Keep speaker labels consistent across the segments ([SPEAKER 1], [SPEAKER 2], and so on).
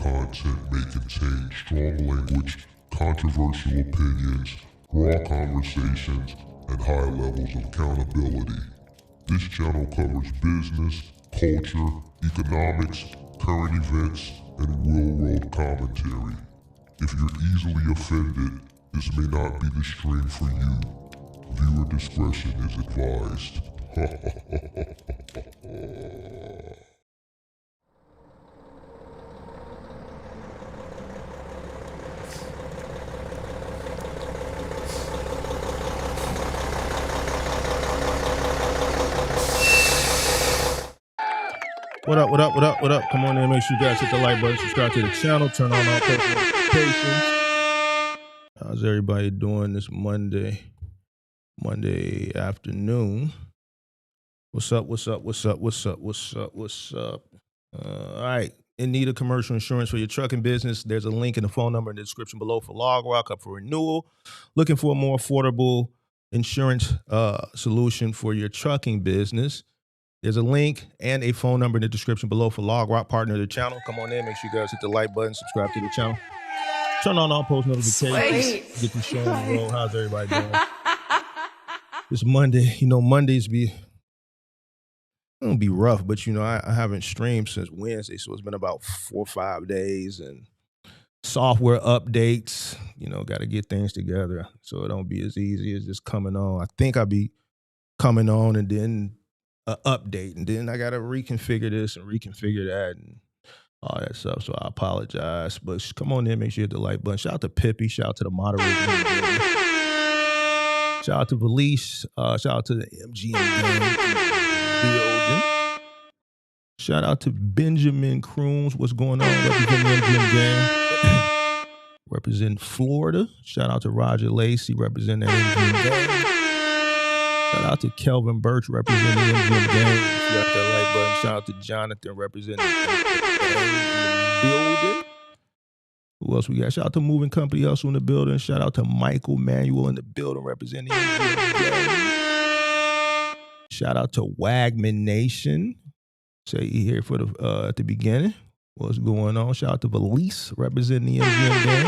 [SPEAKER 1] content may contain strong language, controversial opinions, raw conversations, and high levels of accountability. This channel covers business, culture, economics, current events, and real-world commentary. If you're easily offended, this may not be the stream for you. Viewer discretion is advised.
[SPEAKER 2] What up, what up, what up, what up? Come on in, make sure you guys hit the like button, subscribe to the channel, turn on all post notifications. How's everybody doing this Monday afternoon? What's up, what's up, what's up, what's up, what's up, what's up? All right, in need of commercial insurance for your trucking business, there's a link and a phone number in the description below for Log Rock up for renewal. Looking for a more affordable insurance solution for your trucking business. There's a link and a phone number in the description below for Log Rock, partner of the channel. Come on in, make sure you guys hit the like button, subscribe to the channel. Turn on all post notifications. Get the show on the road. How's everybody doing? This Monday, Mondays gonna be rough, but I haven't streamed since Wednesday, so it's been about 4 or 5 days, and software updates, got to get things together so it don't be as easy as just coming on. I think I'll be coming on and then update, and then I got to reconfigure this and reconfigure that and all that stuff, so I apologize, but come on in, make sure you hit the like button. Shout out to Pippi, shout out to the moderator, shout out to Valise, shout out to the MGM building, shout out to Benjamin Crooms, what's going on, representing the MGM game, representing Florida, shout out to Roger Lacey, representing the MGM game. Shout out to Kelvin Birch representing the MGM game. If you got that like button. Shout out to Jonathan representing the building. Who else we got? Shout out to Moving Company Hustle in the building. Shout out to Michael Manuel in the building representing the MGM game. Shout out to Wagman Nation. Say he here for the at the beginning. What's going on? Shout out to Valise representing the MGM game.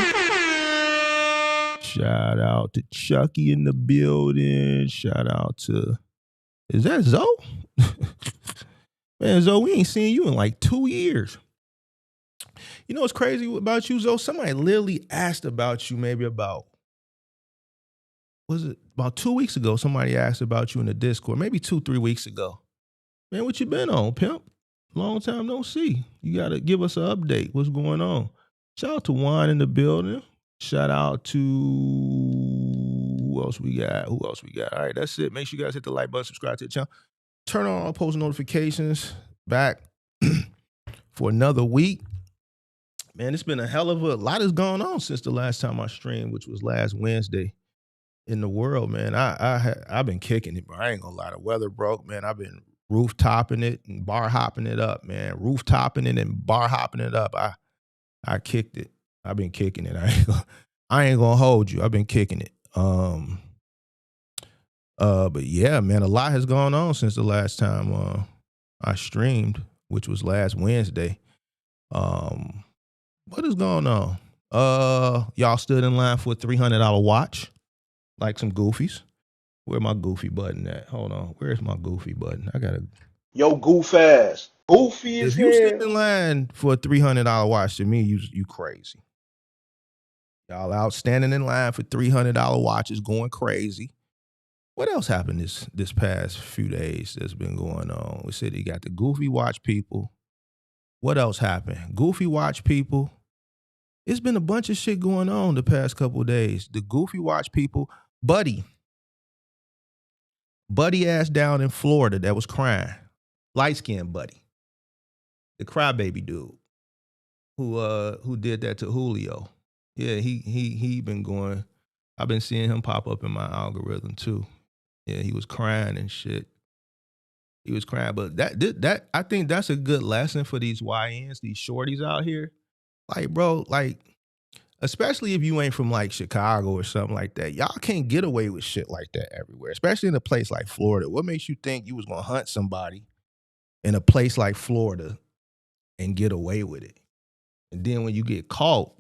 [SPEAKER 2] Shout out to Chucky in the building. Shout out to, is that Zoe? Man, Zoe, we ain't seen you in like 2 years. You know what's crazy about you, Zoe? Somebody literally asked about you maybe about 2 weeks ago? Somebody asked about you in the Discord, maybe 2-3 weeks ago. Man, what you been on, pimp? Long time no see. You got to give us an update. What's going on? Shout out to Juan in the building. Shout out to who else we got? All right, that's it. Make sure you guys hit the like button, subscribe to the channel. Turn on all post notifications. Back for another week. Man, it's been a lot has gone on since the last time I streamed, which was last Wednesday in the world, man. I've been kicking it, bro. I ain't gonna lie. The weather broke, man. I've been roof-topping it and bar hopping it up, man. Roof-topping it and bar hopping it up. I kicked it. I've been kicking it. I ain't gonna hold you. I've been kicking it. But yeah, man, a lot has gone on since the last time I streamed, which was last Wednesday. What is going on? Y'all stood in line for a $300 watch, like some goofies. Where my goofy button at? Hold on. Where's my goofy button? I gotta.
[SPEAKER 3] Yo, goof ass. Goofy as hell.
[SPEAKER 2] If you stood in line for a $300 watch, to me, you crazy. Y'all out standing in line for $300 watches, going crazy. What else happened this past few days that's been going on? We said you got the goofy watch people. What else happened? Goofy watch people. It's been a bunch of shit going on the past couple of days. The goofy watch people. Buddy ass down in Florida that was crying. Light-skinned Buddy. The crybaby dude who did that to Julio. Yeah, he been going. I've been seeing him pop up in my algorithm too. Yeah, he was crying and shit. He was crying, but that I think that's a good lesson for these YNs, these shorties out here. Like, bro, especially if you ain't from like Chicago or something like that, y'all can't get away with shit like that everywhere, especially in a place like Florida. What makes you think you was gonna hunt somebody in a place like Florida and get away with it? And then when you get caught,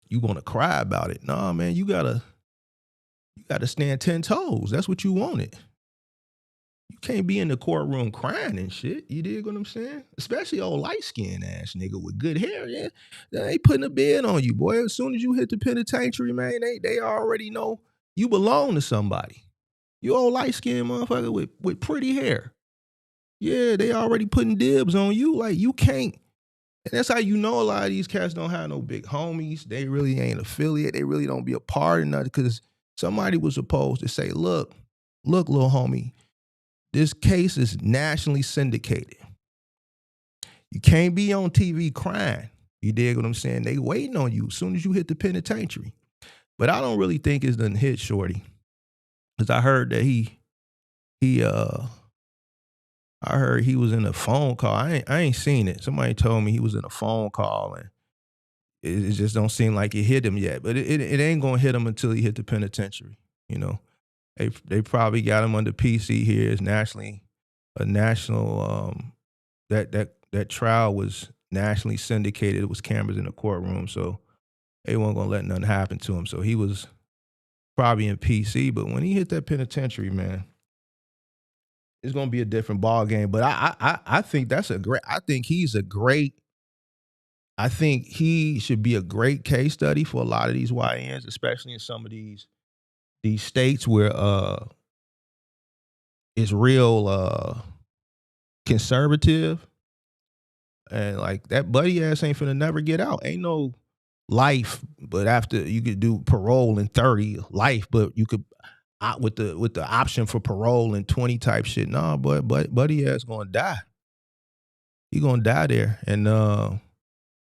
[SPEAKER 2] you gonna cry about it. Nah, man, you gotta stand 10 toes. That's what you wanted. You can't be in the courtroom crying and shit. You dig what I'm saying? Especially old light-skinned ass nigga with good hair. Yeah, they putting a bid on you, boy. As soon as you hit the penitentiary, man, they already know you belong to somebody. You old light-skinned motherfucker with pretty hair. Yeah, they already putting dibs on you. Like, you can't. And that's how you know a lot of these cats don't have no big homies. They really ain't affiliate. They really don't be a part of nothing because somebody was supposed to say, look, little homie, this case is nationally syndicated. You can't be on TV crying. You dig what I'm saying? They waiting on you as soon as you hit the penitentiary. But I don't really think it's done hit Shorty. Because I heard that I heard he was in a phone call. I ain't seen it. Somebody told me he was in a phone call and it just don't seem like it hit him yet. But it ain't gonna hit him until he hit the penitentiary. You know, they probably got him under PC here. It's a national that trial was nationally syndicated. It was cameras in the courtroom, so they weren't gonna let nothing happen to him. So he was probably in PC. But when he hit that penitentiary, man, it's gonna be a different ball game. But I think that's I think he should be a great case study for a lot of these YNs, especially in some of these states where it's real conservative. And like that buddy ass ain't finna never get out. Ain't no life, but after you could do parole in 30, life, but you could with the option for parole in 20 type shit. Nah, but buddy ass gonna die. He gonna die there. And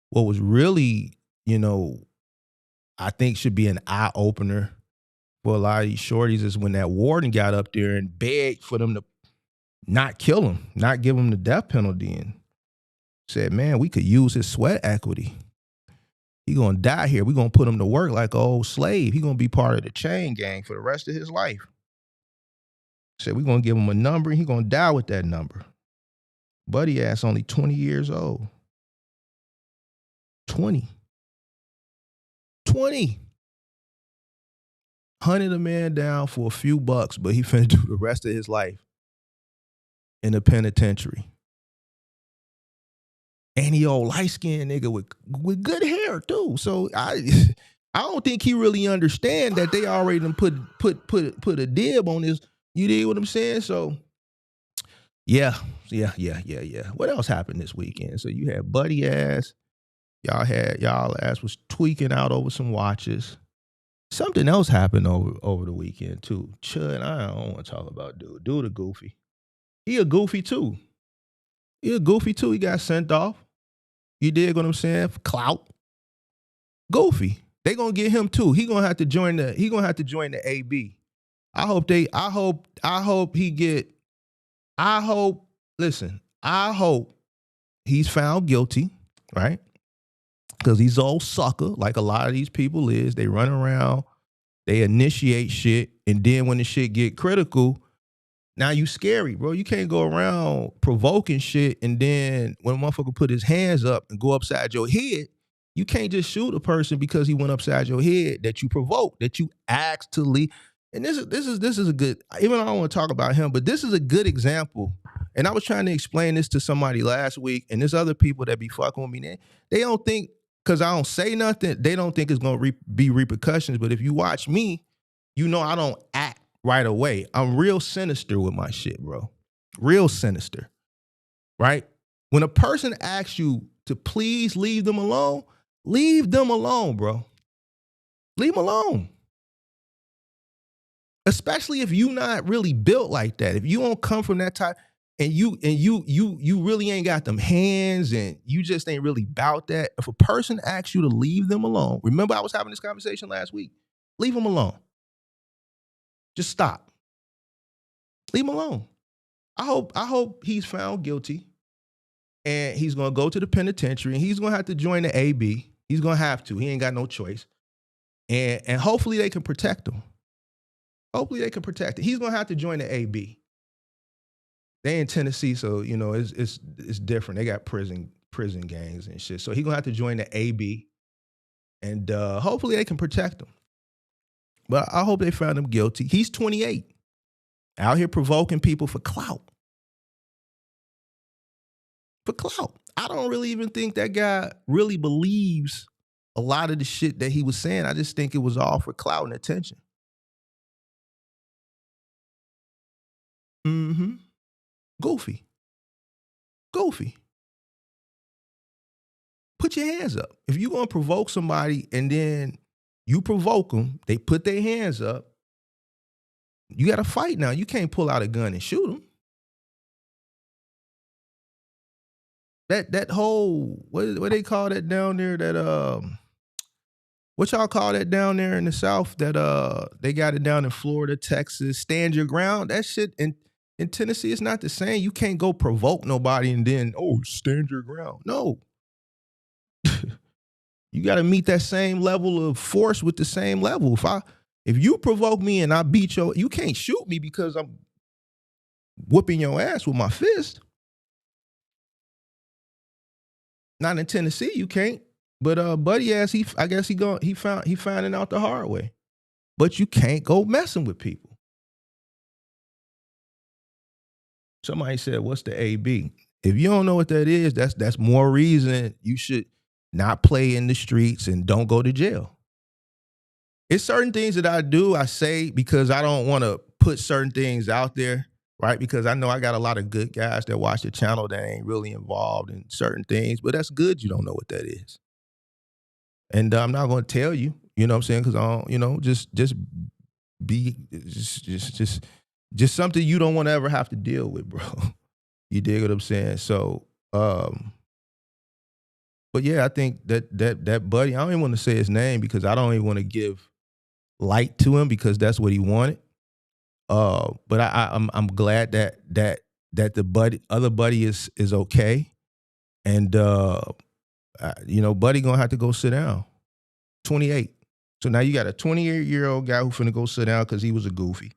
[SPEAKER 2] what was really, I think should be an eye opener for a lot of these shorties is when that warden got up there and begged for them to not kill him, not give him the death penalty, and said, man, we could use his sweat equity. He gonna die here. We gonna put him to work like an old slave. He gonna be part of the chain gang for the rest of his life. Said we gonna give him a number and he gonna die with that number. Buddy ass only 20 years old. 20. Hunted a man down for a few bucks, but he finna do the rest of his life in the penitentiary. And he old light-skinned nigga with good hair too. So I don't think he really understand that they already done put a dib on this. You dig what I'm saying? So yeah. What else happened this weekend? So you had buddy ass. Y'all ass was tweaking out over some watches. Something else happened over the weekend too. Chud, I don't want to talk about dude. Dude a goofy. He a goofy too. He got sent off. You dig what I'm saying? Clout. Goofy. They gonna get him too. He gonna have to join the AB. I hope he's found guilty, right? Because he's old sucker, like a lot of these people is. They run around, they initiate shit, and then when the shit get critical, now you scary, bro. You can't go around provoking shit, and then when a motherfucker put his hands up and go upside your head, you can't just shoot a person because he went upside your head that you provoked, that you asked to leave. And this is a good, even though I don't want to talk about him, but this is a good example. And I was trying to explain this to somebody last week, and there's other people that be fucking with me. They don't think, because I don't say nothing, they don't think it's going to be repercussions. But if you watch me, you know I don't act right away. I'm real sinister with my shit, bro. Real sinister, right? When a person asks you to please leave them alone, bro. Leave them alone. Especially if you not really built like that. If you don't come from that type, and you really ain't got them hands, and you just ain't really about that. If a person asks you to leave them alone, remember I was having this conversation last week. Leave them alone. Just stop. Leave him alone. I hope he's found guilty, and he's gonna go to the penitentiary, and he's gonna have to join the AB. He's gonna have to. He ain't got no choice. And hopefully they can protect him. He's gonna have to join the AB. They in Tennessee, so it's different. They got prison prison gangs and shit. So he gonna have to join the AB, and hopefully they can protect him. But I hope they found him guilty. He's 28, out here provoking people for clout. For clout. I don't really even think that guy really believes a lot of the shit that he was saying. I just think it was all for clout and attention. Mm-hmm. Goofy. Put your hands up. If you're going to provoke somebody and then you provoke them, they put their hands up, you got to fight now. You can't pull out a gun and shoot them. That whole, what they call that down there, that what y'all call that down there in the South, that they got it down in Florida, Texas, stand your ground? That shit in Tennessee, it's not the same. You can't go provoke nobody and then, stand your ground. No. You got to meet that same level of force with the same level. If you provoke me and I beat you can't shoot me because I'm whooping your ass with my fist. Not in Tennessee, you can't. But buddy ass, I guess he found it out the hard way. But you can't go messing with people. Somebody said, "What's the AB?" If you don't know what that is, that's more reason you should not play in the streets and don't go to jail. It's certain things that I say because I don't want to put certain things out there, right? Because I know I got a lot of good guys that watch the channel that ain't really involved in certain things, but that's good you don't know what that is. And I'm not going to tell you, you know what I'm saying? Because I don't, just something you don't want to ever have to deal with, bro. You dig what I'm saying? So, but yeah, I think that buddy, I don't even want to say his name because I don't even want to give light to him because that's what he wanted. But I'm glad that the other buddy is okay, and buddy gonna have to go sit down. 28. So now you got a 28-year-old guy who finna go sit down because he was a goofy,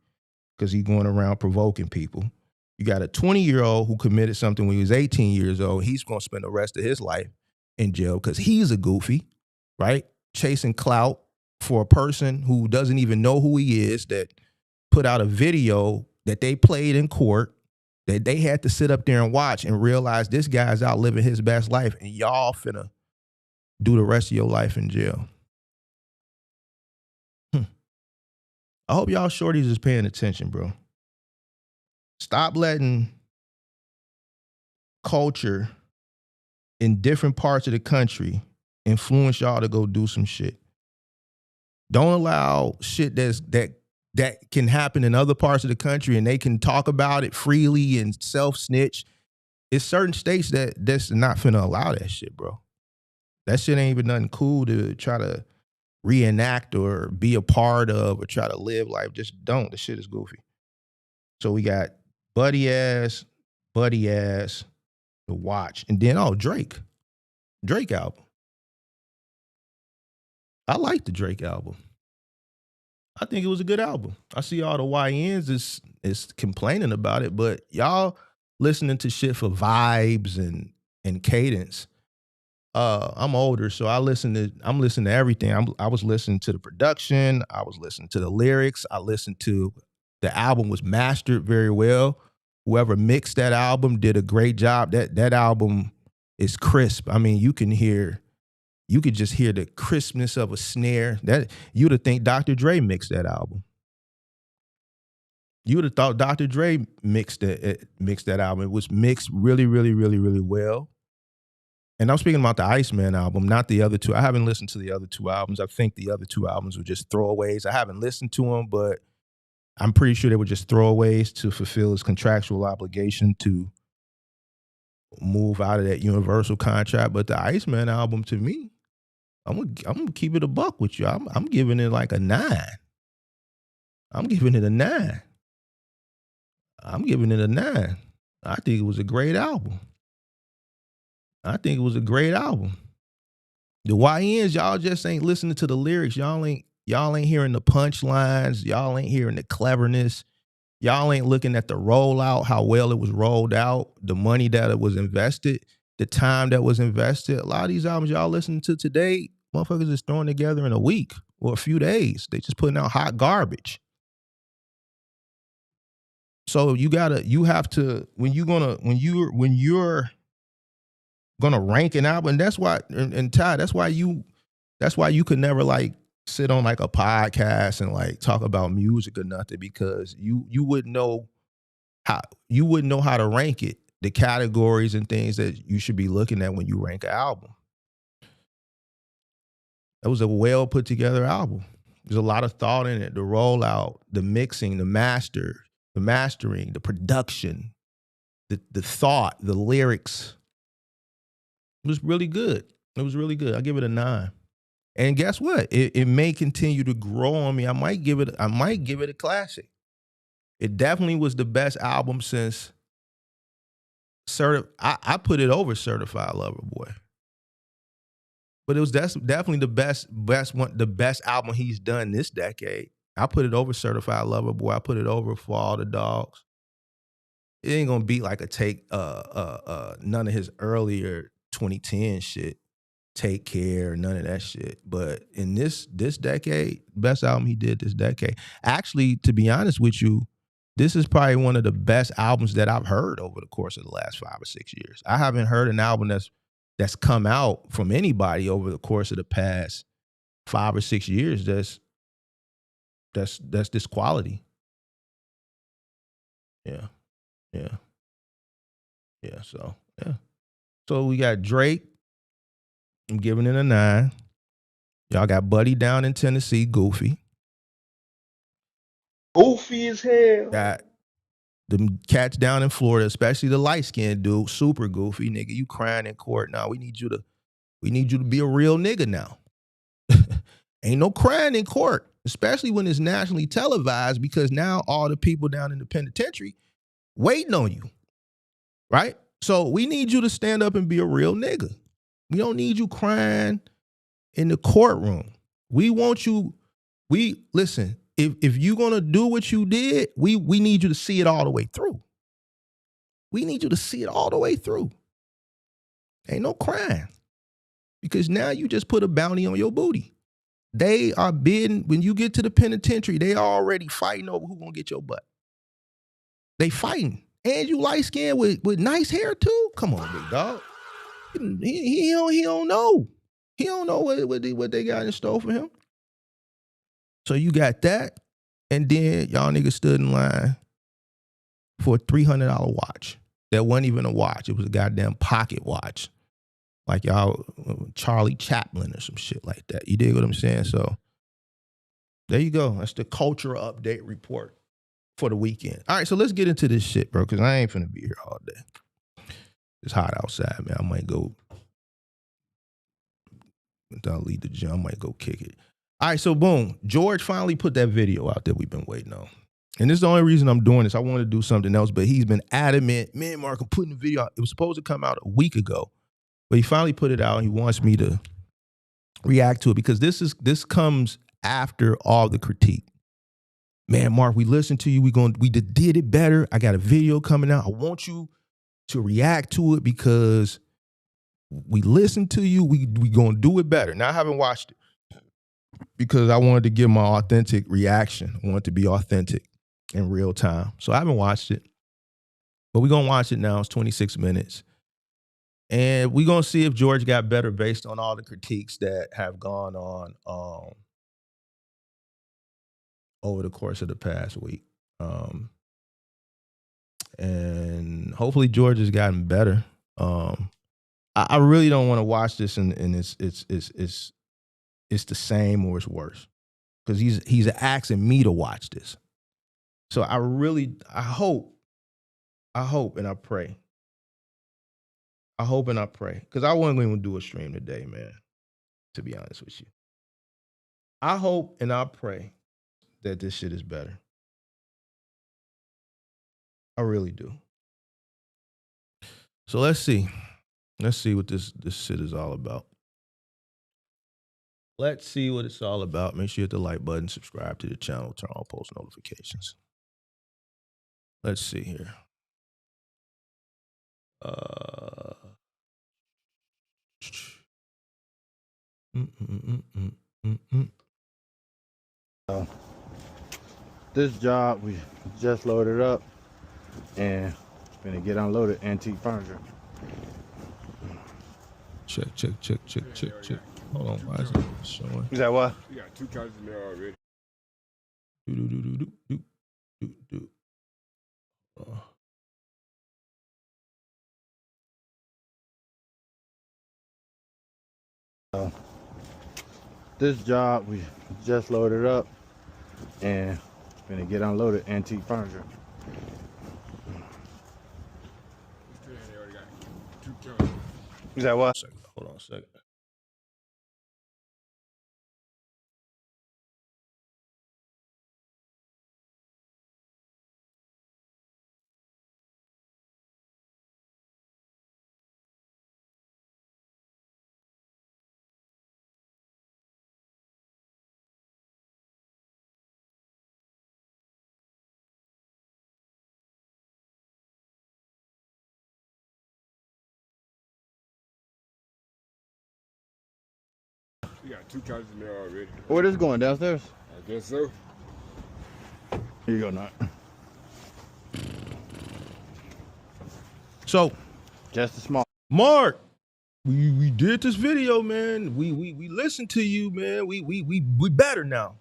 [SPEAKER 2] because he's going around provoking people. You got a 20-year-old who committed something when he was 18 years old. He's gonna spend the rest of his life in jail because he's a goofy, right? Chasing clout for a person who doesn't even know who he is, that put out a video that they played in court that they had to sit up there and watch and realize this guy's out living his best life and y'all finna do the rest of your life in jail. I hope y'all shorties is paying attention, bro. Stop letting culture in different parts of the country influence y'all to go do some shit. Don't allow shit that can happen in other parts of the country and they can talk about it freely and self-snitch. It's certain states that's not finna allow that shit, bro. That shit ain't even nothing cool to try to reenact or be a part of or try to live life. Just don't. The shit is goofy. So we got buddy ass, the watch. And then, Drake album. I like the Drake album. I think it was a good album. I see all the YNs is complaining about it, but y'all listening to shit for vibes and cadence. I'm older, so I'm listening to everything. I was listening to the production. I was listening to the lyrics. I listened to the album was mastered very well. Whoever mixed that album did a great job. That album is crisp. I mean, you could just hear the crispness of a snare. That you'd have think Dr. Dre mixed that album. You would have thought Dr. Dre mixed that album. It was mixed really, really, really, really well. And I'm speaking about the Iceman album, not the other two. I haven't listened to the other two albums. I think the other two albums were just throwaways. I haven't listened to them, but I'm pretty sure they were just throwaways to fulfill his contractual obligation to move out of that Universal contract. But the Iceman album, to me, I'm gonna keep it a buck with you. I'm giving it like a 9. I'm giving it a 9. I think it was a great album. The YNs, y'all just ain't listening to the lyrics. Y'all ain't hearing the punchlines. Y'all ain't hearing the cleverness. Y'all ain't looking at the rollout, how well it was rolled out, the money that it was invested. the time that was invested. A lot of these albums y'all listening to today, motherfuckers is throwing together in a week or a few days. They just putting out hot garbage. So you have to, when you're gonna rank an album, and that's why, and Ty, that's why you could never like sit on like a podcast and like talk about music or nothing, because you wouldn't know how to rank it, the categories and things that you should be looking at when you rank an album. That was a well put together album. There's a lot of thought in it. The rollout, the mixing, the mastering, the production, the thought, the lyrics. It was really good. It was really good. I give it a 9. And guess what? It may continue to grow on me. I might give it a classic. It definitely was the best album since I put it over Certified Lover Boy. But it was definitely the best album he's done this decade. I put it over Certified Lover Boy. I put it over For All the Dogs. It ain't gonna beat like none of his earlier 2010 shit. Take Care, none of that shit. But in this decade, best album he did this decade. Actually, to be honest with you, this is probably one of the best albums that I've heard over the course of the last 5 or 6 years. I haven't heard an album that's come out from anybody over the course of the past 5 or 6 years that's this quality. Yeah. So we got Drake. I'm giving it a 9. Y'all got Buddy down in Tennessee, goofy.
[SPEAKER 3] Goofy as hell.
[SPEAKER 2] Got the cats down in Florida, especially the light-skinned dude, super goofy. Nigga, you crying in court now. We need you to be a real nigga now. Ain't no crying in court, especially when it's nationally televised, because now all the people down in the penitentiary waiting on you, right? So we need you to stand up and be a real nigga. We don't need you crying in the courtroom. We want you, listen, if you're gonna do what you did, we need you to see it all the way through. We need you to see it all the way through. Ain't no crying. Because now you just put a bounty on your booty. They are bidding, when you get to the penitentiary, they are already fighting over who's gonna get your butt. They fighting. And you light skinned with nice hair too? Come on, big dog. He don't know. He don't know what they got in store for him. So you got that, and then y'all niggas stood in line for a $300 watch. That wasn't even a watch. It was a goddamn pocket watch. Like y'all, Charlie Chaplin or some shit like that. You dig what I'm saying? So there you go. That's the cultural update report for the weekend. All right, so let's get into this shit, bro, because I ain't finna be here all day. It's hot outside, man. I might go, I'll leave the gym. I might go kick it. All right, so boom. George finally put that video out that we've been waiting on. And this is the only reason I'm doing this. I wanted to do something else, but he's been adamant. Man, Mark, I'm putting the video out. It was supposed to come out a week ago, but he finally put it out. He wants me to react to it because this comes after all the critique. Man, Mark, we listened to you. We did it better. I got a video coming out. I want you to react to it because we listened to you. We gonna do it better. Now I haven't watched it because I wanted to give my authentic reaction. I want it to be authentic in real time. So I haven't watched it, but we're gonna watch it now. It's 26 minutes. And we're gonna see if George got better based on all the critiques that have gone on over the course of the past week. And hopefully George has gotten better. I really don't want to watch this and it's the same or it's worse. Because he's asking me to watch this. So I hope and I pray. I hope and I pray. Because I wasn't going to do a stream today, man. To be honest with you. I hope and I pray that this shit is better. I really do. So let's see. Let's see what this shit is all about. Let's see what it's all about. Make sure you hit the like button, subscribe to the channel, turn on post notifications. Let's see here.
[SPEAKER 4] This job we just loaded up and gonna get unloaded antique furniture.
[SPEAKER 2] Check. Hold on, why is it showing?
[SPEAKER 4] Is that what?
[SPEAKER 5] We got 2 couches in there already.
[SPEAKER 2] Do.
[SPEAKER 4] This job we just loaded up and gonna get unloaded antique furniture.
[SPEAKER 5] They already got 2 couches.
[SPEAKER 4] Is that what?
[SPEAKER 2] Hold on a second.
[SPEAKER 5] We got 2 couches in there already.
[SPEAKER 4] Where this going, downstairs?
[SPEAKER 5] I guess so.
[SPEAKER 4] Here you go, Nut.
[SPEAKER 2] So,
[SPEAKER 4] Just a small.
[SPEAKER 2] Mark, we did this video, man. We listened to you, man. We better now.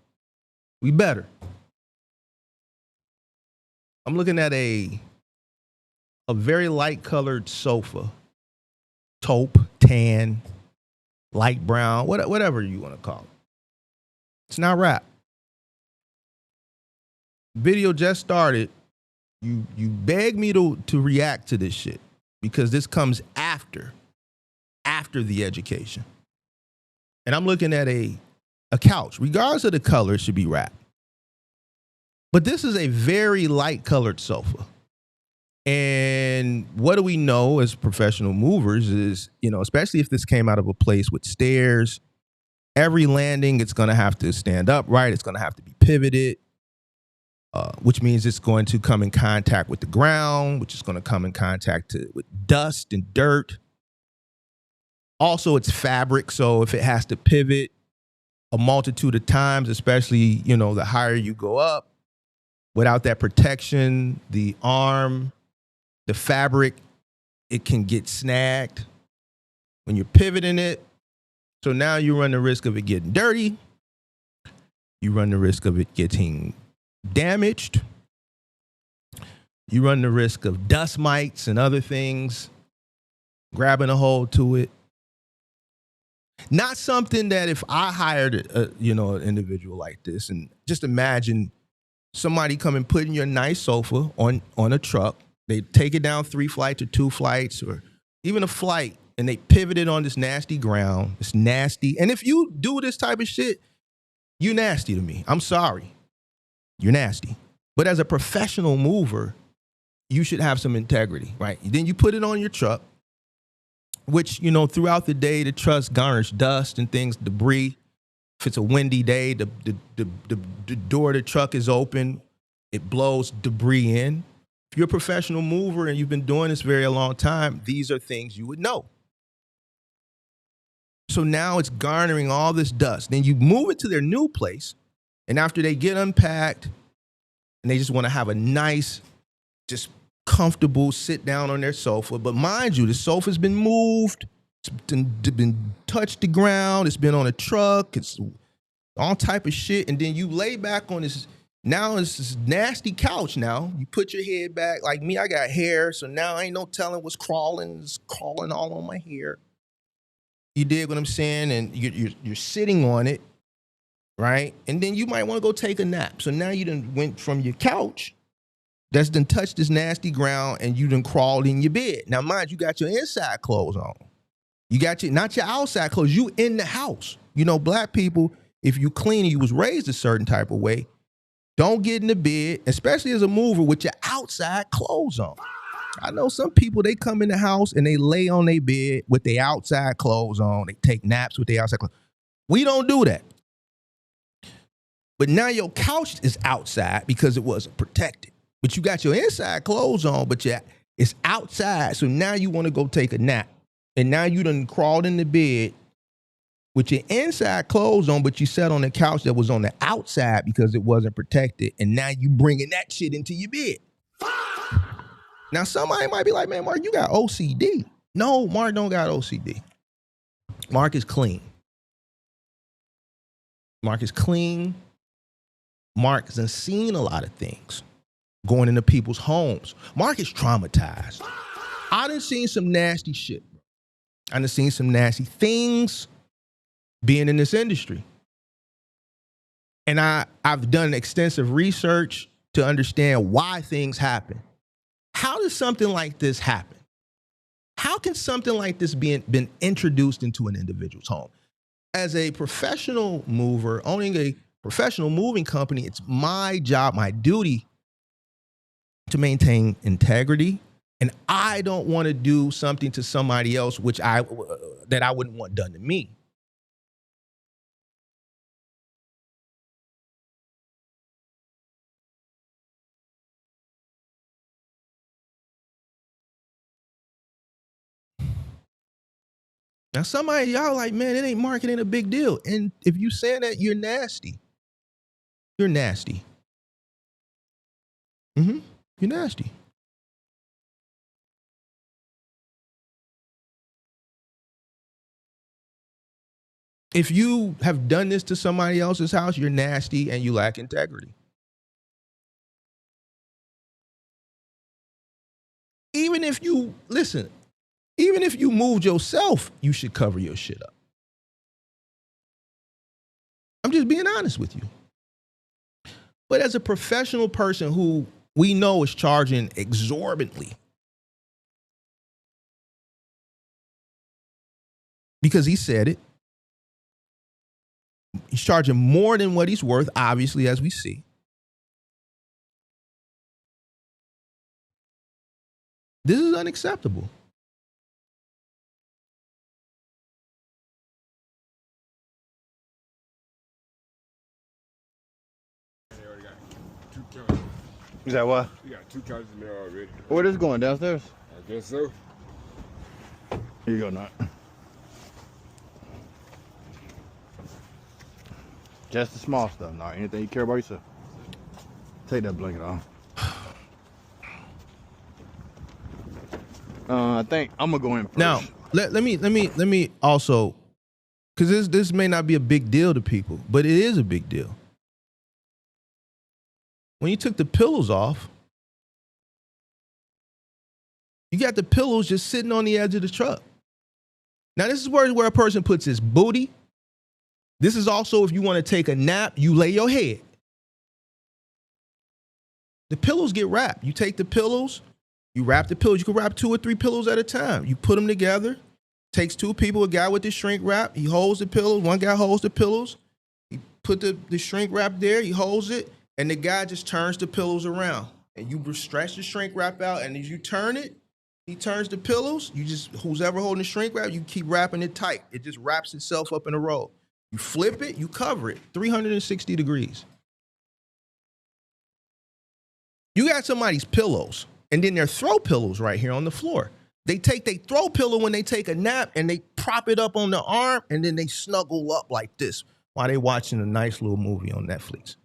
[SPEAKER 2] We better. I'm looking at a very light colored sofa. Taupe, tan, light brown, whatever you want to call it. It's not rap. Video just started. You begged me to react to this shit because this comes after the education. And I'm looking at a couch. Regardless of the color, it should be wrapped. But this is a very light colored sofa. And what do we know as professional movers is, especially if this came out of a place with stairs, every landing, it's going to have to stand upright. It's going to have to be pivoted, which means it's going to come in contact with the ground, which is going to come in contact with dust and dirt. Also, it's fabric. So if it has to pivot a multitude of times, especially, the higher you go up, without that protection, the arm, the fabric, it can get snagged when you're pivoting it. So now you run the risk of it getting dirty. You run the risk of it getting damaged. You run the risk of dust mites and other things grabbing a hold to it. Not something that if I hired an individual like this, and just imagine somebody coming putting your nice sofa on a truck. They take it down 3 flights or 2 flights or even a flight, and they pivot it on this nasty ground. It's nasty. And if you do this type of shit, you nasty to me. I'm sorry. You're nasty. But as a professional mover, you should have some integrity, right? Then you put it on your truck, which, throughout the day, the trucks garnish dust and things, debris. If it's a windy day, the door of the truck is open. It blows debris in. If you're a professional mover and you've been doing this very long time, these are things you would know. So now it's garnering all this dust. Then you move it to their new place. And after they get unpacked and they just want to have a nice, just comfortable sit down on their sofa. But mind you, the sofa's been moved. It's been touched the ground. It's been on a truck. It's all type of shit. And then you lay back on this. Now it's this nasty couch now. You put your head back. Like me, I got hair. So now ain't no telling what's crawling. It's crawling all on my hair. You dig what I'm saying? And you're sitting on it, right? And then you might want to go take a nap. So now you done went from your couch that's done touched this nasty ground and you done crawled in your bed. Now mind you got your inside clothes on. You got not your outside clothes. You in the house. Black people, if you clean and you was raised a certain type of way, don't get in the bed, especially as a mover, with your outside clothes on. I know some people, they come in the house and they lay on their bed with their outside clothes on. They take naps with their outside clothes. We don't do that. But now your couch is outside because it wasn't protected. But you got your inside clothes on, but it's outside. So now you want to go take a nap and now you done crawled into bed with your inside clothes on, but you sat on the couch that was on the outside because it wasn't protected, and now you bringing that shit into your bed. Now somebody might be like, man, Mark, you got OCD. No, Mark don't got OCD. Mark is clean. Mark is clean. Mark has seen a lot of things going into people's homes. Mark is traumatized. I done seen some nasty shit. I done seen some nasty things being in this industry. And I've done extensive research to understand why things happen. How does something like this happen? How can something like this been introduced into an individual's home? As a professional mover, owning a professional moving company, it's my job, my duty to maintain integrity. And I don't want to do something to somebody else that I wouldn't want done to me. Now, somebody, y'all like, man, it ain't marketing a big deal. And if you saying that, you're nasty. You're nasty. You're nasty. If you have done this to somebody else's house, you're nasty and you lack integrity. Even if you moved yourself, you should cover your shit up. I'm just being honest with you. But as a professional person who we know is charging exorbitantly, because he said it, he's charging more than what he's worth, obviously, as we see. This is unacceptable.
[SPEAKER 5] They already got 2 counts.
[SPEAKER 4] Is that what?
[SPEAKER 5] We got 2 counts in there already.
[SPEAKER 4] Where this going, downstairs?
[SPEAKER 5] I guess so.
[SPEAKER 4] Here you go, Nut. Just the small stuff, not anything you care about yourself. Take that blanket off. I think I'm gonna go in first.
[SPEAKER 2] Now, let me also, because this may not be a big deal to people, but it is a big deal. When you took the pillows off, you got the pillows just sitting on the edge of the truck. Now, this is where a person puts his booty. This is also if you want to take a nap, you lay your head. The pillows get wrapped. You take the pillows, you wrap the pillows. You can wrap 2 or 3 pillows at a time. You put them together. Takes 2 people, a guy with the shrink wrap, he holds the pillows. One guy holds the pillows. He put the shrink wrap there, he holds it, and the guy just turns the pillows around. And you stretch the shrink wrap out, and as you turn it, he turns the pillows. Who's ever holding the shrink wrap, you keep wrapping it tight. It just wraps itself up in a roll. You flip it, you cover it, 360 degrees. You got somebody's pillows, and then their throw pillows right here on the floor. They take their throw pillow when they take a nap, and they prop it up on the arm, and then they snuggle up like this while they watching a nice little movie on Netflix.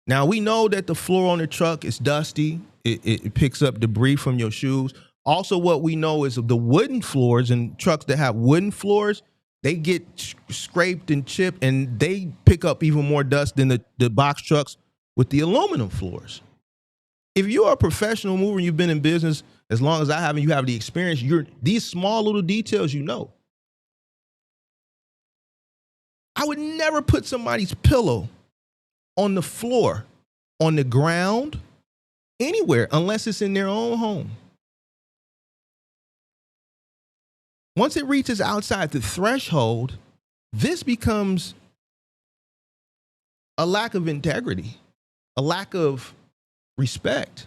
[SPEAKER 2] Now, we know that the floor on the truck is dusty. It picks up debris from your shoes. Also, what we know is the wooden floors and trucks that have wooden floors, they get scraped and chipped, and they pick up even more dust than the box trucks with the aluminum floors. If you're a professional mover and you've been in business as long as I have, and you have the experience, these small little details you know. I would never put somebody's pillow on the floor, on the ground, anywhere, unless it's in their own home. Once it reaches outside the threshold, this becomes a lack of integrity, a lack of respect.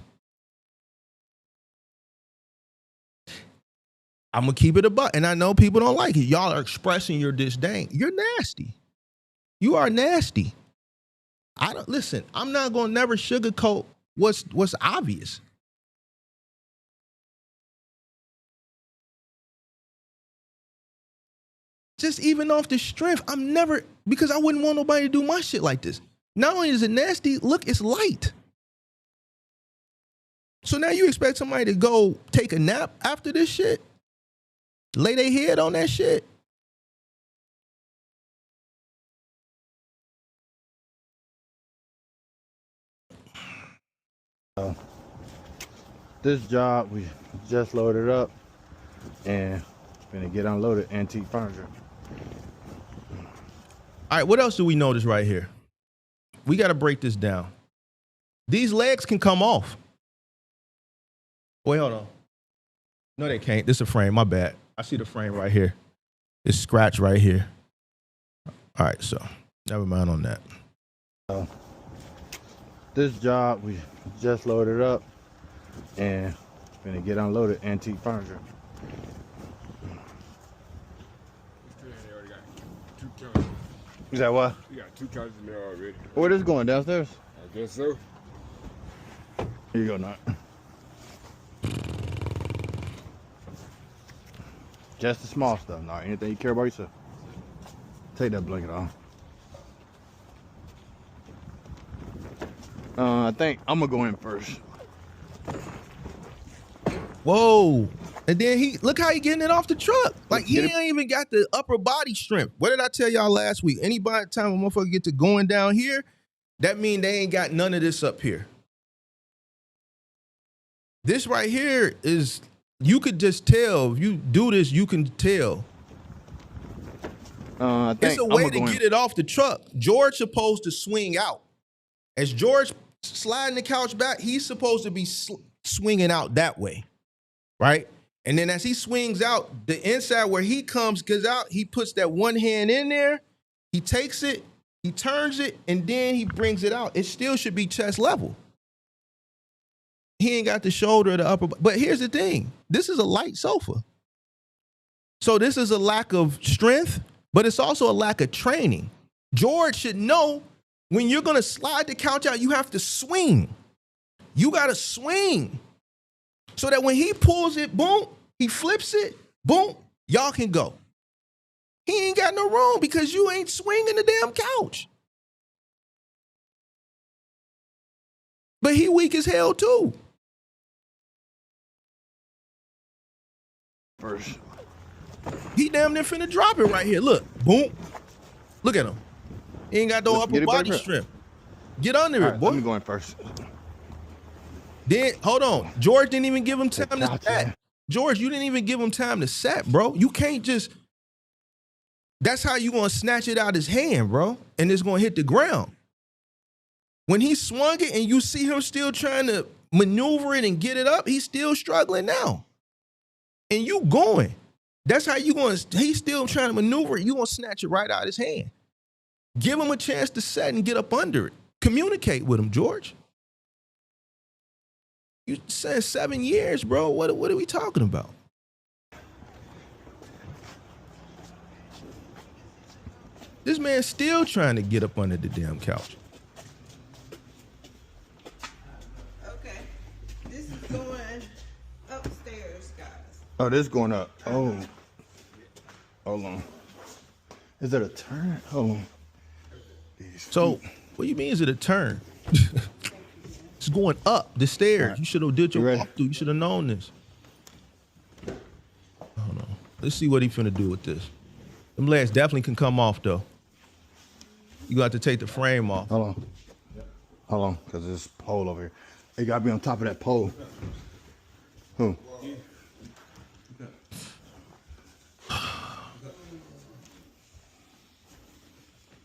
[SPEAKER 2] I'm going to keep it a buck. And I know people don't like it. Y'all are expressing your disdain. You're nasty. You are nasty. Listen, I'm not going to never sugarcoat what's obvious. Just even off the strength, because I wouldn't want nobody to do my shit like this. Not only is it nasty, look, it's light. So now you expect somebody to go take a nap after this shit? Lay their head on that shit?
[SPEAKER 4] This job we just loaded up and gonna get unloaded antique furniture.
[SPEAKER 2] All right, what else do we notice right here? We got to break this down. These legs can come off. Wait, hold on. No, they can't. This is a frame. My bad. I see the frame right here. It's scratched right here. All right, so never mind on that.
[SPEAKER 4] This job we just loaded up and gonna get unloaded antique furniture.
[SPEAKER 5] They already got 2 counters.
[SPEAKER 4] Is that what?
[SPEAKER 5] You got 2 counters in there already.
[SPEAKER 4] Where this going, downstairs?
[SPEAKER 5] I guess so.
[SPEAKER 4] Here you go, Nut. Just the small stuff, not anything you care about yourself. Take that blanket off. I think I'm gonna go in first.
[SPEAKER 2] Whoa. And then look how he getting it off the truck. Like he
[SPEAKER 4] Get it-
[SPEAKER 2] ain't even got the upper body strength. What did I tell y'all last week? Anybody time a motherfucker get to going down here, that mean they ain't got none of this up here. This right here is, you could just tell. If you do this, you can tell.
[SPEAKER 4] I think
[SPEAKER 2] It's a way to get it off the truck. George supposed to swing out. As George sliding the couch back, he's supposed to be swinging out that way, right? And then as he swings out, the inside where he goes out, he puts that one hand in there, he takes it, he turns it, and then he brings it out. It still should be chest level. He ain't got the shoulder or the upper. But here's the thing. This is a light sofa. So this is a lack of strength, but it's also a lack of training. George should know when you're going to slide the couch out, you have to swing. You got to swing. So that when he pulls it, boom, he flips it, boom, y'all can go. He ain't got no room because you ain't swinging the damn couch. But he weak as hell too.
[SPEAKER 4] first.
[SPEAKER 2] He damn near finna drop it right here. Look, boom. Look at him. He ain't got no upper body strength. Get under it, boy.
[SPEAKER 4] Let me go in first.
[SPEAKER 2] Then, hold on. George didn't even give him time to set. George, you didn't even give him time to set, bro. You can't just... That's how you gonna snatch it out his hand, bro. And it's gonna hit the ground. When he swung it and you see him still trying to maneuver it and get it up, he's still struggling now. And you going. That's how you gonna... He's still trying to maneuver it. You gonna snatch it right out his hand. Give him a chance to set and get up under it. Communicate with him, George. You said 7 years, bro. What are we talking about? This man's still trying to get up under the damn couch.
[SPEAKER 6] Okay. This is going upstairs, guys.
[SPEAKER 4] Oh, this is going up. Oh. Hold on. Is it a turn? Hold on.
[SPEAKER 2] So, what do you mean is it a turn? It's going up the stairs. Right. You should have did your walkthrough. You should have known this. Hold on. Let's see what he finna do with this. Them legs definitely can come off, though. You got to take the frame off.
[SPEAKER 4] Hold on. Hold on, because there's a pole over here. They got to be on top of that pole. Who?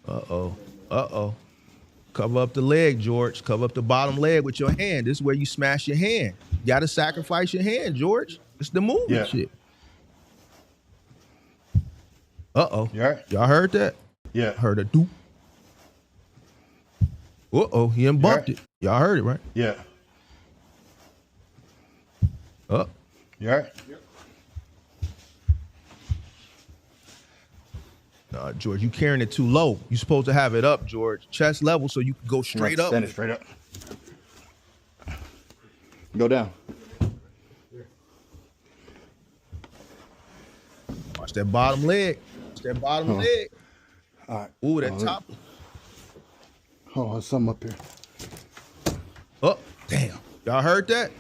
[SPEAKER 2] Uh-oh. Uh-oh. Cover up the leg, George. Cover up the bottom leg with your hand. This is where you smash your hand. You got to sacrifice your hand, George. It's the movement shit. Uh-oh.
[SPEAKER 4] You all right?
[SPEAKER 2] Y'all heard that?
[SPEAKER 4] Yeah.
[SPEAKER 2] Heard a doop. Uh-oh. He done bumped it. Y'all heard it, right?
[SPEAKER 4] Yeah.
[SPEAKER 2] Up.
[SPEAKER 4] You all right?
[SPEAKER 5] Yep.
[SPEAKER 2] Nah, George, you carrying it too low. You supposed to have it up, George. Chest level so you can go straight up.
[SPEAKER 4] Stand it straight up. Go down.
[SPEAKER 2] Watch that bottom leg. that bottom
[SPEAKER 4] Hold on.
[SPEAKER 2] leg.
[SPEAKER 4] All right.
[SPEAKER 2] Ooh, that
[SPEAKER 4] Oh,
[SPEAKER 2] top.
[SPEAKER 4] Oh, there's something up here.
[SPEAKER 2] Oh, damn. Y'all heard that?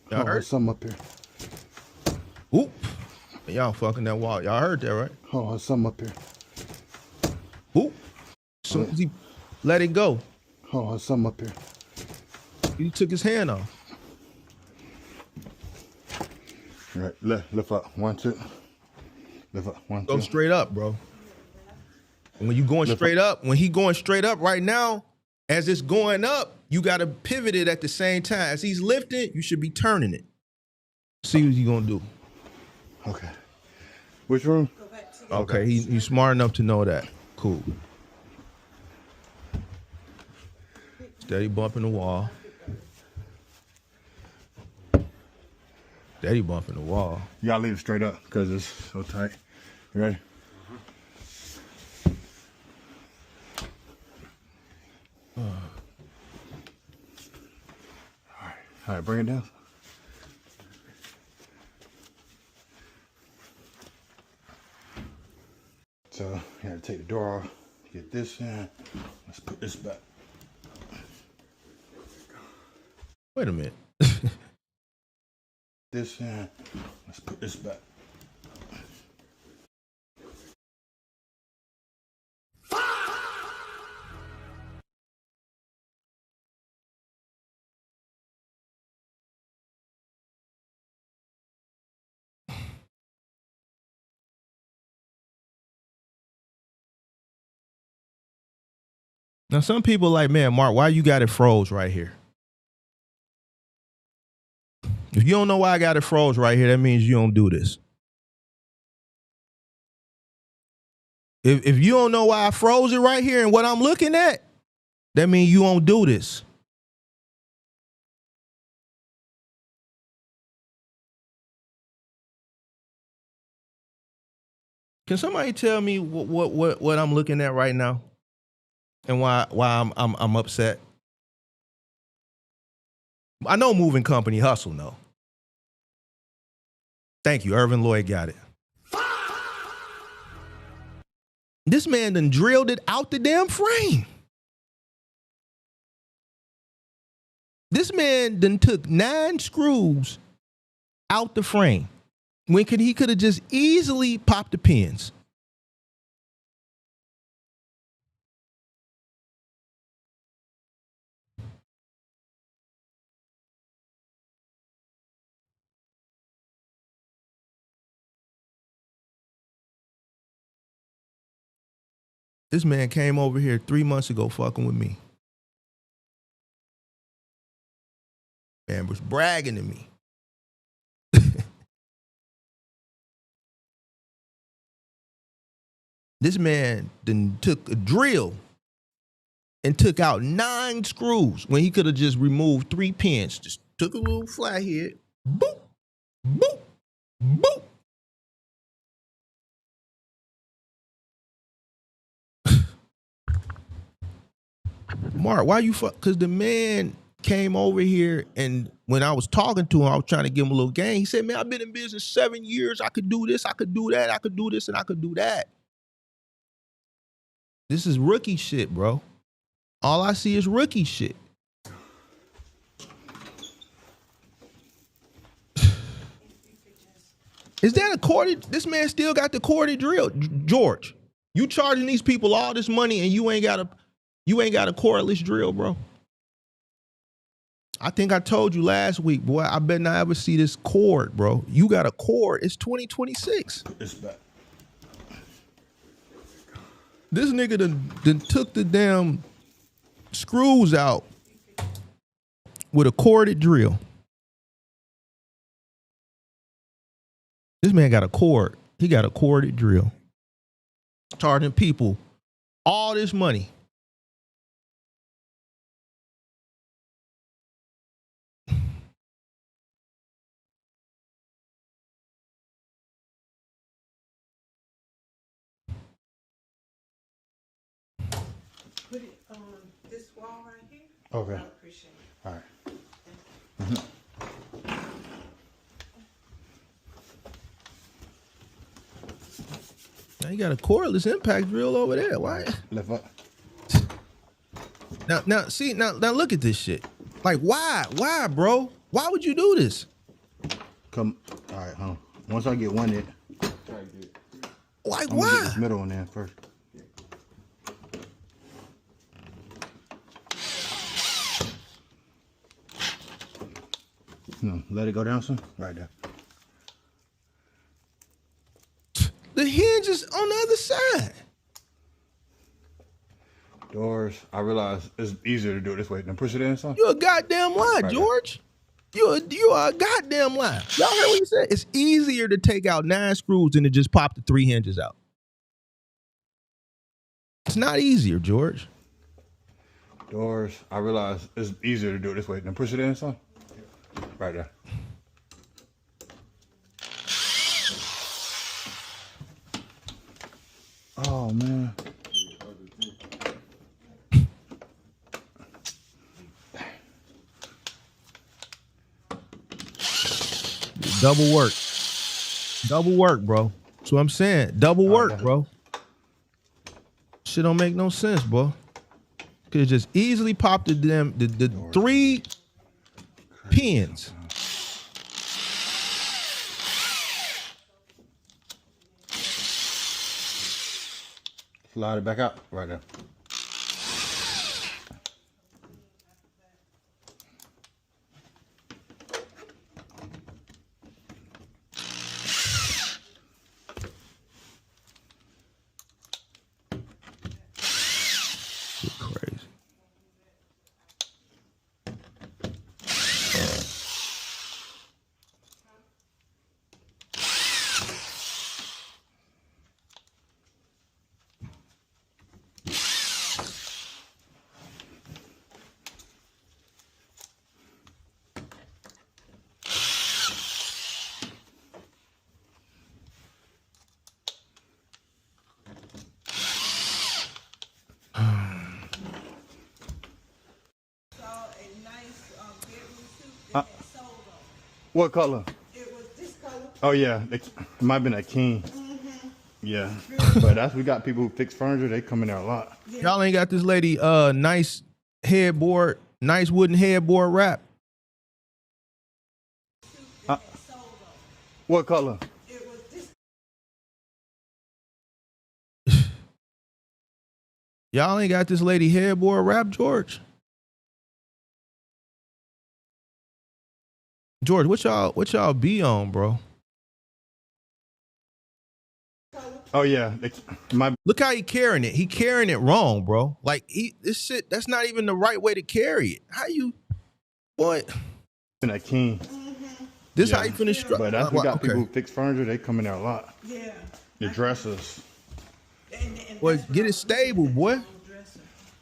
[SPEAKER 2] Y'all
[SPEAKER 4] Oh,
[SPEAKER 2] heard?
[SPEAKER 4] there's something up here.
[SPEAKER 2] Oop. Y'all fucking that wall. Y'all heard that, right?
[SPEAKER 4] Oh, there's something up here.
[SPEAKER 2] Oop. As soon as he let it go,
[SPEAKER 4] Oh, there's something up here.
[SPEAKER 2] he took his hand off.
[SPEAKER 4] All right, lift up. 1, 2. Lift up. 1, 2.
[SPEAKER 2] Go straight up, bro. And when you going straight up, when he going straight up right now, as it's going up, you got to pivot it at the same time. As he's lifting, you should be turning it. See what you gonna do.
[SPEAKER 4] Okay. Which room?
[SPEAKER 6] Go back to the
[SPEAKER 2] Okay, he's smart enough to know that. Cool. Steady bumping the wall. Steady bumping the wall.
[SPEAKER 4] You gotta leave it straight up because it's so tight. You ready? All right, bring it down. So you gotta take the door off, get this in. Let's put this back.
[SPEAKER 2] Wait a minute.
[SPEAKER 4] This in. Let's put this back.
[SPEAKER 2] Now some people like, man, Mark, why you got it froze right here? If you don't know why I got it froze right here, that means you don't do this. If you don't know why I froze it right here and what I'm looking at, that means you don't do this. Can somebody tell me what I'm looking at right now, and why I'm upset? I know moving company hustle. No. Thank you, Irvin Lloyd got it. This man done drilled it out the damn frame. This man done took 9 screws out the frame. When he could have just easily popped the pins. This man came over here 3 months ago fucking with me. Man was bragging to me. This man then took a drill and took out 9 screws when he could have just removed 3 pins. Just took a little flathead, boop, boop, boop. Mark, why you fuck? Because the man came over here, and when I was talking to him, I was trying to give him a little game. He said, man, I've been in business 7 years. I could do this, I could do that, I could do this, and I could do that. This is rookie shit, bro. All I see is rookie shit. Is that a corded? This man still got the corded drill. George, you charging these people all this money and you ain't got a cordless drill, bro. I think I told you last week, boy, I better not ever see this cord, bro. You got a cord. It's 2026.
[SPEAKER 4] It's back.
[SPEAKER 2] This nigga done took the damn screws out with a corded drill. This man got a cord. He got a corded drill. Charging people all this money.
[SPEAKER 6] Put it on this wall right here.
[SPEAKER 4] Okay.
[SPEAKER 6] I appreciate it.
[SPEAKER 4] All right.
[SPEAKER 2] Now you got a cordless impact drill over there. Why?
[SPEAKER 4] Left up.
[SPEAKER 2] Now look at this shit. Like, why, bro? Why would you do this?
[SPEAKER 4] Come. All right, hold on. Once I get one in,
[SPEAKER 2] Like,
[SPEAKER 4] I'm gonna
[SPEAKER 2] why?
[SPEAKER 4] get this middle one in first. No, let it go down some. Right there.
[SPEAKER 2] The hinge is on the other side.
[SPEAKER 4] Doors. I realize it's easier to do it this way than push it in. Son.
[SPEAKER 2] You a goddamn lie,
[SPEAKER 4] Right
[SPEAKER 2] George. You are a goddamn lie. Y'all heard what he said? It's easier to take out 9 screws than to just pop the 3 hinges out. It's not easier, George.
[SPEAKER 4] Doors. I realize it's easier to do it this way than push it in. Son. Right there. Oh man.
[SPEAKER 2] Double work. Double work, bro. That's what I'm saying. Double work, bro. Shit don't make no sense, bro. Could just easily pop the 3 pins.
[SPEAKER 4] Slide it back out. Right there.
[SPEAKER 2] Shit crazy.
[SPEAKER 4] What color?
[SPEAKER 6] It was this color.
[SPEAKER 4] Oh yeah, it might have been a king. Yeah, but that's we got people who fix furniture. They come in there a lot.
[SPEAKER 2] Y'all ain't got this lady nice headboard, nice wooden headboard wrap.
[SPEAKER 4] What color?
[SPEAKER 6] It was this.
[SPEAKER 2] Y'all ain't got this lady headboard wrap, George. George, what y'all be on, bro?
[SPEAKER 4] Oh yeah, my
[SPEAKER 2] Look how he carrying it. He carrying it wrong, bro. Like this shit, that's not even the right way to carry it. How you, boy?
[SPEAKER 4] been a king.
[SPEAKER 2] This
[SPEAKER 4] Yeah.
[SPEAKER 2] how you finish struck.
[SPEAKER 4] But that's we got
[SPEAKER 2] okay.
[SPEAKER 4] people who fix furniture. They come in there a lot.
[SPEAKER 6] Yeah.
[SPEAKER 4] The dressers.
[SPEAKER 2] Boy, get it stable, boy.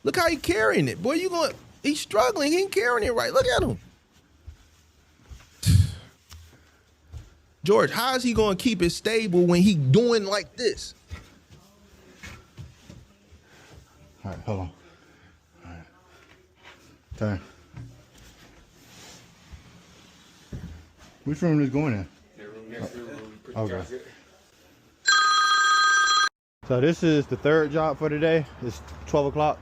[SPEAKER 2] Look how he carrying it, boy. He's struggling. He ain't carrying it right. Look at him. George, how is he going to keep it stable when he doing like this?
[SPEAKER 4] All right, hold on. All right. Turn. Which room is going in? Okay. So this is the third job for today. It's 12 o'clock.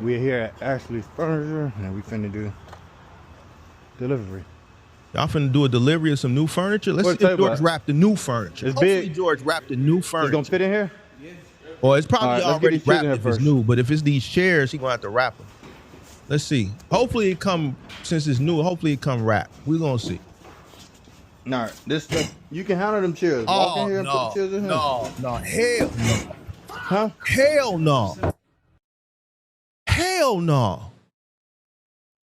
[SPEAKER 4] We're here at Ashley's Furniture and we finna do delivery.
[SPEAKER 2] Y'all finna do a delivery of some new furniture? Let's
[SPEAKER 4] What
[SPEAKER 2] see if
[SPEAKER 4] table?
[SPEAKER 2] George wrapped the new furniture.
[SPEAKER 4] It's
[SPEAKER 2] Hopefully
[SPEAKER 4] big.
[SPEAKER 2] George wrapped the new
[SPEAKER 4] It's
[SPEAKER 2] furniture.
[SPEAKER 4] gonna fit in here?
[SPEAKER 2] Or it's probably
[SPEAKER 4] All right, let's get
[SPEAKER 2] already
[SPEAKER 4] these chairs
[SPEAKER 2] wrapped
[SPEAKER 4] in
[SPEAKER 2] if
[SPEAKER 4] first.
[SPEAKER 2] it's new, but if it's these chairs, he gonna have to wrap them. Let's see. Hopefully it come, since it's new, hopefully it come wrapped. We're gonna see.
[SPEAKER 4] No, you can handle them chairs. Walk in here and put the chairs in here.
[SPEAKER 2] hell no.
[SPEAKER 4] Huh?
[SPEAKER 2] Hell no. Hell no.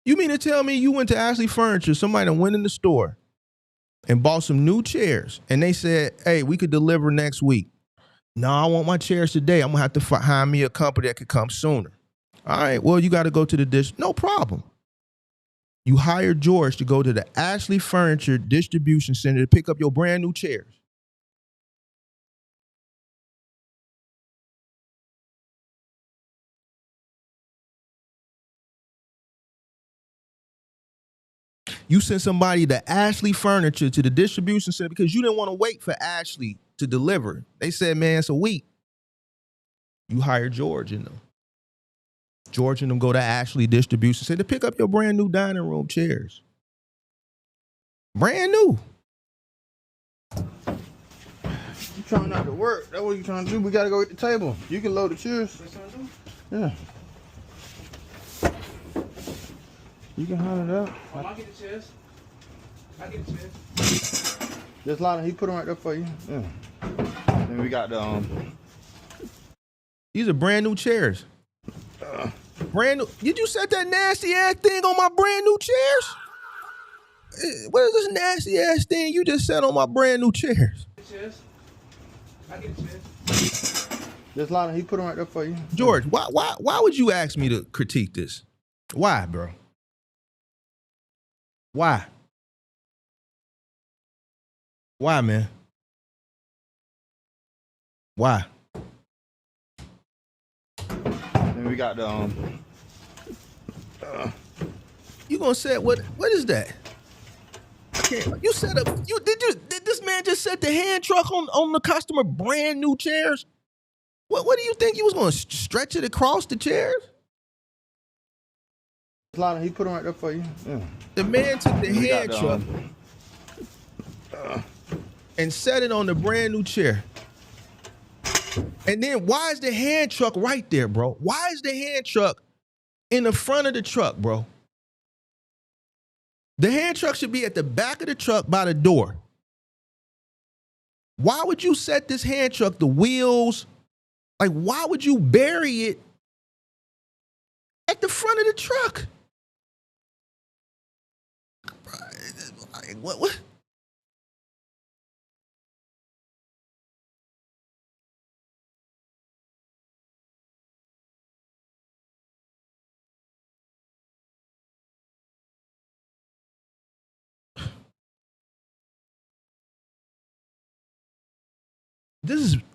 [SPEAKER 2] You mean to tell me you went to Ashley Furniture, somebody that went in the store and bought some new chairs, and they said, hey, we could deliver next week. No, I want my chairs today. I'm going to have to hire me a company that could come sooner. All right, well, you got to go to the dish. No problem. You hired George to go to the Ashley Furniture Distribution Center to pick up your brand new chairs. You sent somebody to Ashley Furniture to the distribution center because you didn't want to wait for Ashley to deliver. They said, man, it's a week. You hire George and them. George and them go to Ashley Distribution, say to pick up your brand new dining room chairs. Brand new.
[SPEAKER 4] You trying not to work? That's what you trying to do. We gotta go get the table. You can load the chairs. Yeah. You can hunt it up.
[SPEAKER 5] I'll get the chairs. I'll get the chairs.
[SPEAKER 4] There's a lot of, he put them right there for you. Yeah. Then we got the
[SPEAKER 2] These are brand new chairs. Brand new. Did you set that nasty ass thing on my brand new chairs? What is this nasty ass thing you just set on my brand new chairs?
[SPEAKER 5] Chairs. I'll get the chairs.
[SPEAKER 4] there's a lot of, he put them right there for you.
[SPEAKER 2] George, why would you ask me to critique this? Why, bro? Why? Why, man? Why?
[SPEAKER 4] Then we got the
[SPEAKER 2] You gonna say what is that? You set up did this man just set the hand truck on the customer brand new chairs? What do you think he was gonna stretch it across the chairs?
[SPEAKER 4] a lot of, he put them right there for you. Yeah.
[SPEAKER 2] The man took the
[SPEAKER 4] We
[SPEAKER 2] hand
[SPEAKER 4] got
[SPEAKER 2] truck and set it on the brand new chair. And then why is the hand truck right there, bro? Why is the hand truck in the front of the truck, bro? The hand truck should be at the back of the truck by the door. Why would you set this hand truck, the wheels, like why would you bury it at the front of the truck? What?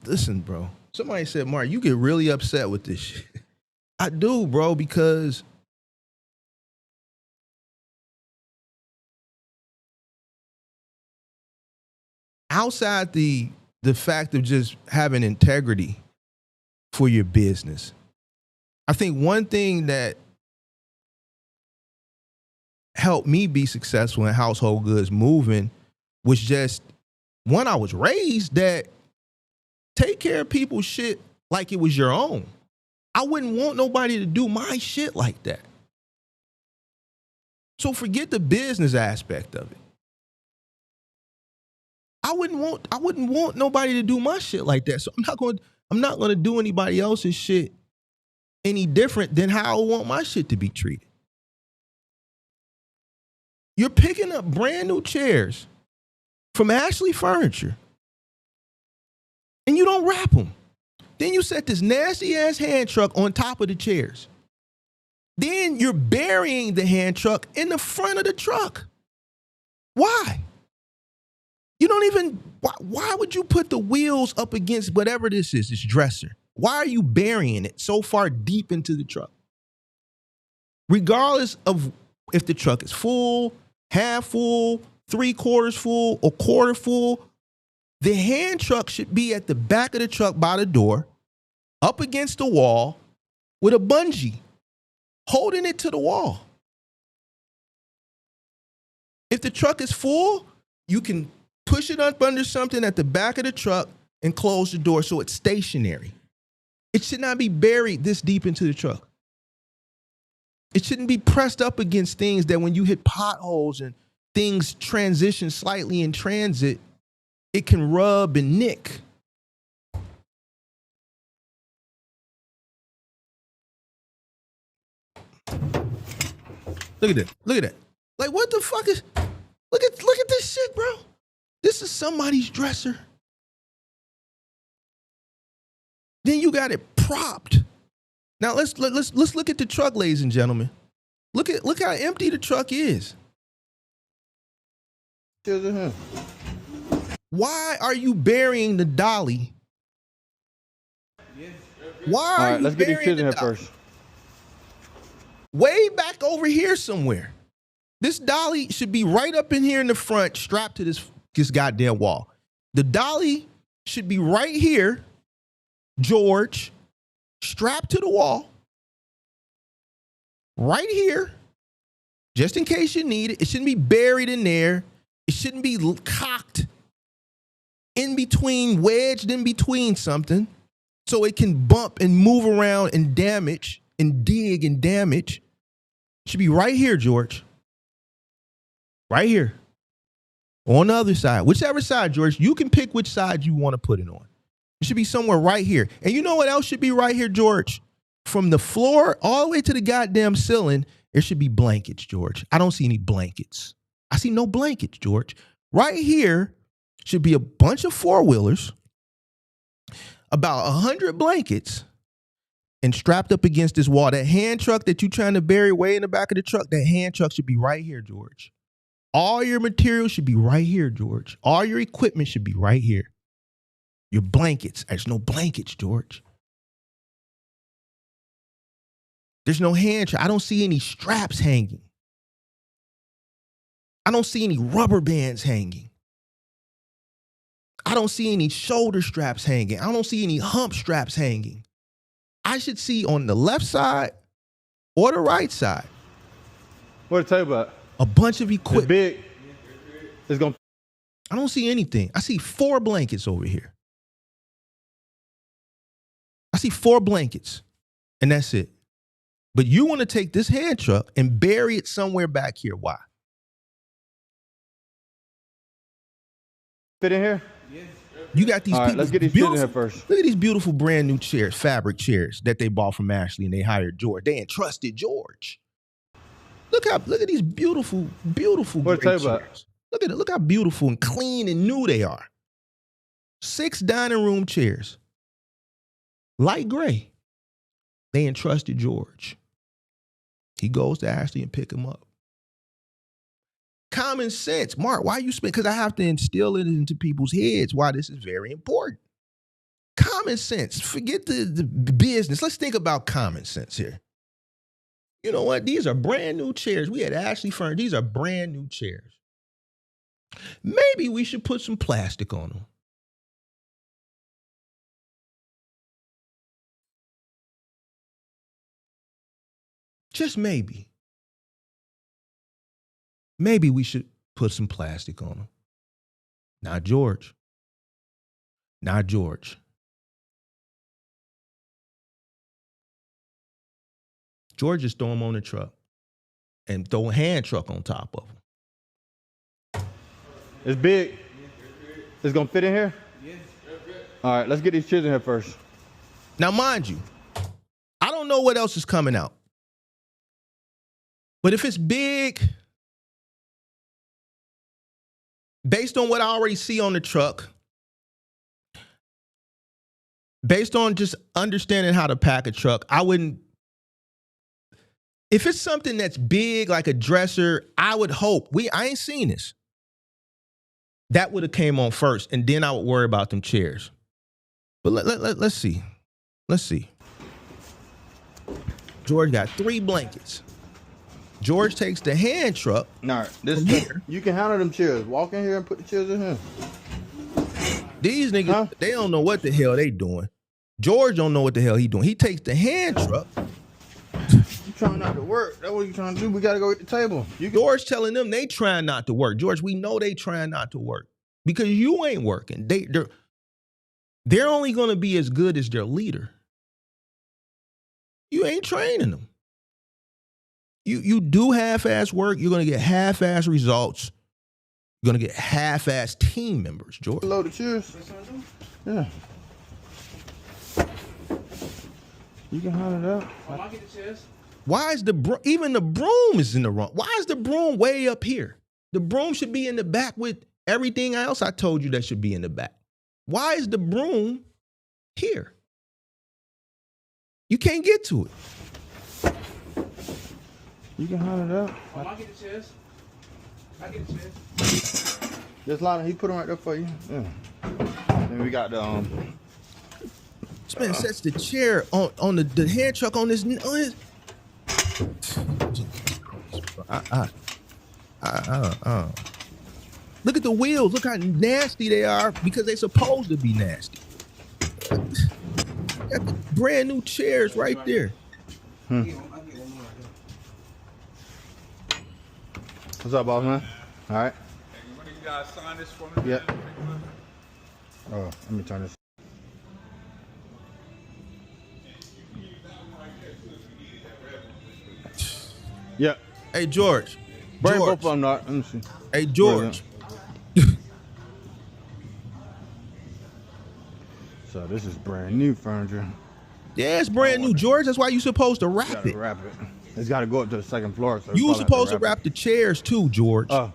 [SPEAKER 2] Listen, bro. Somebody said, Mark, you get really upset with this shit. I do, bro, because outside the fact of just having integrity for your business, I think one thing that helped me be successful in household goods moving was just, one, I was raised that take care of people's shit like it was your own. I wouldn't want nobody to do my shit like that. So forget the business aspect of it. I wouldn't want nobody to do my shit like that. So I'm not going to do anybody else's shit any different than how I want my shit to be treated. You're picking up brand new chairs from Ashley Furniture and you don't wrap them. Then you set this nasty ass hand truck on top of the chairs. Then you're burying the hand truck in the front of the truck. Why? You don't even, why would you put the wheels up against whatever this is, this dresser? Why are you burying it so far deep into the truck? Regardless of if the truck is full, half full, 3/4 full, or quarter full, the hand truck should be at the back of the truck by the door, up against the wall with a bungee, holding it to the wall. If the truck is full, you can push it up under something at the back of the truck and close the door so it's stationary. It should not be buried this deep into the truck. It shouldn't be pressed up against things that when you hit potholes and things transition slightly in transit, it can rub and nick. Look at that. Look at that. Like, what the fuck is, look at this shit, bro. This is somebody's dresser. Then you got it propped. Now let's look at the truck, ladies and gentlemen. Look how empty the truck is. Why are you burying the dolly? Why are you
[SPEAKER 4] let's get these
[SPEAKER 2] burying
[SPEAKER 4] kids in
[SPEAKER 2] the
[SPEAKER 4] here
[SPEAKER 2] dolly?
[SPEAKER 4] first.
[SPEAKER 2] Way back over here somewhere. This dolly should be right up in here in the front, strapped to this goddamn wall. The dolly should be right here, George, strapped to the wall, right here, just in case you need it. It shouldn't be buried in there. It shouldn't be cocked in between, wedged in between something, so it can bump and move around and damage and dig and damage. It should be right here, George. Right here. On the other side. Whichever side, George, you can pick which side you want to put it on. It should be somewhere right here. And you know what else should be right here, George? From the floor all the way to the goddamn ceiling, there should be blankets, George. I don't see any blankets. I see no blankets, George. Right here should be a bunch of four-wheelers, about 100 blankets, and strapped up against this wall. That hand truck that you're trying to bury way in the back of the truck, that hand truck should be right here, George. All your materials should be right here, George. All your equipment should be right here. Your blankets. There's no blankets, George. There's no hand truck. I don't see any straps hanging. I don't see any rubber bands hanging. I don't see any shoulder straps hanging. I don't see any hump straps hanging. I should see on the left side or the right side.
[SPEAKER 4] What to tell you about?
[SPEAKER 2] A bunch of
[SPEAKER 4] It's
[SPEAKER 2] equipment.
[SPEAKER 4] big. It's gonna.
[SPEAKER 2] I don't see anything. I see 4 blankets over here. I see 4 blankets, and that's it. But you want to take this hand truck and bury it somewhere back here. Why?
[SPEAKER 4] Fit in here?
[SPEAKER 2] You got these
[SPEAKER 4] All right,
[SPEAKER 2] people.
[SPEAKER 4] let's get these chairs in here first.
[SPEAKER 2] Look at these beautiful brand new chairs, fabric chairs that they bought from Ashley, and they hired George. They entrusted George. Look at these beautiful
[SPEAKER 4] What to tell
[SPEAKER 2] great
[SPEAKER 4] you about?
[SPEAKER 2] chairs. Look at it. Look how beautiful and clean and new they are. 6 dining room chairs. Light gray. They entrusted George. He goes to Ashley and pick him up. Common sense. Mark, why you spend? Because I have to instill it into people's heads why this is very important. Common sense. Forget the business. Let's think about common sense here. You know what? These are brand new chairs. We had Ashley Furniture. These are brand new chairs. Maybe we should put some plastic on them. Just maybe. Maybe we should put some plastic on them. Not George. Not George. George just throw them on the truck and throw a hand truck on top of them.
[SPEAKER 4] It's big. It's gonna fit in here? Yes. All right, let's get these chairs in here first.
[SPEAKER 2] Now, mind you, I don't know what else is coming out. But if it's big, based on what I already see on the truck, based on just understanding how to pack a truck, I wouldn't. If it's something that's big, like a dresser, I would hope, I ain't seen this. That would have came on first, and then I would worry about them chairs. But let's see. Let's see. George got 3 blankets. George takes the hand truck.
[SPEAKER 4] All right, this you can handle them chairs. Walk in here and put the chairs in here.
[SPEAKER 2] These niggas, They don't know what the hell they doing. George don't know what the hell he doing. He takes the hand truck.
[SPEAKER 4] You trying not to work? That's what you trying to do. We gotta go at the table.
[SPEAKER 2] George telling them they trying not to work. George, we know they trying not to work because you ain't working. They're only gonna be as good as their leader. You ain't training them. You do half-ass work, you're gonna get half-ass results. You're gonna get half-ass team members, George.
[SPEAKER 4] Load the chairs. Yeah. You can handle that.
[SPEAKER 5] I'll get the chairs.
[SPEAKER 2] Why is even the broom is in the wrong? Why is the broom way up here? The broom should be in the back with everything else I told you that should be in the back. Why is the broom here? You can't get to it.
[SPEAKER 4] You can handle that.
[SPEAKER 5] I'll get the chairs. I'll get the chairs.
[SPEAKER 4] Just line, he put them right there for you. Yeah. Then we got the
[SPEAKER 2] This man sets the chair on the hand truck on his. Look at the wheels. Look how nasty they are because they're supposed to be nasty. Got the brand new chairs right there.
[SPEAKER 4] What's up, boss man? All right.
[SPEAKER 5] When you guys sign this for me?
[SPEAKER 4] Yeah. Oh, let me turn this. Yeah.
[SPEAKER 2] Hey, George.
[SPEAKER 4] Bring
[SPEAKER 2] George.
[SPEAKER 4] both of them, Nart. Let me see.
[SPEAKER 2] Hey, George.
[SPEAKER 4] So this is brand new furniture.
[SPEAKER 2] Yeah, it's brand new, George. That's why you supposed to wrap
[SPEAKER 4] Gotta
[SPEAKER 2] it.
[SPEAKER 4] wrap it. It's got to go up to the second floor. So we
[SPEAKER 2] You were
[SPEAKER 4] probably have
[SPEAKER 2] supposed to
[SPEAKER 4] it.
[SPEAKER 2] wrap the chairs too, George.
[SPEAKER 4] Oh.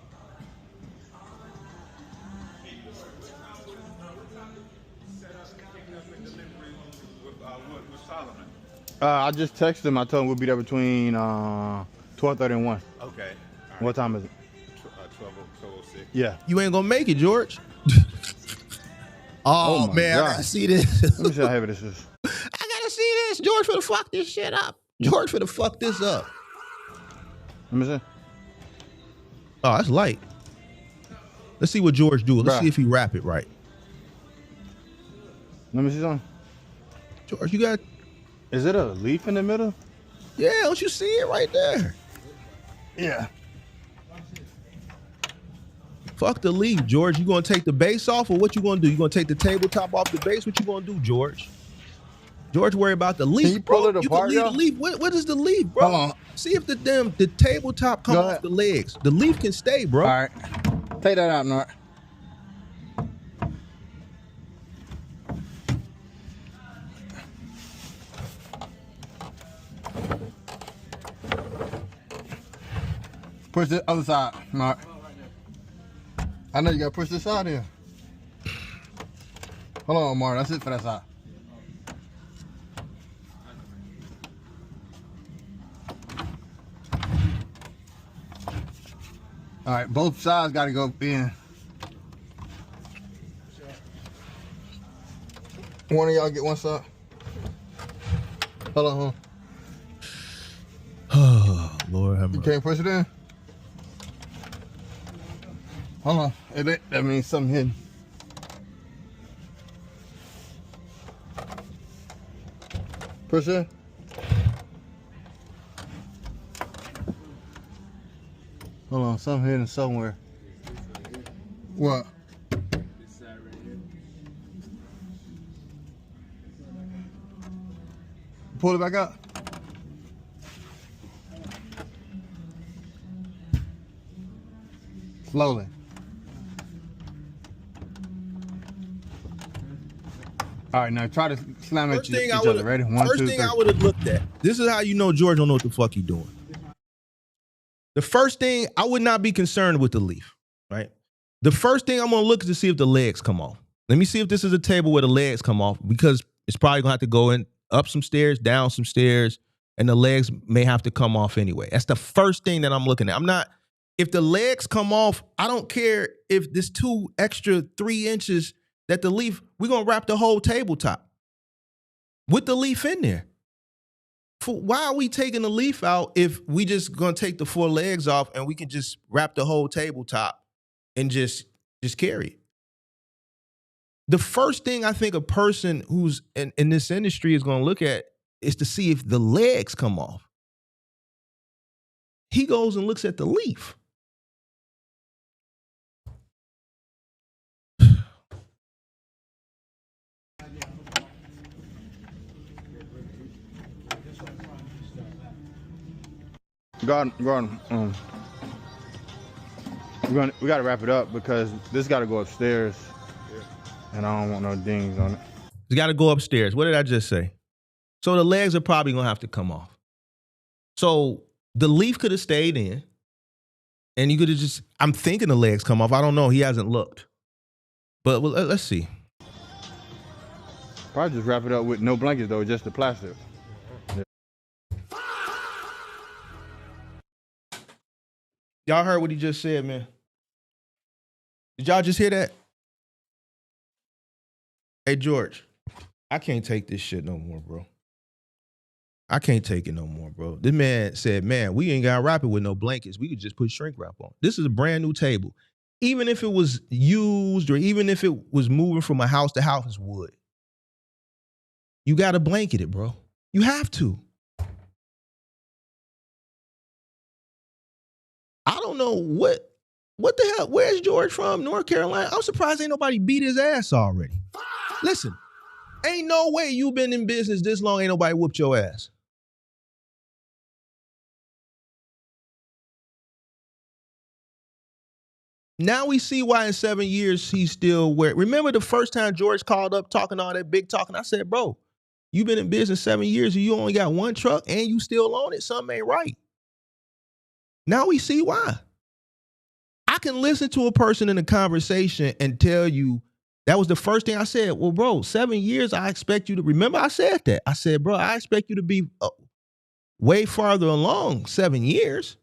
[SPEAKER 4] I just texted him. I told him we'll be there between 12:30 and 1.
[SPEAKER 5] Okay.
[SPEAKER 4] What time is it?
[SPEAKER 5] 12:06.
[SPEAKER 4] Yeah.
[SPEAKER 2] You ain't gonna make it, George.
[SPEAKER 4] Oh my
[SPEAKER 2] man, I
[SPEAKER 4] God.
[SPEAKER 2] gotta see this.
[SPEAKER 4] Let me see how heavy this is.
[SPEAKER 2] I gotta see this. George finna fuck this shit up. George finna fuck this up.
[SPEAKER 4] Let me see.
[SPEAKER 2] Oh, that's light. Let's see what George do. Let's
[SPEAKER 4] Bruh.
[SPEAKER 2] see if he wrap it right.
[SPEAKER 4] Let me see something.
[SPEAKER 2] George, you got,
[SPEAKER 4] Is it a leaf in the middle?
[SPEAKER 2] yeah, don't you see it right there?
[SPEAKER 4] Yeah.
[SPEAKER 2] Fuck the leaf, George. You gonna take the base off or what you gonna do? You gonna take the tabletop off the base? What you gonna do, George? George, worry about the leaf,
[SPEAKER 4] Can you pull
[SPEAKER 2] bro.
[SPEAKER 4] it
[SPEAKER 2] You
[SPEAKER 4] apart,
[SPEAKER 2] can leave
[SPEAKER 4] y'all?
[SPEAKER 2] the leaf. What is the leaf, bro?
[SPEAKER 4] Hold on.
[SPEAKER 2] See if the tabletop come
[SPEAKER 4] Go
[SPEAKER 2] off
[SPEAKER 4] ahead.
[SPEAKER 2] the legs. The leaf can stay, bro.
[SPEAKER 4] All right. Take that out, Nart. Push the other side, Nart. I know you gotta push this side in. Hold on, Omar. That's it for that side. All right, both sides gotta go in. One of y'all get one side. Hold on,
[SPEAKER 2] Oh, Lord have
[SPEAKER 4] You
[SPEAKER 2] mercy.
[SPEAKER 4] can't push it in? Hold on. That means something hidden. Push in. Hold on, something hidden somewhere. What? Pull it back up. Slowly. All right, now try to slam at
[SPEAKER 2] First
[SPEAKER 4] each
[SPEAKER 2] thing I
[SPEAKER 4] other.
[SPEAKER 2] would
[SPEAKER 4] Ready? One,
[SPEAKER 2] first
[SPEAKER 4] two,
[SPEAKER 2] thing
[SPEAKER 4] three.
[SPEAKER 2] I would have looked at. This is how you know George don't know what the fuck he doing. The first thing, I would not be concerned with the leaf, right? The first thing I'm gonna look is to see if the legs come off. Let me see if this is a table where the legs come off because it's probably gonna have to go in up some stairs, down some stairs, and the legs may have to come off anyway. That's the first thing that I'm looking at. I'm not, if the legs come off, I don't care if this 2 extra 3 inches that the leaf, we're gonna wrap the whole tabletop with the leaf in there. Why are we taking the leaf out if we just gonna take the 4 legs off and we can just wrap the whole tabletop and just carry it? The first thing I think a person who's in this industry is gonna look at is to see if the legs come off. He goes and looks at the leaf.
[SPEAKER 4] Gordon, we gotta wrap it up because this gotta go upstairs, and I don't want no dings on it.
[SPEAKER 2] It's got to go upstairs. What did I just say? So the legs are probably gonna have to come off. So the leaf could have stayed in, and you could have just. I'm thinking the legs come off. I don't know. He hasn't looked, but well, let's see.
[SPEAKER 4] Probably just wrap it up with no blankets though, just the plastic.
[SPEAKER 2] Y'all heard what he just said, man. Did y'all just hear that? Hey, George, I can't take this shit no more, bro. I can't take it no more, bro. This man said, man, we ain't got to wrap it with no blankets. We could just put shrink wrap on. This is a brand new table. Even if it was used or even if it was moving from a house to house, it's wood. You got to blanket it, bro. You have to. I don't know what the hell. Where's George from? North Carolina? I'm surprised ain't nobody beat his ass already. Listen, ain't no way you been in business this long, ain't nobody whooped your ass. Now we see why in 7 years he's still where. Remember the first time George called up talking all that big talking? I said, bro, you've been in business 7 years and you only got one truck and you still own it. Something ain't right. Now we see why. I can listen to a person in a conversation and tell you that was the first thing I said. Well, bro, 7 years, I expect you to remember I said that. I said, bro, I expect you to be way farther along 7 years.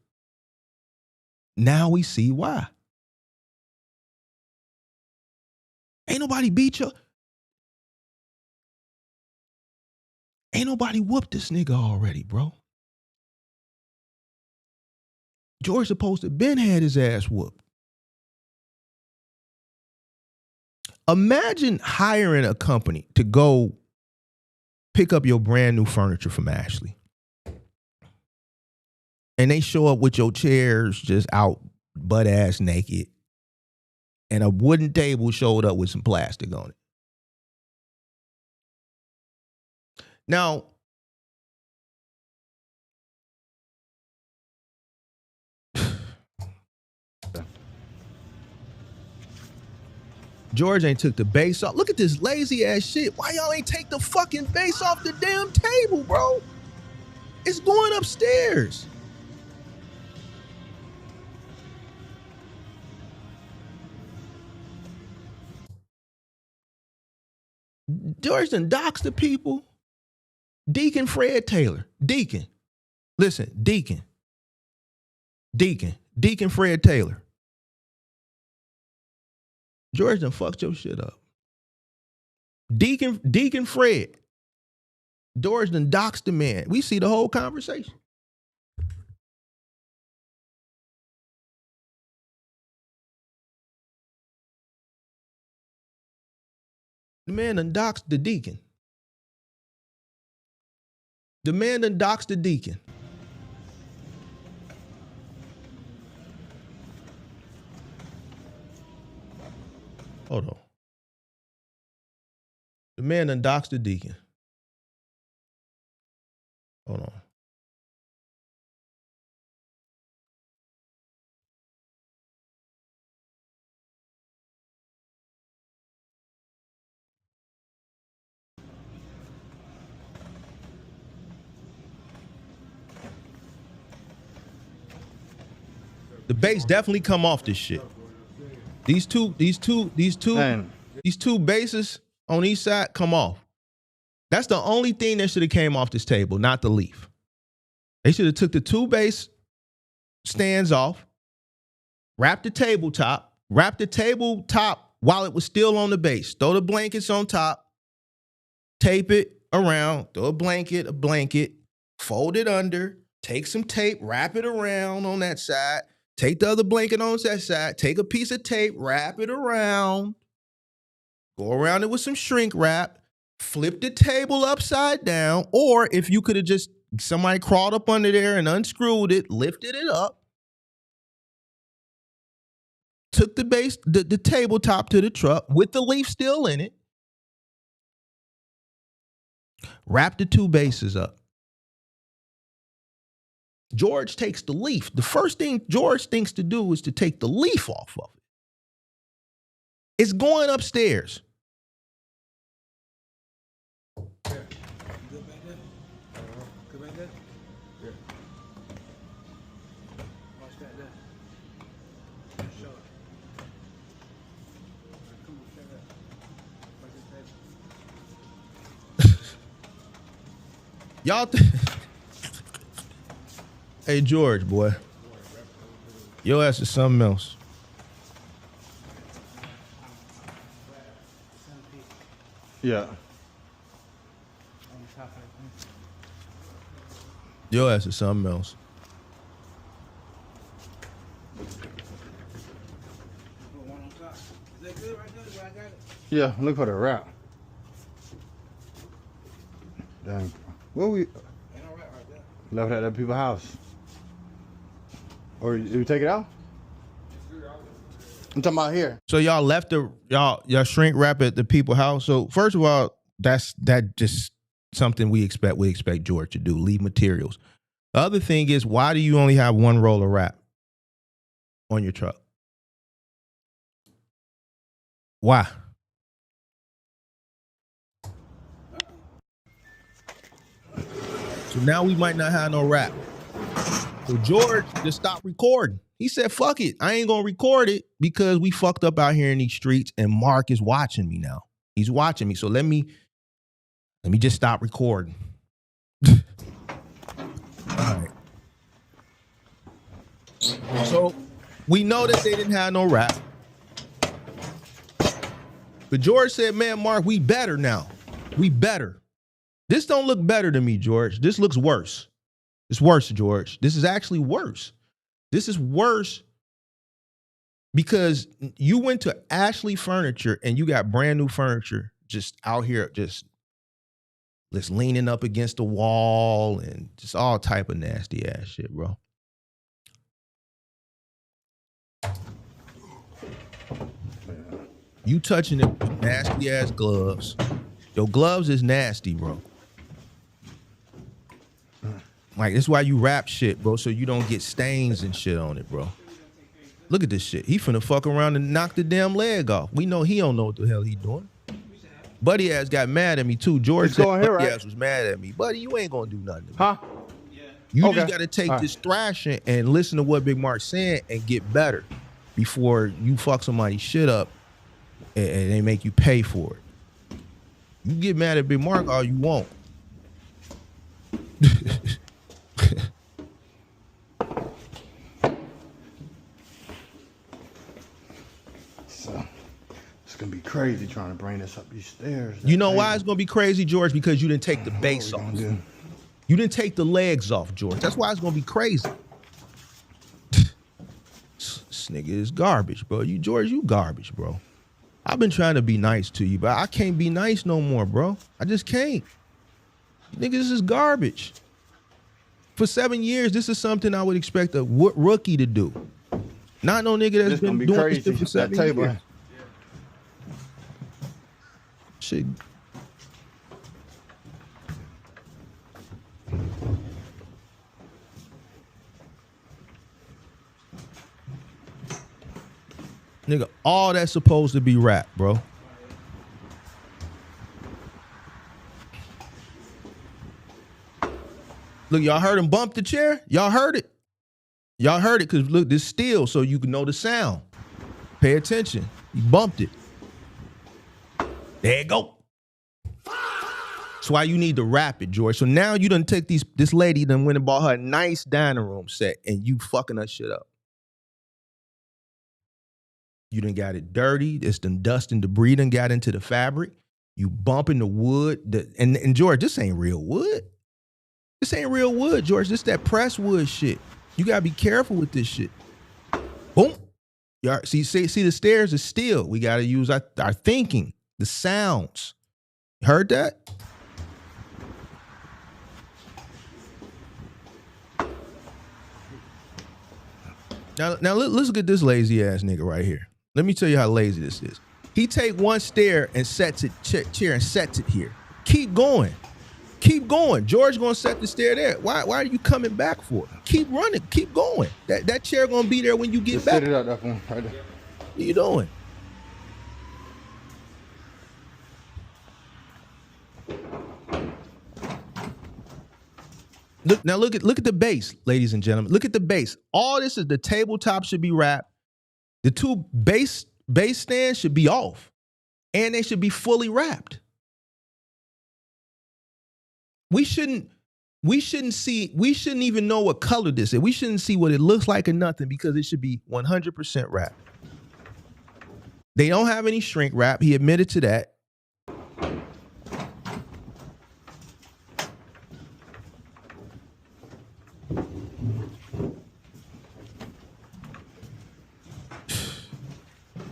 [SPEAKER 2] Now we see why. Ain't nobody beat you. Ain't nobody whooped this nigga already, bro. George supposed to been had his ass whooped. Imagine hiring a company to go pick up your brand new furniture from Ashley. And they show up with your chairs just out butt ass naked. And a wooden table showed up with some plastic on it. Now, George ain't took the base off. Look at this lazy ass shit. Why y'all ain't take the fucking base off the damn table, bro? It's going upstairs. George done doxed the people. Deacon Fred Taylor. Deacon. Listen, Deacon Fred Taylor. George done fucked your shit up. Deacon Fred. George done doxed the man. We see the whole conversation. The man done doxed the deacon. The man done doxed the deacon. Hold on. The man done doxed the deacon. Hold on. The base definitely come off this shit. These two bases on each side come off. That's the only thing that should have came off this table, not the leaf. They should have took the two base stands off, wrapped the tabletop while it was still on the base. Throw the blankets on top, tape it around, throw a blanket, fold it under, take some tape, wrap it around on that side. Take the other blanket on that side, take a piece of tape, wrap it around, go around it with some shrink wrap, flip the table upside down, or if you could have just, somebody crawled up under there and unscrewed it, lifted it up, took the base, the tabletop to the truck with the leaf still in it, wrapped the two bases up. George takes the leaf. The first thing George thinks to do is to take the leaf off of it. It's going upstairs.
[SPEAKER 5] Good back there? Good back there? Yeah. Watch that there. Show it. Come on, check that. Watch this table.
[SPEAKER 2] Y'all Hey, George, boy. Your ass is something else.
[SPEAKER 4] Yeah.
[SPEAKER 2] Your ass is something else.
[SPEAKER 5] that good right there? Where I got it?
[SPEAKER 4] Yeah, look for the wrap. Dang. Where we
[SPEAKER 5] Ain't no rat right there.
[SPEAKER 4] left it at that people's house? Or you take it out? I'm talking about here.
[SPEAKER 2] So y'all left y'all shrink wrap at the people house. So first of all, that just something we expect George to do, leave materials. The other thing is, why do you only have one roll of wrap on your truck? Why? So now we might not have no wrap. So George just stopped recording. He said, fuck it. I ain't gonna record it because we fucked up out here in these streets and Mark is watching me now. He's watching me. So let me just stop recording. All right. So we know that they didn't have no rap. But George said, man, Mark, we better now. We better. This don't look better to me, George. This looks worse. It's worse, George. This is actually worse. This is worse because you went to Ashley Furniture and you got brand new furniture just out here, just leaning up against the wall and just all type of nasty ass shit, bro. You touching it with nasty ass gloves. Your gloves is nasty, bro. Like, that's why you wrap shit, bro, so you don't get stains and shit on it, bro. Look at this shit. He finna fuck around and knock the damn leg off. We know he don't know what the hell he doing. Buddy ass got mad at me too. George said Buddy ass was mad at me. Buddy, you ain't gonna do nothing to me.
[SPEAKER 4] Huh?
[SPEAKER 2] You just gotta take this thrashing and listen to what Big Mark's saying and get better before you fuck somebody's shit up and they make you pay for it. You get mad at Big Mark all you want.
[SPEAKER 4] So it's gonna be crazy trying to bring this up these stairs.
[SPEAKER 2] You know why it's gonna be crazy, George? Because you didn't take the base off. You didn't take the legs off, George. That's why it's gonna be crazy. This nigga is garbage, bro. George, you garbage, bro. I've been trying to be nice to you, but I can't be nice no more, bro. I just can't. Nigga, this is garbage. For 7 years, this is something I would expect a rookie to do. Not no nigga that's been doing this shit for 7 years. Shit. Nigga, all that's supposed to be rap, bro. Look, y'all heard him bump the chair? Y'all heard it. Y'all heard it because look, this steel so you can know the sound. Pay attention. He bumped it. There you go. That's why you need to wrap it, George. So now you done take this lady done went and bought her a nice dining room set and you fucking her shit up. You done got it dirty. It's done dust and debris done got into the fabric. You bumping the wood. And George, this ain't real wood. This ain't real wood, George. This that press wood shit. You gotta be careful with this shit. Boom. Y'all see the stairs is steel. We gotta use our thinking, the sounds. Heard that? Now let's look at this lazy ass nigga right here. Let me tell you how lazy this is. He take one stair and sets it chair and sets it here. Keep going. Keep going. George gonna set the stair there. Why are you coming back for it? Keep running. Keep going. That chair gonna be there when you get back.
[SPEAKER 4] Set it up, that one right there.
[SPEAKER 2] What you doing? Look at the base, ladies and gentlemen. Look at the base. All this is the tabletop should be wrapped. The two base stands should be off, and they should be fully wrapped. We shouldn't even know what color this is. We shouldn't see what it looks like or nothing because it should be 100% wrapped. They don't have any shrink wrap. He admitted to that.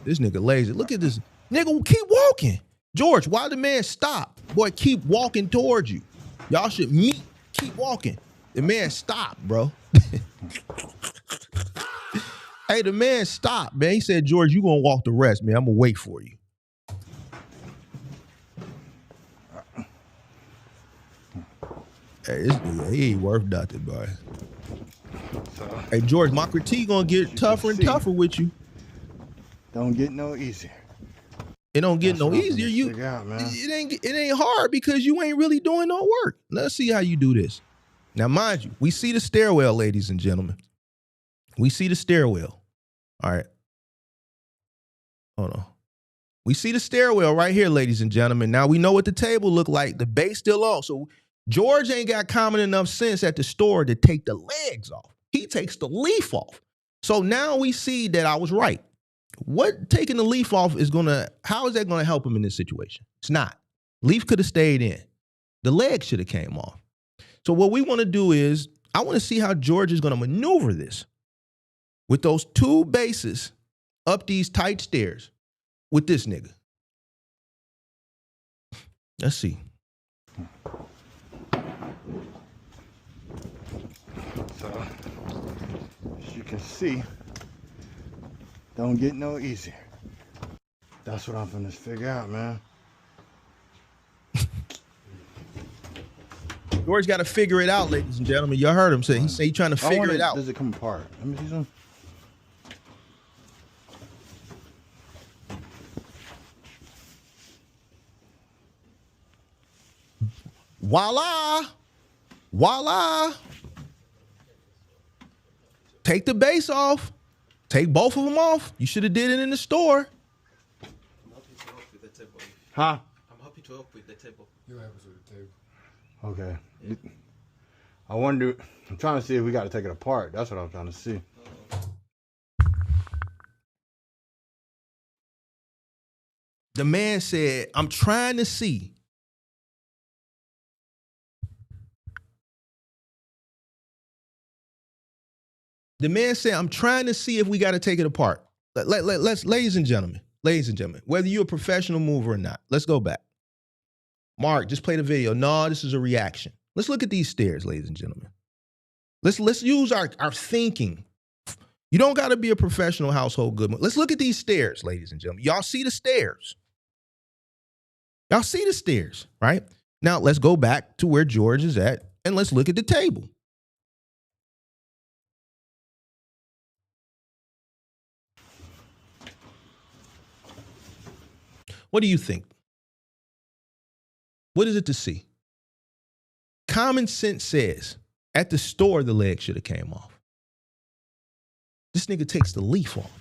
[SPEAKER 2] This nigga lazy. Look at this. Nigga, keep walking. George, why the man stop? Boy, keep walking towards you. Y'all should meet. Keep walking. The man stopped, bro. Hey, the man stopped, man. He said, George, you gonna walk the rest, man. I'm gonna wait for you. Hey, this nigga, he ain't worth nothing, boy. Hey, George, my critique gonna get tougher and tougher with you.
[SPEAKER 4] Don't get no easier.
[SPEAKER 2] It don't get no easier. It ain't hard because you ain't really doing no work. Let's see how you do this. Now, mind you, we see the stairwell, ladies and gentlemen. We see the stairwell. All right. Hold on. We see the stairwell right here, ladies and gentlemen. Now we know what the table look like. The base still on. So George ain't got common enough sense at the store to take the legs off. He takes the leaf off. So now we see that I was right. What taking the leaf off how is that gonna help him in this situation? It's not. Leaf could have stayed in. The leg should have came off. So what we want to do is, I want to see how George is gonna maneuver this with those two bases up these tight stairs with this nigga. Let's see.
[SPEAKER 4] So, as you can see, don't get no easier. That's what I'm finna figure out, man.
[SPEAKER 2] George got to figure it out, ladies and gentlemen. You heard him say. He say he's trying to figure it out.
[SPEAKER 4] Does it come apart? Let me see some.
[SPEAKER 2] Voila. Voila. Take the base off. Take both of them off. You should have did it in the store.
[SPEAKER 5] I'm happy to help with the table.
[SPEAKER 4] Huh?
[SPEAKER 5] I'm happy to help with the table.
[SPEAKER 7] You have us with the table.
[SPEAKER 4] Okay. Yeah. I wonder, I'm trying to see if we got to take it apart. That's what I'm trying to see.
[SPEAKER 2] The man said, I'm trying to see. The man said, I'm trying to see if we got to take it apart. Let's, ladies and gentlemen, whether you're a professional mover or not, let's go back. Mark, just play the video. No, this is a reaction. Let's look at these stairs, ladies and gentlemen. Let's use our thinking. You don't got to be a professional household good. Let's look at these stairs, ladies and gentlemen. Y'all see the stairs. Y'all see the stairs, right? Now let's go back to where George is at and let's look at the table. What do you think? What is it to see? Common sense says at the store, the leg should have came off. This nigga takes the leaf off.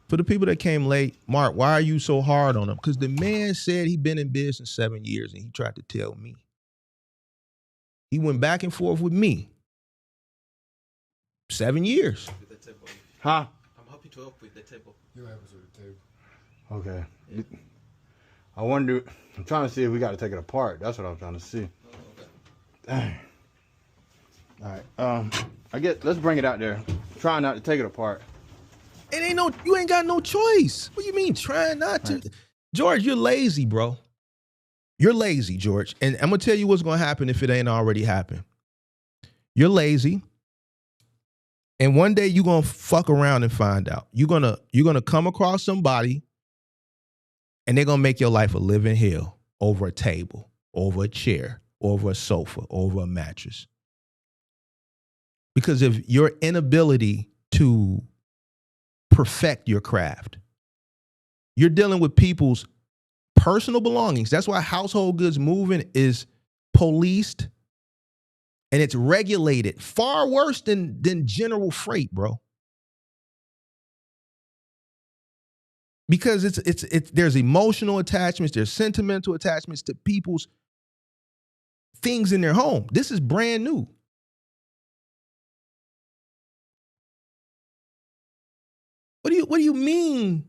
[SPEAKER 2] For the people that came late, Mark, why are you so hard on him? Because the man said he'd been in business 7 years and he tried to tell me. He went back and forth with me. 7 years.
[SPEAKER 5] With the table.
[SPEAKER 4] Huh?
[SPEAKER 5] I'm happy to help with the table.
[SPEAKER 7] You have us with the table.
[SPEAKER 4] Okay. Yeah. I wonder, I'm trying to see if we got to take it apart. That's what I'm trying to see. Dang. All right. I guess let's bring it out there. Try not to take it apart.
[SPEAKER 2] You ain't got no choice. What do you mean trying not to? Right. George, you're lazy, bro. You're lazy, George. And I'm gonna tell you what's gonna happen if it ain't already happened. You're lazy. And one day you're gonna fuck around and find out. You're gonna come across somebody and they're gonna make your life a living hell over a table, over a chair, over a sofa, over a mattress. Because of your inability to perfect your craft. You're dealing with people's personal belongings. That's why household goods moving is policed and it's regulated far worse than general freight, bro. Because there's emotional attachments, there's sentimental attachments to people's things in their home. This is brand new. What do you mean?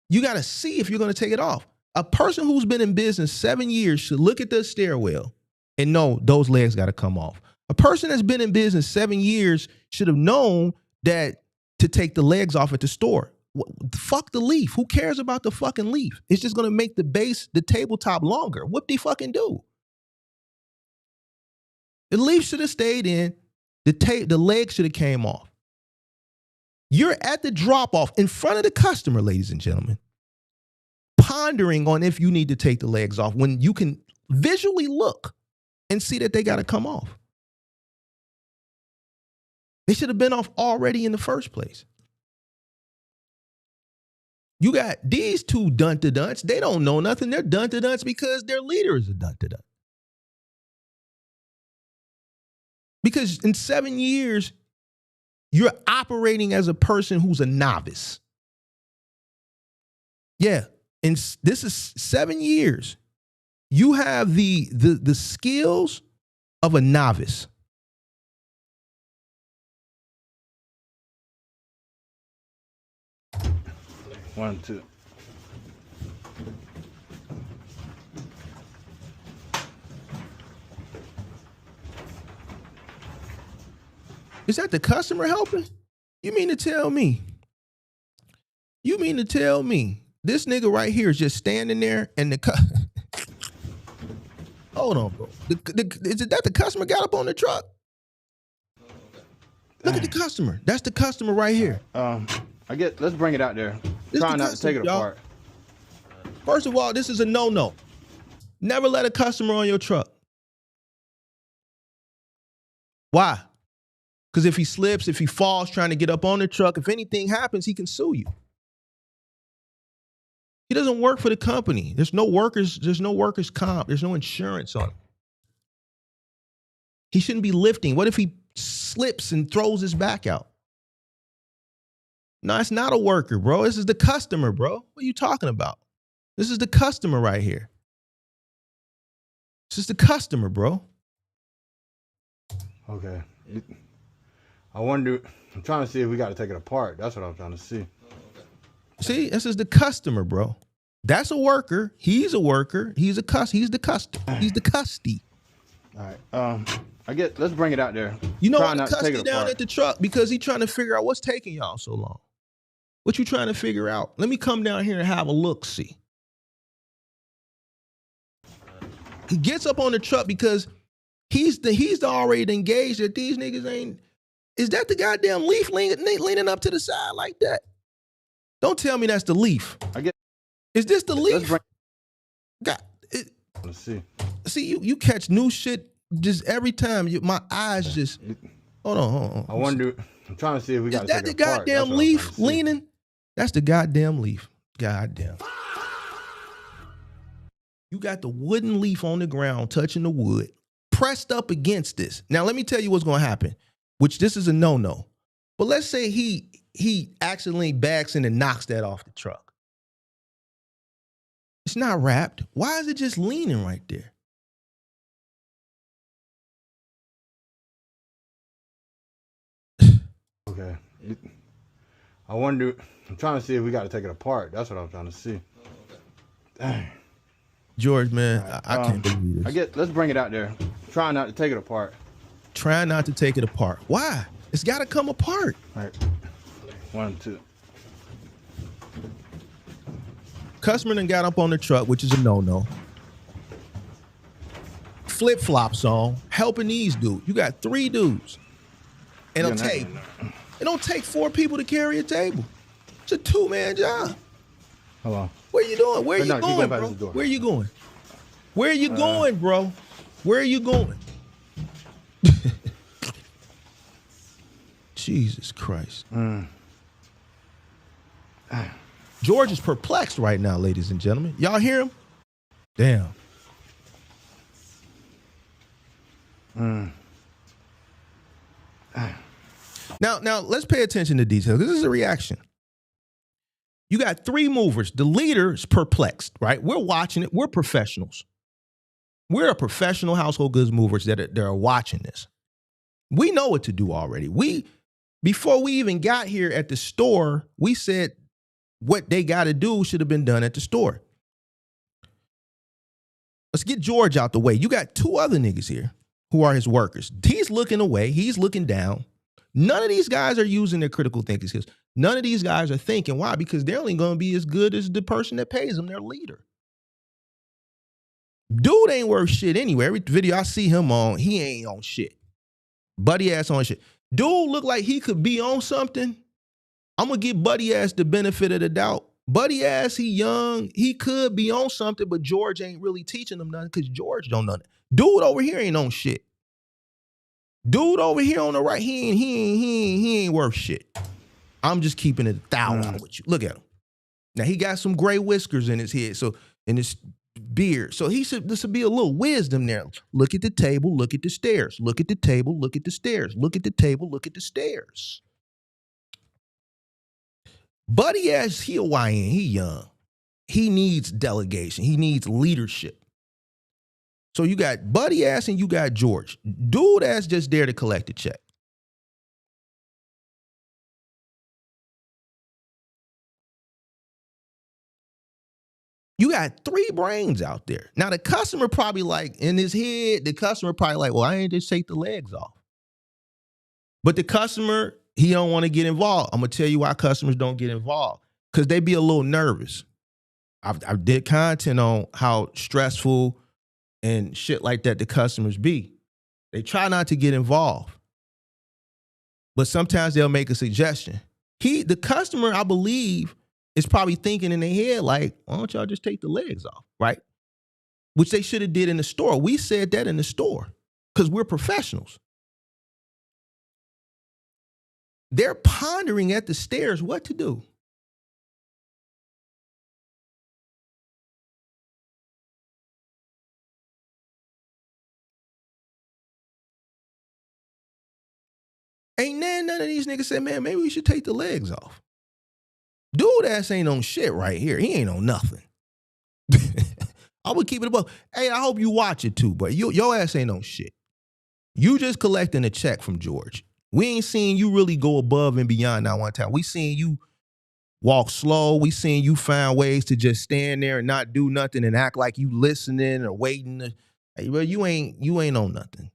[SPEAKER 2] You got to see if you're going to take it off. A person who's been in business 7 years should look at the stairwell and know those legs got to come off. A person that's been in business 7 years should have known that to take the legs off at the store. Fuck the leaf. Who cares about the fucking leaf? It's just going to make the base, the tabletop longer. What they fucking do? The leaf should have stayed in. The leg should have came off. You're at the drop-off in front of the customer, ladies and gentlemen, pondering on if you need to take the legs off when you can visually look and see that they got to come off. They should have been off already in the first place. You got these two dun-to-dunts. They don't know nothing. They're dun-to-dunts because their leader is a dun-to-dunt. Because in 7 years, you're operating as a person who's a novice. Yeah, and this is 7 years. You have the skills of a novice.
[SPEAKER 4] One, two.
[SPEAKER 2] Is that the customer helping? You mean to tell me? You mean to tell me this nigga right here is just standing there and hold on, bro. Is it that the customer got up on the truck? Look at the customer. That's the customer right here.
[SPEAKER 4] Let's bring it out there.
[SPEAKER 2] This
[SPEAKER 4] Try
[SPEAKER 2] the
[SPEAKER 4] not to
[SPEAKER 2] customer,
[SPEAKER 4] take it
[SPEAKER 2] y'all.
[SPEAKER 4] apart.
[SPEAKER 2] First of all, this is a no-no. Never let a customer on your truck. Why? Because if he slips, if he falls trying to get up on the truck, if anything happens, he can sue you. He doesn't work for the company. There's no workers comp. There's no insurance on him. He shouldn't be lifting. What if he slips and throws his back out? No, it's not a worker, bro. This is the customer, bro. What are you talking about? This is the customer right here. This is the customer, bro.
[SPEAKER 4] Okay. I'm trying to see if we got to take it apart. That's what I'm trying to see.
[SPEAKER 2] See, this is the customer, bro. That's a worker. He's a worker. He's the customer. He's the custody.
[SPEAKER 4] All right. Let's bring it out there.
[SPEAKER 2] You know
[SPEAKER 4] Try
[SPEAKER 2] why the
[SPEAKER 4] not to take
[SPEAKER 2] custody
[SPEAKER 4] it
[SPEAKER 2] down
[SPEAKER 4] apart.
[SPEAKER 2] at the truck? Because he's trying to figure out what's taking y'all so long. What you trying to figure out? Let me come down here and have a look-see. He gets up on the truck because he's already engaged that these niggas ain't. Is that the goddamn leaf leaning up to the side like that? Don't tell me that's the leaf. Is this the leaf?
[SPEAKER 4] Let's see.
[SPEAKER 2] See, you catch new shit just every time. My eyes just. Hold on.
[SPEAKER 4] I'm trying to see if we got to
[SPEAKER 2] Is
[SPEAKER 4] take
[SPEAKER 2] that
[SPEAKER 4] it
[SPEAKER 2] the
[SPEAKER 4] apart. That's
[SPEAKER 2] goddamn
[SPEAKER 4] what I'm
[SPEAKER 2] leaf
[SPEAKER 4] trying to see.
[SPEAKER 2] leaning? That's the goddamn leaf. Goddamn. You got the wooden leaf on the ground touching the wood, pressed up against this. Now, let me tell you what's going to happen, which this is a no-no. But let's say he accidentally backs in and knocks that off the truck. It's not wrapped. Why is it just leaning right there?
[SPEAKER 4] Okay. I'm trying to see if we got to take it apart. That's what I'm trying to see. Dang.
[SPEAKER 2] George, man, I can't believe this.
[SPEAKER 4] Let's bring it out there. Try not to take it apart.
[SPEAKER 2] Try not to take it apart. Why? It's got to come apart.
[SPEAKER 4] All right. One, two.
[SPEAKER 2] Customer done got up on the truck, which is a no-no. Flip-flops on, helping these dudes. You got 3 dudes and a table. It don't take 4 people to carry a table. It's a 2-man job.
[SPEAKER 4] Hold on.
[SPEAKER 2] Where you doing? Where you
[SPEAKER 4] No, keep
[SPEAKER 2] going,
[SPEAKER 4] going back
[SPEAKER 2] bro?
[SPEAKER 4] to the door.
[SPEAKER 2] Where you going? Where you going, bro? Where are you going? Jesus Christ. George is perplexed right now, ladies and gentlemen. Y'all hear him? Damn. Now let's pay attention to details. This is a reaction. You got 3 movers. The leader is perplexed, right? We're watching it. We're professionals. We're a professional household goods movers that are watching this. We know what to do already. Before we even got here at the store, we said what they got to do should have been done at the store. Let's get George out the way. You got two other niggas here who are his workers. He's looking away. He's looking down. None of these guys are using their critical thinking skills. None of these guys are thinking. Why? Because they're only going to be as good as the person that pays them, their leader. Dude ain't worth shit anyway. Every video I see him on, he ain't on shit. Buddy ass on shit. Dude look like he could be on something. I'm going to give Buddy ass the benefit of the doubt. Buddy ass, he young. He could be on something, but George ain't really teaching him nothing because George don't know nothing. Dude over here ain't on shit. Dude over here on the right, he ain't worth shit. I'm just keeping it 1,000 with you. Look at him. Now he got some gray whiskers in his head, so in his beard. So this should be a little wisdom there. Look at the table, look at the stairs. Look at the table, look at the stairs. Look at the table, look at the stairs. Buddy ass, he a YN, he young. He needs delegation. He needs leadership. So you got Buddy ass and you got George. Dude ass just there to collect the check. You got 3 brains out there. Now the customer probably like, in his head, the customer probably like, well, I ain't just take the legs off. But the customer, he don't want to get involved. I'm going to tell you why customers don't get involved. Because they be a little nervous. I did content on how stressful and shit like that the customers be. They try not to get involved. But sometimes they'll make a suggestion. The customer, I believe, is probably thinking in their head like, why don't y'all just take the legs off, right? Which they should have did in the store. We said that in the store because we're professionals. They're pondering at the stairs what to do. Ain't none of these niggas said, man, maybe we should take the legs off. Dude ass ain't on shit right here. He ain't on nothing. I would keep it above. Hey, I hope you watch it too, but your ass ain't on shit. You just collecting a check from George. We ain't seen you really go above and beyond that one time. We seen you walk slow. We seen you find ways to just stand there and not do nothing and act like you listening or waiting. Hey, bro, you ain't on nothing.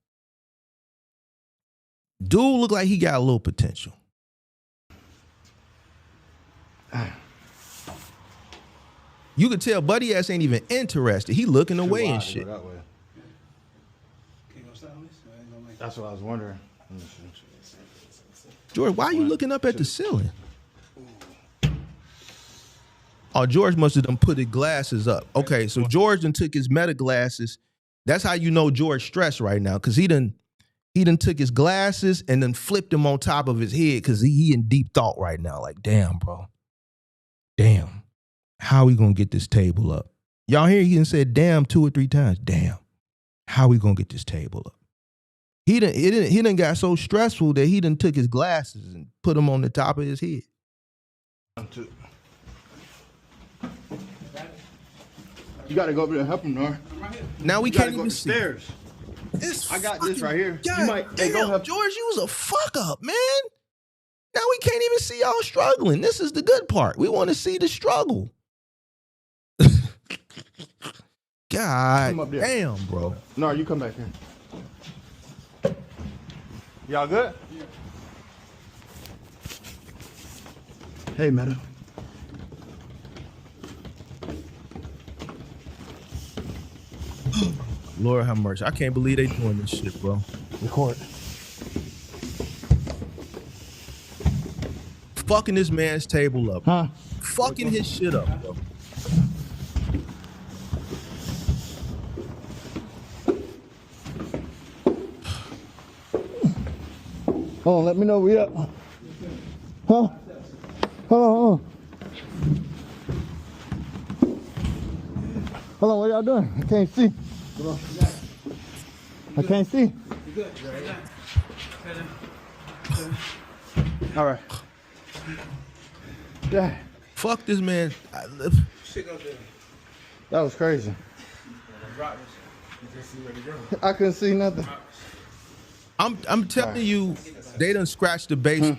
[SPEAKER 2] Dude look like he got a little potential. You could tell Buddy ass ain't even interested. He looking away and shit.
[SPEAKER 4] That's what I was wondering.
[SPEAKER 2] George, why are you looking up at the ceiling? Oh, George must have done put his glasses up. Okay, so George done took his meta glasses. That's how you know George stressed right now, because he done took his glasses and then flipped them on top of his head because he in deep thought right now. Like, damn, bro. Damn. How we gonna get this table up? Y'all hear he done said damn 2 or 3 times. Damn. How we gonna get this table up? He done got so stressful that he done took his glasses and put them on the top of his head.
[SPEAKER 4] You gotta go over there and help him, Nor.
[SPEAKER 2] Now we
[SPEAKER 4] You
[SPEAKER 2] can't
[SPEAKER 4] gotta go
[SPEAKER 2] even
[SPEAKER 4] up the
[SPEAKER 2] see.
[SPEAKER 4] stairs. I got this right here.
[SPEAKER 2] God
[SPEAKER 4] You might,
[SPEAKER 2] damn,
[SPEAKER 4] go help.
[SPEAKER 2] George, you was a fuck up, man. Now we can't even see y'all struggling. This is the good part. We want to see the struggle. God damn, bro.
[SPEAKER 4] No, you come back here. Y'all good? Yeah. Hey, Meta.
[SPEAKER 2] Lord have mercy. I can't believe they doing this shit, bro.
[SPEAKER 4] Record.
[SPEAKER 2] Fucking this man's table up.
[SPEAKER 4] Huh?
[SPEAKER 2] Fucking his shit up, bro.
[SPEAKER 4] Hold on, let me know we up. Huh? Hold on. Hold on, what y'all doing? I can't see. I can't see. All right. Yeah.
[SPEAKER 2] Fuck this man.
[SPEAKER 4] That was crazy. I couldn't see nothing.
[SPEAKER 2] I'm telling you, they done scratched the base.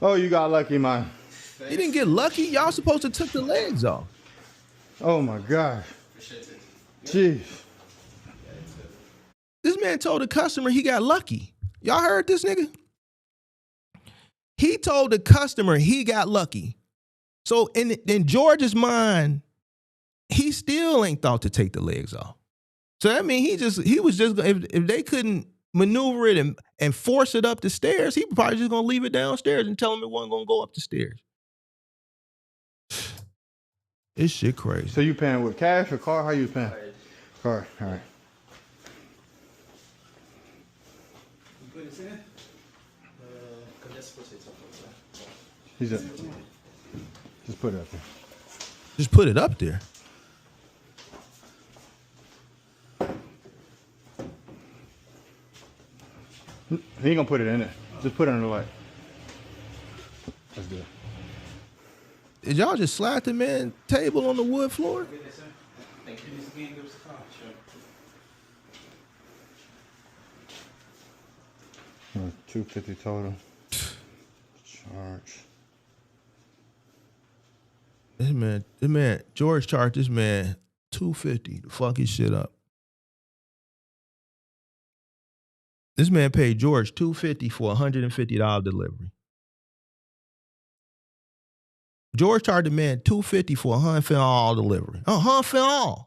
[SPEAKER 4] Oh, you got lucky, man.
[SPEAKER 2] He didn't get lucky. Y'all supposed to took the legs off.
[SPEAKER 4] Oh my gosh. Jeez.
[SPEAKER 2] This man told the customer he got lucky. Y'all heard this nigga? He told the customer he got lucky. So in George's mind, he still ain't thought to take the legs off. So that means he was just if they couldn't maneuver it and force it up the stairs, he was probably just gonna leave it downstairs and tell him it wasn't gonna go up the stairs. This shit crazy.
[SPEAKER 4] So you paying with cash or car? How you paying? Car. All right.
[SPEAKER 5] You put this in? That's supposed to take.
[SPEAKER 4] He's up. Just put it up there.
[SPEAKER 2] Just put it up there.
[SPEAKER 4] He ain't gonna put it in there. Just put it on the light. That's good.
[SPEAKER 2] Did y'all just slap the man table on the wood floor?
[SPEAKER 5] Thank you. This again gives a call. Sure.
[SPEAKER 4] $250 total. Charge.
[SPEAKER 2] This man, George charged this man $250 to fuck his shit up. This man paid George $250 for a $150 delivery. George charged the man $250 for a $150 delivery. A $150.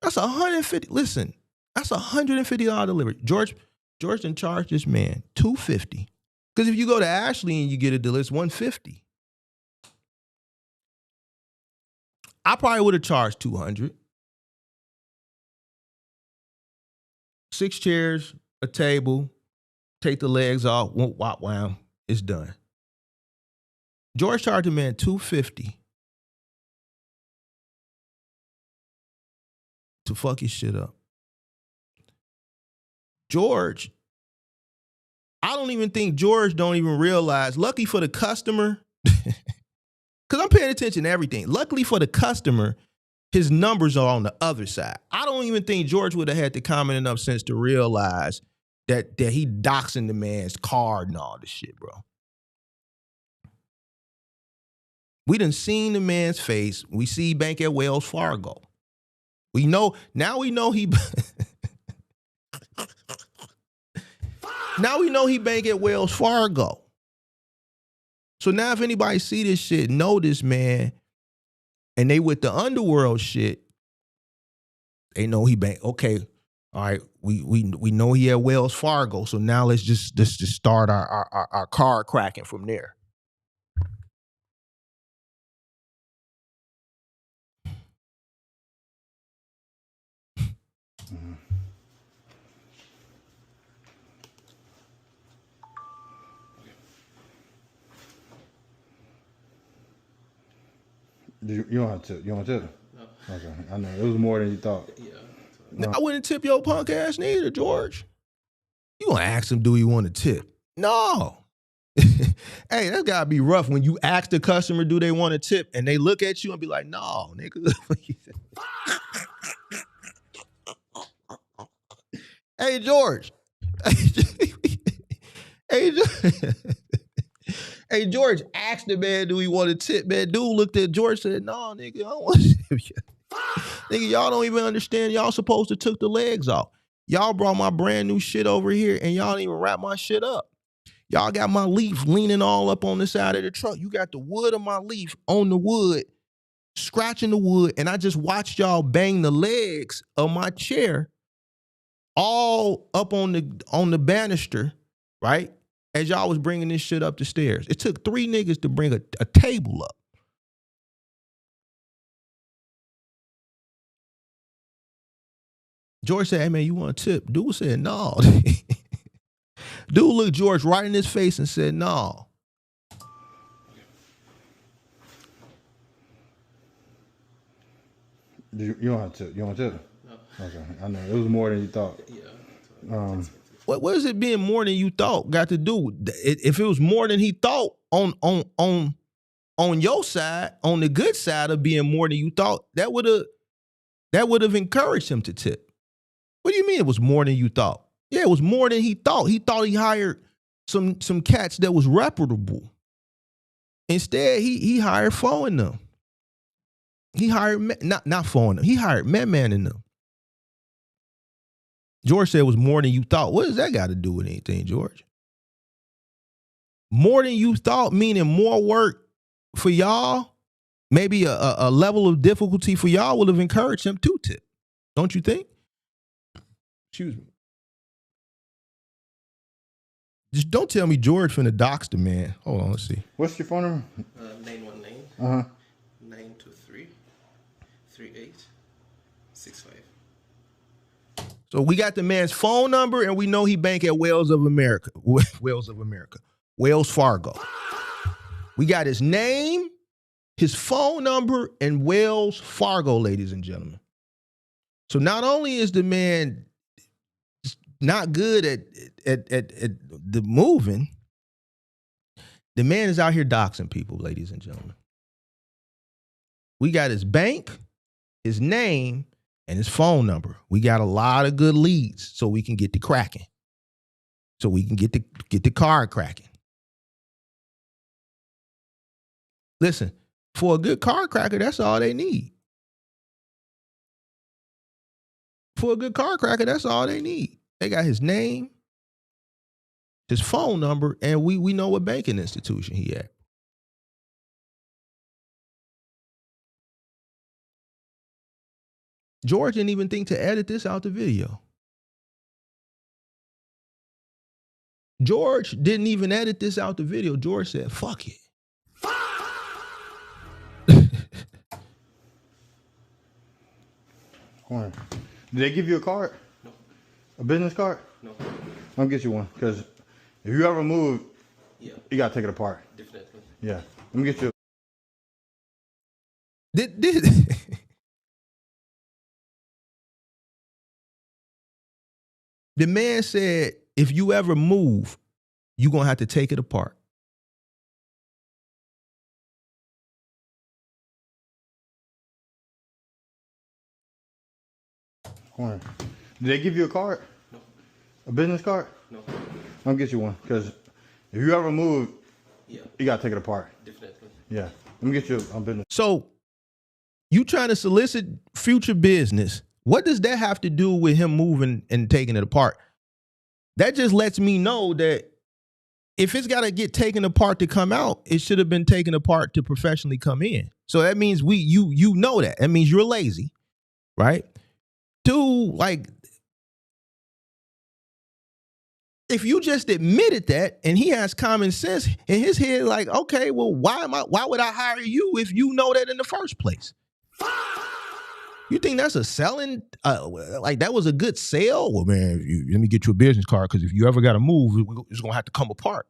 [SPEAKER 2] That's $150. Listen, that's a $150 delivery. George done charged this man $250. Because if you go to Ashley and you get a delivery, it's $150. I probably would have charged $200. 6 chairs, a table, take the legs off, wow, it's done. George charged a man $250 to fuck his shit up. George, I don't even think George don't even realize, lucky for the customer, because I'm paying attention to everything. Luckily for the customer, his numbers are on the other side. I don't even think George would have had the common enough sense to realize that he doxing the man's card and all this shit, bro. We done seen the man's face. We see bank at Wells Fargo. We know he now we know he bank at Wells Fargo. So now if anybody see this shit, know this man, and they with the underworld shit, they know he bank. Okay, all right, we know he at Wells Fargo. So now let's just start our card cracking from there.
[SPEAKER 4] You don't have to tip. You don't want to tip? No. Okay. I know. It was more than you thought.
[SPEAKER 5] Yeah.
[SPEAKER 2] No. I wouldn't tip your punk ass neither, George. You gonna ask him, do he want to tip? No. Hey, that's gotta be rough when you ask the customer, do they want to tip? And they look at you and be like, no, nigga. Hey, George. Hey, George asked the man, do he want to tip? Man, dude looked at George and said, no, nigga, I don't want to tip you. Nigga, y'all don't even understand. Y'all supposed to took the legs off. Y'all brought my brand new shit over here and y'all didn't even wrap my shit up. Y'all got my leaf leaning all up on the side of the truck. You got the wood of my leaf on the wood, scratching the wood, and I just watched y'all bang the legs of my chair all up on the banister, right? As y'all was bringing this shit up the stairs. It took 3 niggas to bring a table up. George said, hey, man, you want a tip? Dude said, no. Dude looked George right in his face and said, no.
[SPEAKER 4] You don't have to tip. You don't want to tip? No. Okay. I know. It was more than you thought.
[SPEAKER 5] Yeah.
[SPEAKER 2] What is it being more than you thought got to do with it? If it was more than he thought on your side, on the good side of being more than you thought, that would have encouraged him to tip. What do you mean it was more than you thought? Yeah, it was more than he thought. He thought he hired some cats that was reputable. Instead, he hired Foe in them. He hired not Foe in them. He hired Man in them. George said it was more than you thought. What does that got to do with anything, George? More than you thought, meaning more work for y'all. Maybe a level of difficulty for y'all would have encouraged him to tip. Don't you think? Excuse me. Just don't tell me George finna dox the man. Hold on, let's see.
[SPEAKER 4] What's your phone number?
[SPEAKER 5] 919 923 3865.
[SPEAKER 2] So we got the man's phone number, and we know he bank at Wells of America. Wells Fargo. We got his name, his phone number, and Wells Fargo, ladies and gentlemen. So not only is the man not good at the moving, the man is out here doxing people, ladies and gentlemen. We got his bank, his name, and his phone number. We got a lot of good leads so we can get the cracking. So we can get the card cracking. Listen, for a good card cracker, that's all they need. For a good card cracker, that's all they need. They got his name, his phone number, and we know what banking institution he at. George didn't even think to edit this out the video. George didn't even edit this out the video. George said, fuck it.
[SPEAKER 4] Did they give you a card?
[SPEAKER 5] No.
[SPEAKER 4] A business card?
[SPEAKER 5] No.
[SPEAKER 4] I'll get you one, because if you ever move,
[SPEAKER 5] Yeah,
[SPEAKER 4] you got to take it apart.
[SPEAKER 5] definitely.
[SPEAKER 4] Yeah. Let me get you.
[SPEAKER 2] The man said, if you ever move, you're going to have to take it apart.
[SPEAKER 4] Did they give you a card?
[SPEAKER 5] No.
[SPEAKER 4] A business card?
[SPEAKER 5] No.
[SPEAKER 4] I'll get you one, because if you ever move,
[SPEAKER 5] Yeah,
[SPEAKER 4] you got to take it apart.
[SPEAKER 5] definitely.
[SPEAKER 4] Yeah. Let me get you a business.
[SPEAKER 2] So you trying to solicit future business. What does that have to do with him moving and taking it apart? That just lets me know that if it's got to get taken apart to come out, it should have been taken apart to professionally come in. So that means you know that. That means you're lazy, right? Dude, like, if you just admitted that and he has common sense in his head, like, okay, well, why would I hire you if you know that in the first place? You think that's a selling, like that was a good sale? Well, man, let me get you a business card, because if you ever got to move, it's going to have to come apart.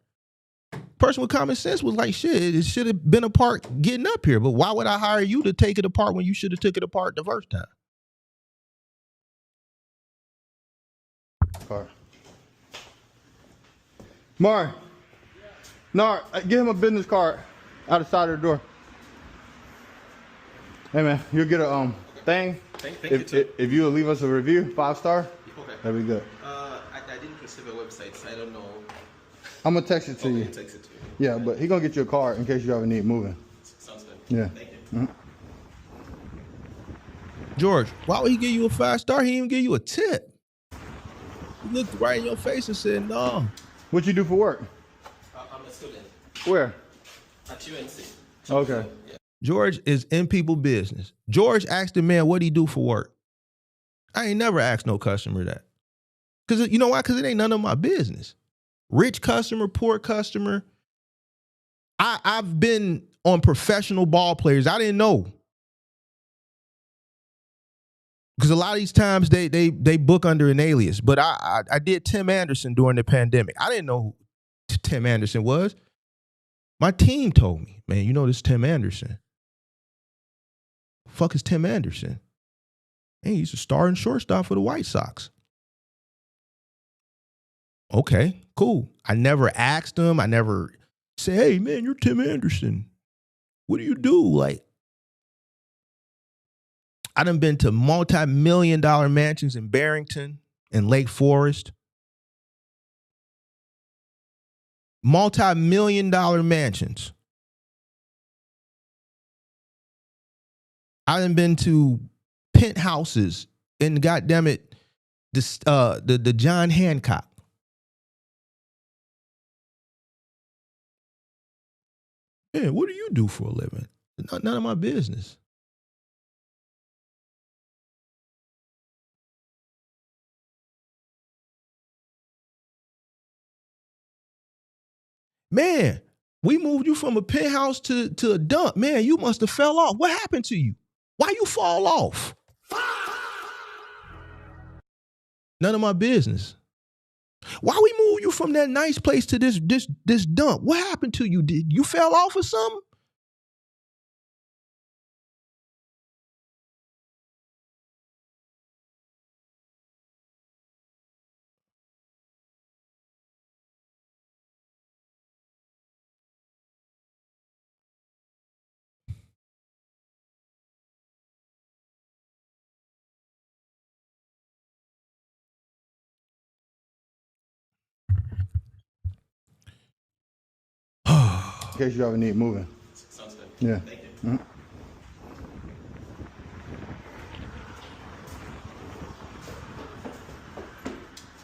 [SPEAKER 2] Person with common sense was like, shit, it should have been apart getting up here, but why would I hire you to take it apart when you should have took it apart the first time?
[SPEAKER 4] Card. Mar. Nar, give him a business card out the side of the door. Hey man, you'll get a thing.
[SPEAKER 5] Thank you too.
[SPEAKER 4] If you'll leave us a review, 5-star,
[SPEAKER 5] Okay.
[SPEAKER 4] that'd be good.
[SPEAKER 5] I didn't receive a website, so I don't know.
[SPEAKER 4] I'm gonna text it to you.
[SPEAKER 5] Text it to you.
[SPEAKER 4] Yeah, but he gonna get you a card in case you ever need moving.
[SPEAKER 5] Sounds good.
[SPEAKER 4] Yeah.
[SPEAKER 5] Thank you.
[SPEAKER 2] George, why would he give you a 5-star? He didn't even give you a tip. He looked right in your face and said, no.
[SPEAKER 4] What you do for work?
[SPEAKER 5] I'm a student
[SPEAKER 4] Where?
[SPEAKER 5] at UNC.
[SPEAKER 4] Okay.
[SPEAKER 5] Yeah.
[SPEAKER 2] George is in people business. George asked the man, what he do for work? I ain't never asked no customer that. Because you know why? Because it ain't none of my business. Rich customer, poor customer. I've been on professional ball players. I didn't know. Because a lot of these times they book under an alias. But I did Tim Anderson during the pandemic. I didn't know who Tim Anderson was. My team told me, man, you know this Tim Anderson. Fuck is Tim Anderson? And he's a starting shortstop for the White Sox. Okay, cool. I never asked him. I never said, hey, man, you're Tim Anderson. What do you do? Like, I done been to multi-million-dollar mansions in Barrington and Lake Forest. multi-million-dollar mansions. I done been to penthouses in, goddamn it, the John Hancock. Man, what do you do for a living? None of my business. Man, we moved you from a penthouse to a dump. Man, you must have fell off. What happened to you? Why you fall off? None of my business. Why we move you from that nice place to this dump? What happened to you? Did you fell off or something?
[SPEAKER 4] In case you ever need moving.
[SPEAKER 5] Sounds good.
[SPEAKER 4] Yeah.
[SPEAKER 5] Thank you.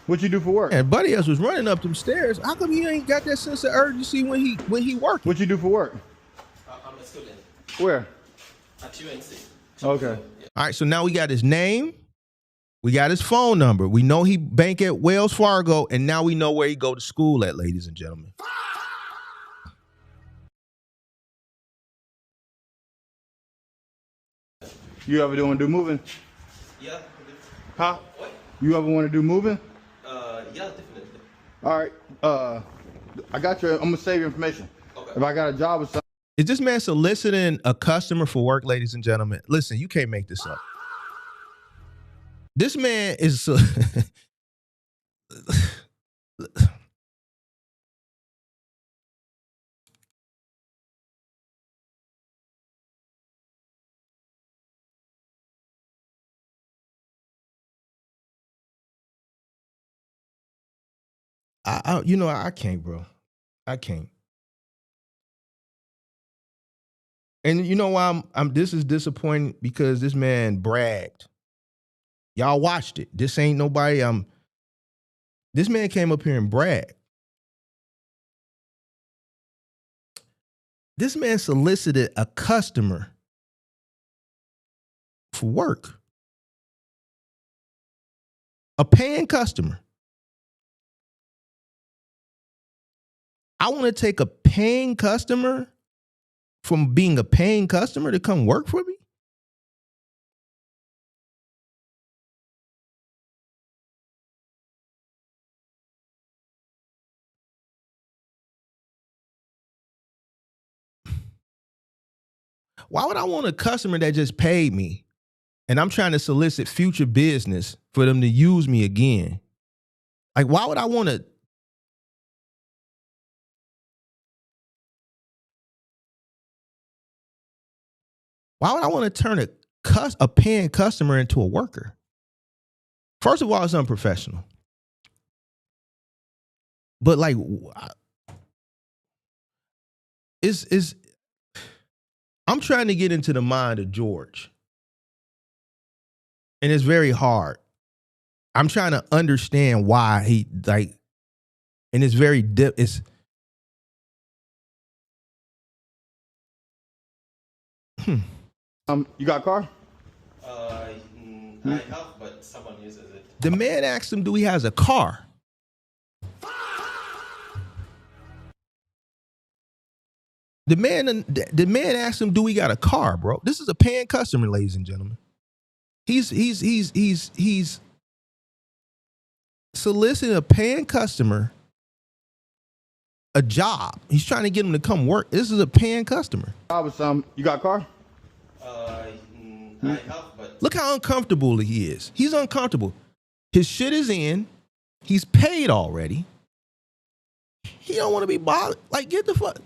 [SPEAKER 4] What you do for work?
[SPEAKER 2] And Buddy us was running up them stairs. How come he ain't got that sense of urgency when he working?
[SPEAKER 4] What you do for work?
[SPEAKER 5] I'm a student
[SPEAKER 4] Where?
[SPEAKER 5] at UNC.
[SPEAKER 4] Okay.
[SPEAKER 2] All right, so now we got his name, we got his phone number. We know he bank at Wells Fargo, and now we know where he go to school at, ladies and gentlemen.
[SPEAKER 4] You ever want to do moving?
[SPEAKER 5] Yeah.
[SPEAKER 4] Huh?
[SPEAKER 5] What?
[SPEAKER 4] You ever want to do moving?
[SPEAKER 5] Yeah, definitely.
[SPEAKER 4] All right. I got your. I'm gonna save your information.
[SPEAKER 5] Okay.
[SPEAKER 4] If I got a job or something.
[SPEAKER 2] Is this man soliciting a customer for work, ladies and gentlemen? Listen, you can't make this up. This man is I can't, bro. I can't. And you know why I'm this is disappointing, because this man bragged. Y'all watched it. This ain't nobody. This man came up here and bragged. This man solicited a customer for work. A paying customer. I want to take a paying customer from being a paying customer to come work for me? Why would I want a customer that just paid me and I'm trying to solicit future business for them to use me again? Like, why would I want to? Why would I want to turn a paying customer into a worker? First of all, it's unprofessional. But like, I'm trying to get into the mind of George. And it's very hard. I'm trying to understand why he like, and it's very
[SPEAKER 4] You got a car?
[SPEAKER 5] I have, but someone uses it.
[SPEAKER 2] The man asked him, do he has a car? The man asked him, do we got a car, bro? This is a paying customer, ladies and gentlemen. He's soliciting a paying customer a job. He's trying to get him to come work. This is a paying customer.
[SPEAKER 4] You got a car?
[SPEAKER 5] I have, but
[SPEAKER 2] Look how uncomfortable he is. He's uncomfortable. His shit is in. He's paid already. He don't want to be bothered. Like, get the fuck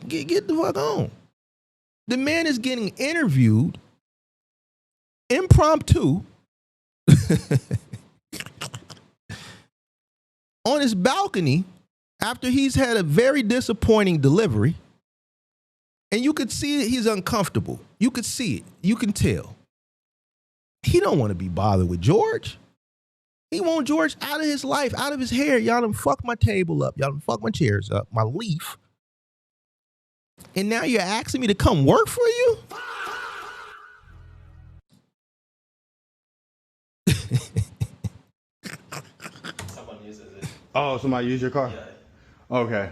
[SPEAKER 2] on. The man is getting interviewed impromptu on his balcony after he's had a very disappointing delivery, and you could see that he's uncomfortable. You could see it. You can tell. He don't want to be bothered with George. He want George out of his life, out of his hair. Y'all done fucked my table up. Y'all done fucked my chairs up, my leaf. And now you're asking me to come work for you?
[SPEAKER 5] Someone uses it.
[SPEAKER 4] Oh, somebody use your car?
[SPEAKER 5] Yeah.
[SPEAKER 4] Okay.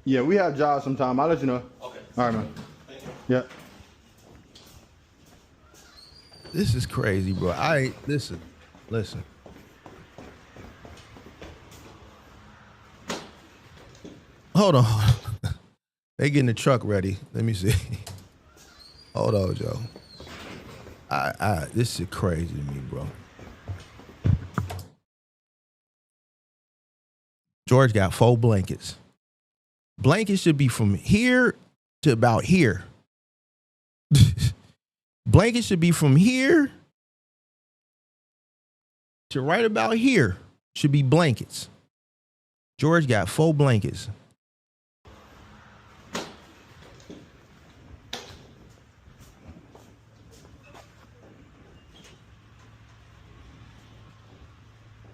[SPEAKER 4] Yeah, we have jobs sometime. I'll let you know.
[SPEAKER 5] Okay.
[SPEAKER 4] All right, man.
[SPEAKER 5] Thank you.
[SPEAKER 4] Yeah.
[SPEAKER 2] This is crazy, bro. Listen. Hold on. They getting the truck ready. Let me see. Hold on, Joe. This is crazy to me, bro. George got 4 blankets. Blankets should be from here to about here. Blankets should be from here to right about here. Should be blankets. George got 4 blankets.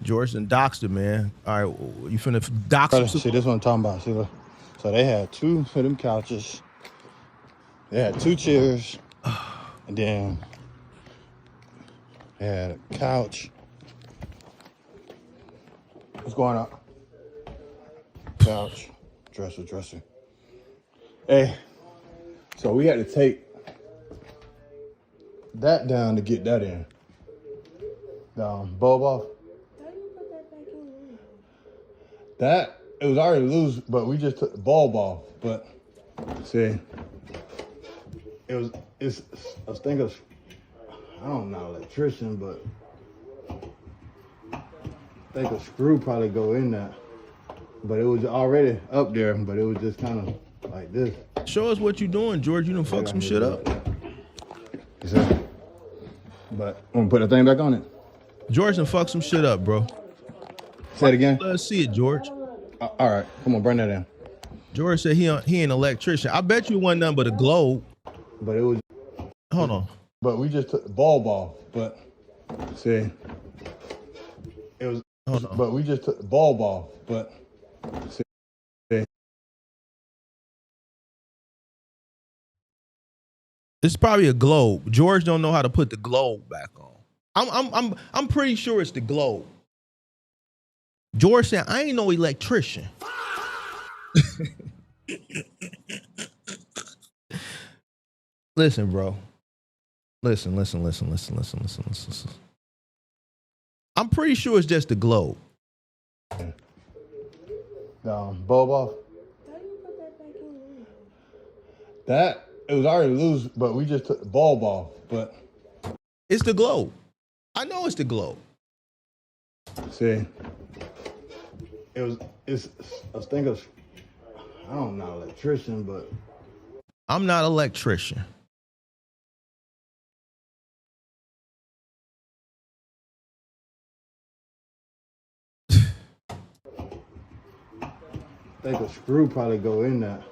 [SPEAKER 2] George done doxed him, man. All right, you finna dox him?
[SPEAKER 4] See, this one I'm talking about. See, look. So they had 2 of them couches. They had 2 chairs. And then they had a couch. What's going on? Couch, dresser. Hey, so we had to take that down to get that in. The bulb off.
[SPEAKER 6] How do you put that back in?
[SPEAKER 4] That, it was already loose, but we just took the bulb off. But see, I was thinking, I'm not an electrician, but I think a screw probably go in that. But it was already up there, but it was just kind of like this.
[SPEAKER 2] Show us what you doing, George. You done fuck some shit up.
[SPEAKER 4] You see? But I'm gonna put the thing back on it.
[SPEAKER 2] George done fuck some shit up, bro.
[SPEAKER 4] Say it again.
[SPEAKER 2] Let's see it, George.
[SPEAKER 4] All right, come on, bring that in.
[SPEAKER 2] George said he ain't an electrician. I bet you wasn't nothing but a globe.
[SPEAKER 4] But it was.
[SPEAKER 2] Hold on.
[SPEAKER 4] But we just took the bulb off. But see, it was.
[SPEAKER 2] Hold on.
[SPEAKER 4] But we just took the bulb off. But see.
[SPEAKER 2] It's probably a globe. George don't know how to put the globe back on. I'm pretty sure it's the globe. George said, I ain't no electrician. Listen, bro. Listen. I'm pretty sure it's just the globe.
[SPEAKER 4] Bulb off.
[SPEAKER 6] How do you put that back in?
[SPEAKER 4] That, it was already loose, but we just took the bulb off. But
[SPEAKER 2] It's the globe. I know it's the globe.
[SPEAKER 4] see, I was thinking, I'm not an electrician, but
[SPEAKER 2] I'm not an electrician.
[SPEAKER 4] I think a screw probably go in that.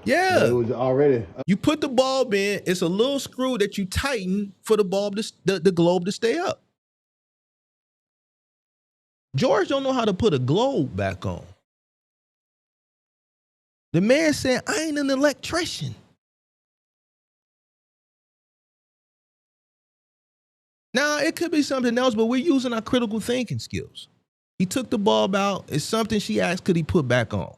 [SPEAKER 2] Yeah.
[SPEAKER 4] It was already.
[SPEAKER 2] You put the bulb in, it's a little screw that you tighten for the bulb to the globe to stay up. George don't know how to put a globe back on. The man said, I ain't an electrician. Now, it could be something else, but we're using our critical thinking skills. He took the bulb out. It's something she asked, could he put back on?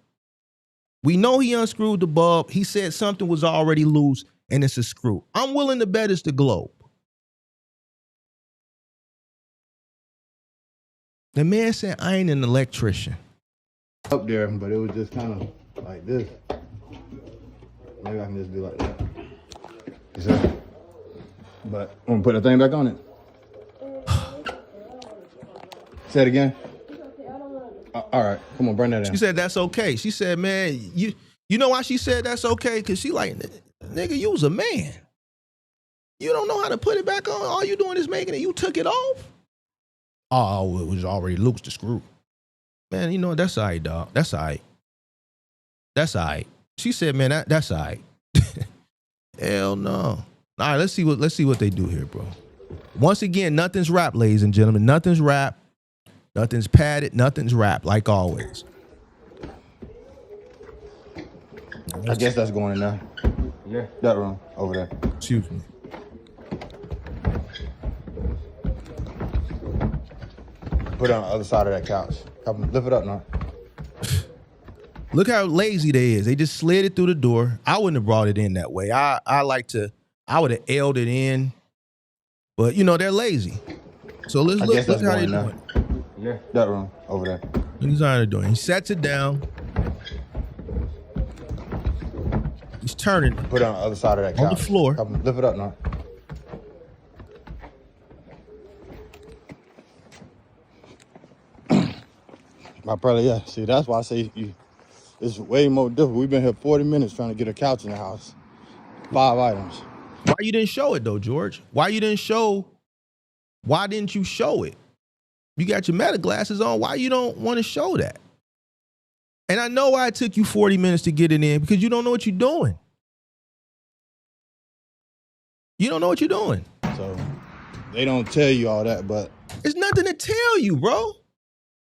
[SPEAKER 2] We know he unscrewed the bulb. He said something was already loose, and it's a screw. I'm willing to bet it's the globe. The man said, I ain't an electrician.
[SPEAKER 4] Up there, but it was just kind of like this. Maybe I can just do like that. You see? But I'm gonna put the thing back on it. Say it again. All right, come on, bring that in.
[SPEAKER 2] She said, that's okay. She said, man, you know why she said that's okay? Because she like, nigga, you was a man. You don't know how to put it back on. All you doing is making it. You took it off. Oh, it was already loose, the screw. Man, you know what? That's all right, dog. That's all right. That's all right. She said, man, that's all right. Hell no. All right, let's see what they do here, bro. Once again, nothing's wrapped, ladies and gentlemen. Nothing's wrapped. Nothing's padded. Nothing's wrapped, like always.
[SPEAKER 4] I guess that's going in there. Yeah. That room over there.
[SPEAKER 2] Excuse me.
[SPEAKER 4] Put it on the other side of that couch. Lift it up now.
[SPEAKER 2] Look how lazy they is. They just slid it through the door. I wouldn't have brought it in that way. I would have L'd it in. But, you know, they're lazy. So let's look how they're doing.
[SPEAKER 4] Yeah. That room over there.
[SPEAKER 2] He's how they're doing. He sets it down. He's turning.
[SPEAKER 4] Put it on the other side of that couch.
[SPEAKER 2] On the floor.
[SPEAKER 4] Lift it up now. My brother, yeah. See, that's why I say it's way more difficult. We've been here 40 minutes trying to get a couch in the house. 5 items.
[SPEAKER 2] Why you didn't show it though, George? Why didn't you show it? You got your meta glasses on. Why you don't want to show that? And I know why it took you 40 minutes to get it in, because you don't know what you're doing. You don't know what you're doing.
[SPEAKER 4] So they don't tell you all that, but
[SPEAKER 2] there's nothing to tell you, bro.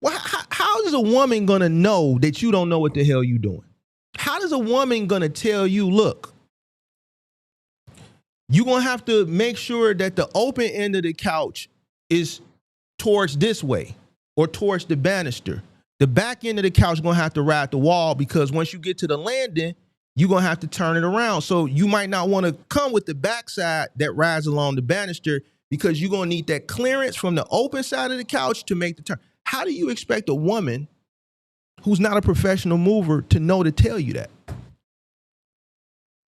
[SPEAKER 2] Well, how is a woman gonna know that you don't know what the hell you doing? How is a woman gonna tell you, look, you're gonna have to make sure that the open end of the couch is towards this way or towards the banister. The back end of the couch is gonna have to ride the wall, because once you get to the landing, you're gonna have to turn it around. So you might not want to come with the backside that rides along the banister, because you're gonna need that clearance from the open side of the couch to make the turn. How do you expect a woman who's not a professional mover to know to tell you that?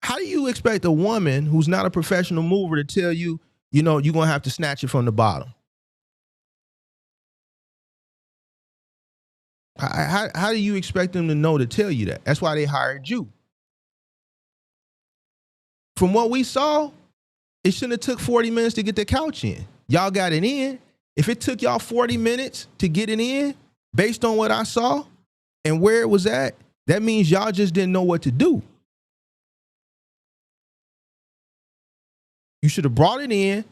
[SPEAKER 2] How do you expect a woman who's not a professional mover to tell you, you know, you're gonna have to snatch it from the bottom? How do you expect them to know to tell you that? That's why they hired you. From what we saw, it shouldn't have took 40 minutes to get the couch in. Y'all got it in. If it took y'all 40 minutes to get it in, based on what I saw and where it was at, that means y'all just didn't know what to do. You should have brought it in.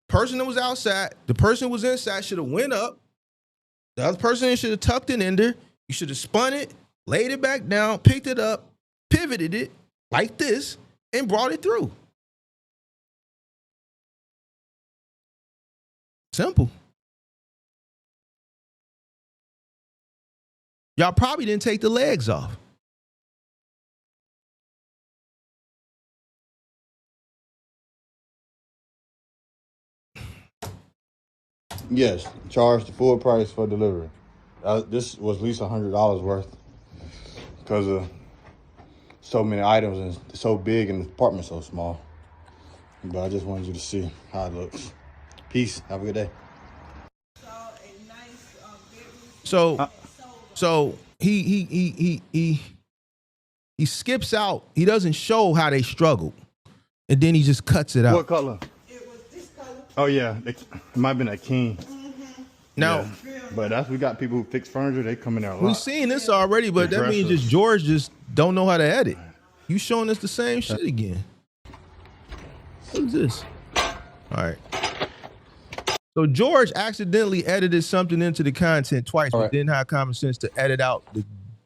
[SPEAKER 2] Person that was outside, the person who was inside should have went up. The other person should have tucked it in there. You should have spun it, laid it back down, picked it up, pivoted it like this, and brought it through. Simple. Y'all probably didn't take the legs off.
[SPEAKER 4] yes, charge the full price for delivery. This was at least $100 worth because of so many items and so big and the apartment so small. But I just wanted you to see how it looks. Peace. Have a good day.
[SPEAKER 2] So he skips out. He doesn't show how they struggled, and then he just cuts it out.
[SPEAKER 4] What color?
[SPEAKER 6] It was this color.
[SPEAKER 4] Oh yeah, it might have been a king.
[SPEAKER 2] Now,
[SPEAKER 4] yeah. But we got people who fix furniture. They come in there a lot.
[SPEAKER 2] we've seen this already, but that means just George just don't know how to edit. You showing us the same shit again. What is this? All right. So George accidentally edited something into the content twice, but didn't have common sense to edit out the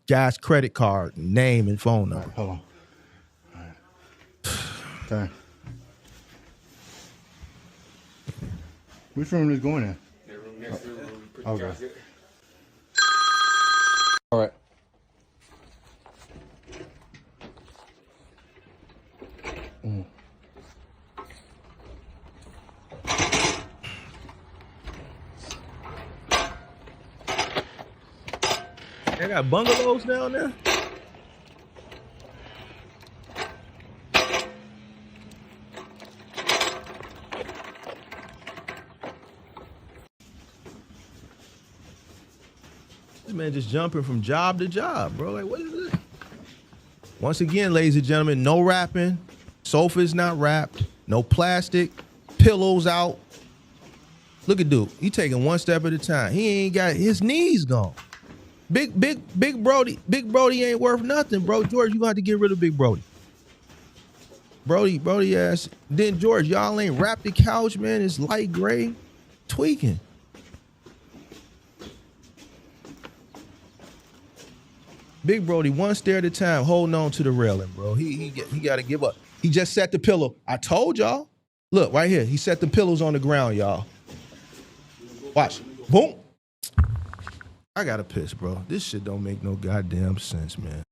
[SPEAKER 2] guy's credit card, name, and phone number.
[SPEAKER 4] Hold on. All right. Okay. Which room is going in?
[SPEAKER 7] That room next to the room.
[SPEAKER 4] Okay. All right.
[SPEAKER 2] They got bungalows down there? This man just jumping from job to job, bro. Like, what is this? Once again, ladies and gentlemen, no wrapping. Sofa's not wrapped. No plastic. Pillows out. Look at dude. He taking one step at a time. He ain't got his knees gone. Big Brody ain't worth nothing, bro. George, you gonna have to get rid of Big Brody. Brody ass. Then George, y'all ain't wrapped the couch, man. It's light gray, tweaking. Big Brody, one stair at a time, holding on to the railing, bro. He got to give up. He just set the pillow. I told y'all. Look right here. He set the pillows on the ground, y'all. Watch. Boom. I gotta piss, bro. This shit don't make no goddamn sense, man.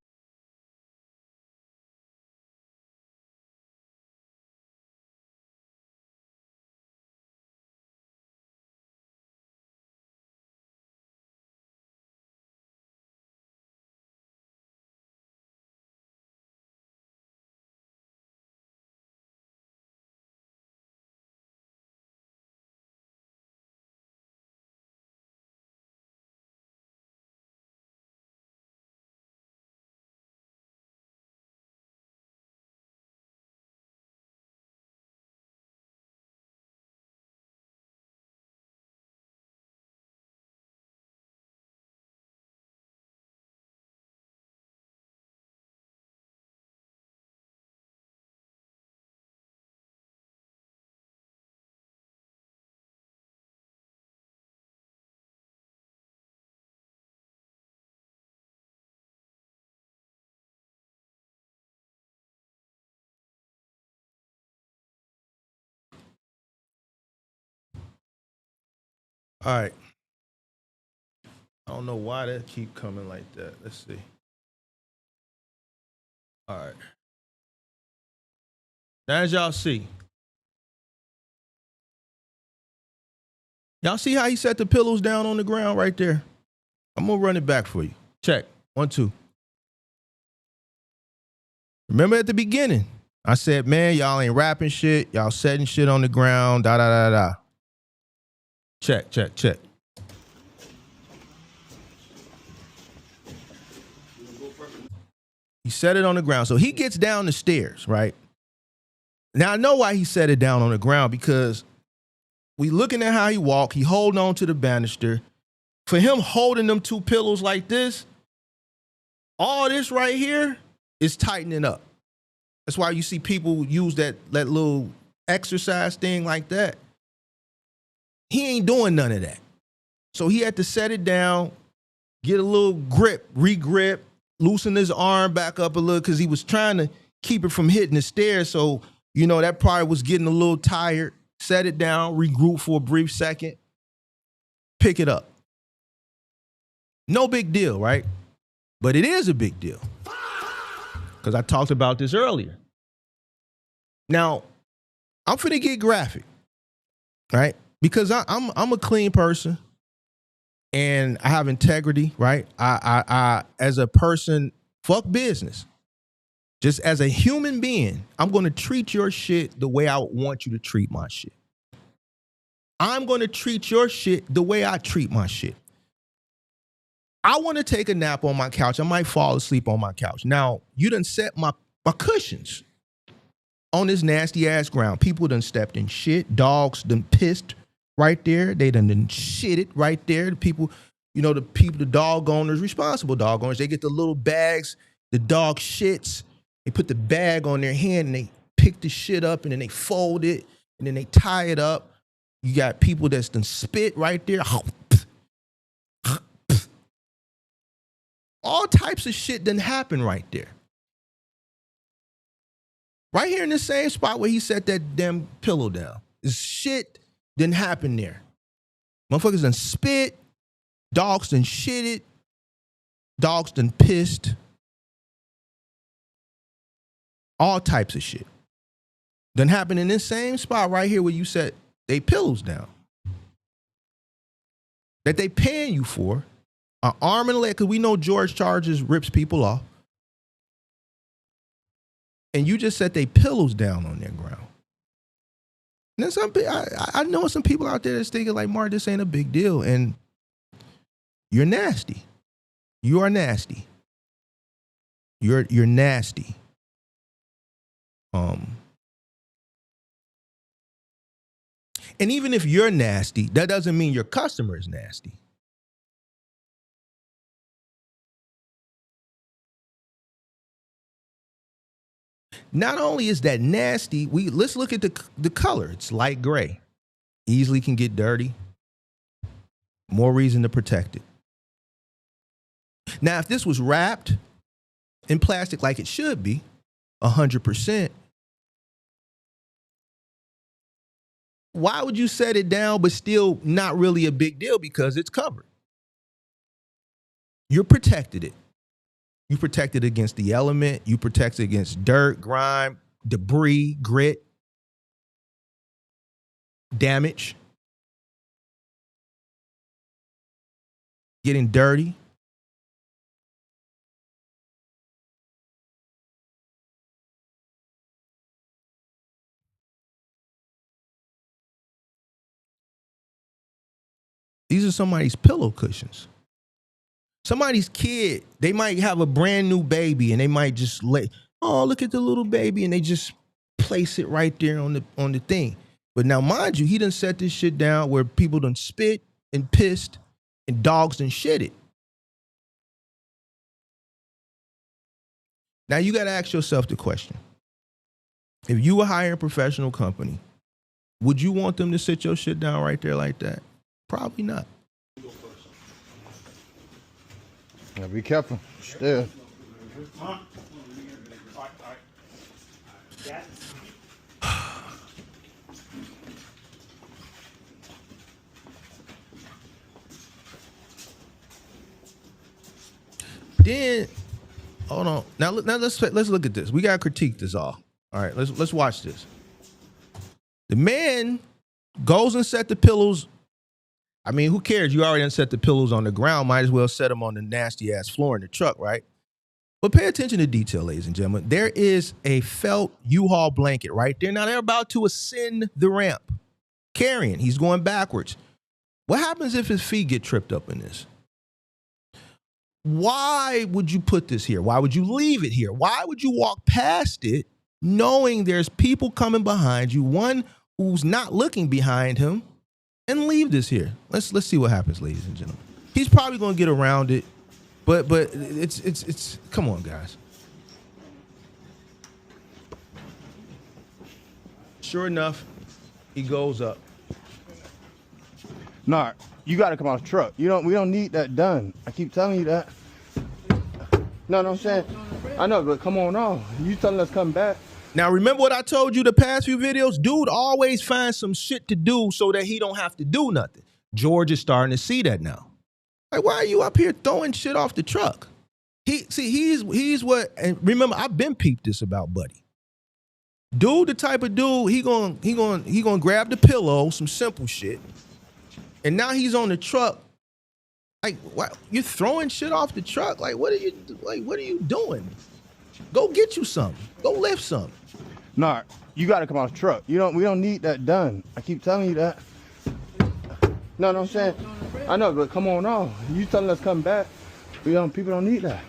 [SPEAKER 2] All right. I don't know why that keep coming like that. Let's see. All right. Now, as y'all see how he set the pillows down on the ground right there? I'm gonna run it back for you. Check. 1, 2. Remember at the beginning, I said, man, y'all ain't rapping shit. Y'all setting shit on the ground. Da da da da. Check. He set it on the ground. So he gets down the stairs, right? Now I know why he set it down on the ground, because we looking at how he walk. He holding on to the banister. For him holding them 2 pillows like this, all this right here is tightening up. That's why you see people use that little exercise thing like that. He ain't doing none of that. So he had to set it down, get a little grip, re-grip, loosen his arm back up a little, because he was trying to keep it from hitting the stairs. So, you know, that probably was getting a little tired. Set it down, regroup for a brief second, pick it up. No big deal, right? But it is a big deal, because I talked about this earlier. Now, I'm finna get graphic, right? Because I'm a clean person and I have integrity, right? I as a person, fuck business. Just as a human being, I'm gonna treat your shit the way I want you to treat my shit. I'm gonna treat your shit the way I treat my shit. I want to take a nap on my couch. I might fall asleep on my couch. Now, you done set my cushions on this nasty ass ground. People done stepped in shit. Dogs done pissed right there. They done shitted right there. The people, the dog owners, responsible dog owners, they get the little bags. The dog shits. They put the bag on their hand and they pick the shit up and then they fold it and then they tie it up. You got people that's done spit right there. All types of shit done happen right there. Right here in the same spot where he set that damn pillow down. This shit didn't happen there. Motherfuckers done spit. Dogs done shitted. Dogs done pissed. All types of shit done happen in this same spot right here where you set they pillows down. That they paying you for. An arm and a leg, because we know George Charges rips people off. And you just set they pillows down on their ground. And then I know some people out there that's thinking like, Mark, this ain't a big deal. And you're nasty. You are nasty. You're nasty. And even if you're nasty, that doesn't mean your customer is nasty. Not only is that nasty, let's look at the color. It's light gray. Easily can get dirty. More reason to protect it. Now, if this was wrapped in plastic like it should be, 100%, why would you set it down but still not really a big deal because it's covered? You protected it. You protected against the element. You protected against dirt, grime, debris, grit, damage, getting dirty. These are somebody's pillow cushions. Somebody's kid, they might have a brand new baby and they might just look at the little baby, and they just place it right there on the thing. But now, mind you, he done set this shit down where people done spit and pissed and dogs done shit it. Now you got to ask yourself the question. If you were hiring a professional company, would you want them to sit your shit down right there like that? Probably not.
[SPEAKER 4] Yeah, be careful. Still.
[SPEAKER 2] Then, hold on. Now let's look at this. We gotta critique this all. All right, let's watch this. The man goes and set the pillows. I mean, who cares? You already done set the pillows on the ground. Might as well set them on the nasty ass floor in the truck, right? But pay attention to detail, ladies and gentlemen. There is a felt U-Haul blanket right there. Now they're about to ascend the ramp. Carrying, he's going backwards. What happens if his feet get tripped up in this? Why would you put this here? Why would you leave it here? Why would you walk past it knowing there's people coming behind you, one who's not looking behind him, and leave this here? Let's see what happens, ladies and gentlemen. He's probably going to get around it, but it's come on, guys. Sure enough, he goes up.
[SPEAKER 4] Nah, you got to come out the truck. We don't need that done. I keep telling you that. No, I'm saying. I know, but come on off. You telling us come back.
[SPEAKER 2] Now, remember what I told you the past few videos? Dude always finds some shit to do so that he don't have to do nothing. George is starting to see that now. Like, why are you up here throwing shit off the truck? He's what, and remember, I've been peeped this about Buddy. Dude, the type of dude, he gonna grab the pillow, some simple shit, and now he's on the truck. Like, what? You're throwing shit off the truck? Like, what are you doing? Go get you something. Go lift something.
[SPEAKER 4] Nah, you got to come out the truck. We don't need that done. I keep telling you that. No, I'm saying. I know, but come on off. You telling us come back. People don't need that.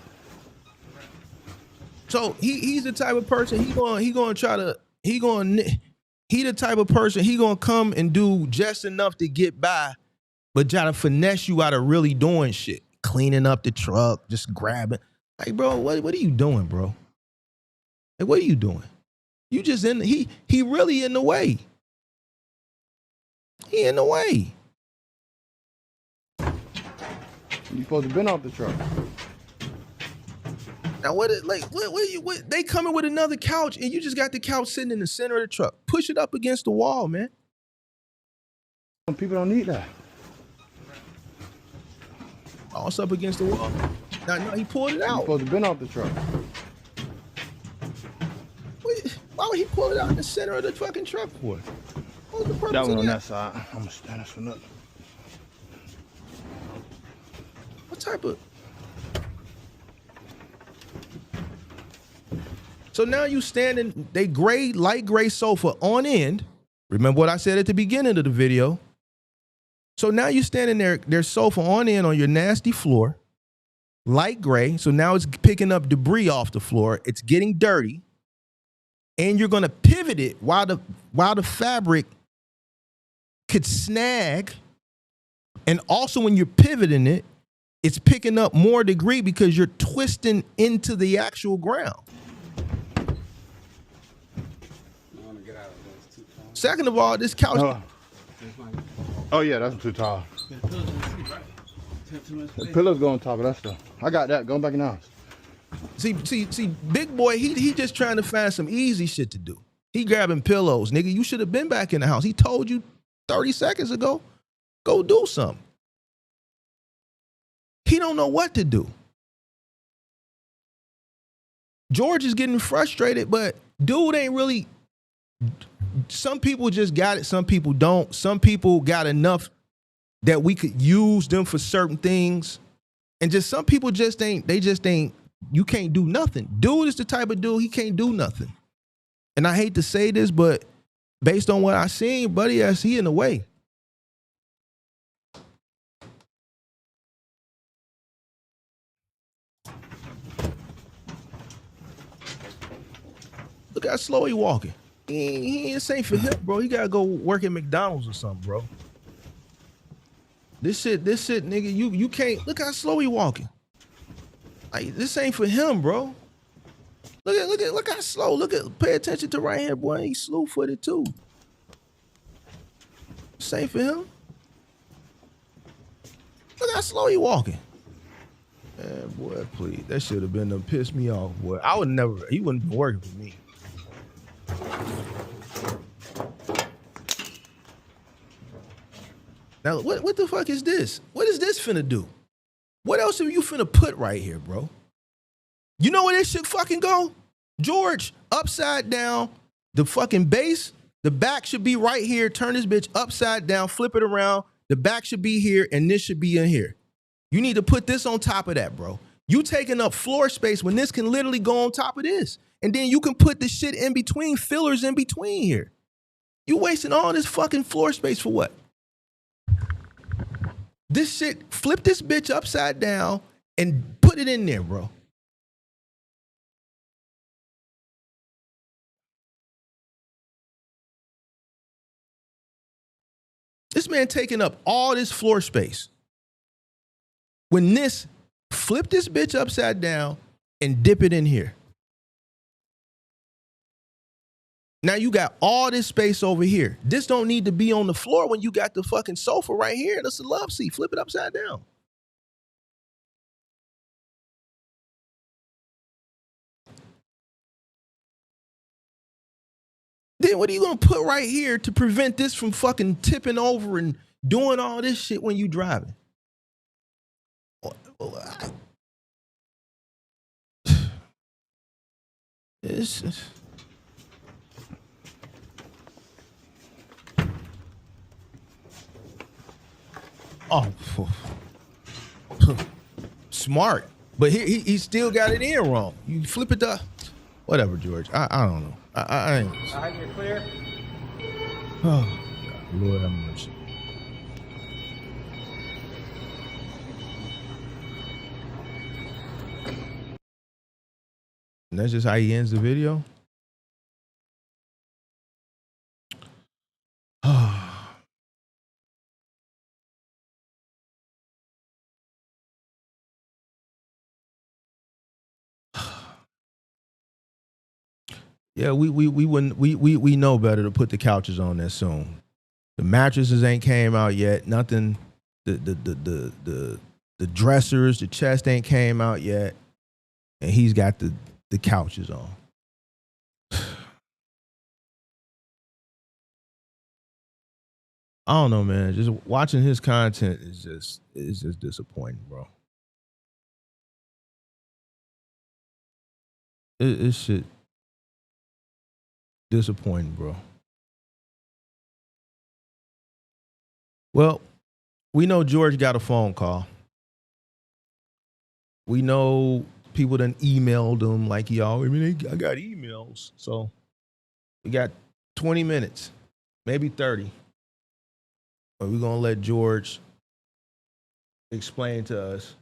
[SPEAKER 2] So he's the type of person he the type of person he gonna come and do just enough to get by, but try to finesse you out of really doing shit, cleaning up the truck, just grabbing. Like, bro, what are you doing, bro? Like, what are you doing? You just he really in the way. He in the way.
[SPEAKER 4] You supposed to have been off the truck.
[SPEAKER 2] Now what they coming with another couch and you just got the couch sitting in the center of the truck. Push it up against the wall, man.
[SPEAKER 4] People don't need that.
[SPEAKER 2] Oh, it's up against the wall. No, he pulled it out.
[SPEAKER 4] You supposed to have been off the truck.
[SPEAKER 2] Why would he pull it out in the center of the fucking truck for? What was the purpose
[SPEAKER 4] That one
[SPEAKER 2] of
[SPEAKER 4] on
[SPEAKER 2] that?
[SPEAKER 4] that side. I'm gonna stand this one up.
[SPEAKER 2] What type of? So now you standing, they light gray sofa on end. Remember what I said at the beginning of the video. So now you standing there, their sofa on end on your nasty floor, light gray. So now it's picking up debris off the floor. It's getting dirty. And you're gonna pivot it while the fabric could snag. And also when you're pivoting it, it's picking up more debris because you're twisting into the actual ground. Second of all, this couch.
[SPEAKER 4] Oh yeah, that's too tall.
[SPEAKER 5] The pillows on the seat, right? Too much
[SPEAKER 4] The
[SPEAKER 5] space.
[SPEAKER 4] pillows go on top of that stuff. I got that. Go back in the house.
[SPEAKER 2] See, big boy, he just trying to find some easy shit to do. He grabbing pillows, nigga. You should have been back in the house. He told you 30 seconds ago, go do something. He don't know what to do. George is getting frustrated, but dude ain't really. Some people just got it, some people don't. Some people got enough that we could use them for certain things. And just some people just ain't, you can't do nothing. Dude is the type of dude, he can't do nothing. And I hate to say this, but based on what I seen, buddy, he in the way. Look how slow he walking. He ain't safe for him, bro. He gotta go work at McDonald's or something, bro. This shit, nigga, you can't. Look how slow he walking. Like, this ain't for him, bro. Look how slow. Pay attention to right here, boy. He's slew-footed too. This ain't for him. Look how slow he walking. Man, boy, please. That should have been to piss me off, boy. He wouldn't be working for me. Now, what the fuck is this? What is this finna do? What else are you finna put right here, bro? You know where this shit fucking go? George, upside down, the fucking base, the back should be right here. Turn this bitch upside down, flip it around. The back should be here, and this should be in here. You need to put this on top of that, bro. You taking up floor space when this can literally go on top of this. And then you can put the shit in between, fillers in between here. You wasting all this fucking floor space for what? This shit, flip this bitch upside down and put it in there, bro. This man taking up all this floor space. When this, flip this bitch upside down and dip it in here. Now you got all this space over here. This don't need to be on the floor when you got the fucking sofa right here. That's a love seat. Flip it upside down. Then what are you gonna put right here to prevent this from fucking tipping over and doing all this shit when you driving? It's smart, but he still got it in wrong. You flip it to whatever, George. I don't know. I ain't.
[SPEAKER 5] All right, you're clear.
[SPEAKER 2] Oh, God, Lord have mercy. And that's just how he ends the video. Yeah, we know better to put the couches on there soon. The mattresses ain't came out yet. Nothing. The dressers, the chest ain't came out yet, and he's got the couches on. I don't know, man. Just watching his content is just disappointing, bro. It's shit disappointing, bro. Well, we know George got a phone call. We know people done emailed him like y'all. I got emails. So we got 20 minutes, maybe 30. But we're going to let George explain to us.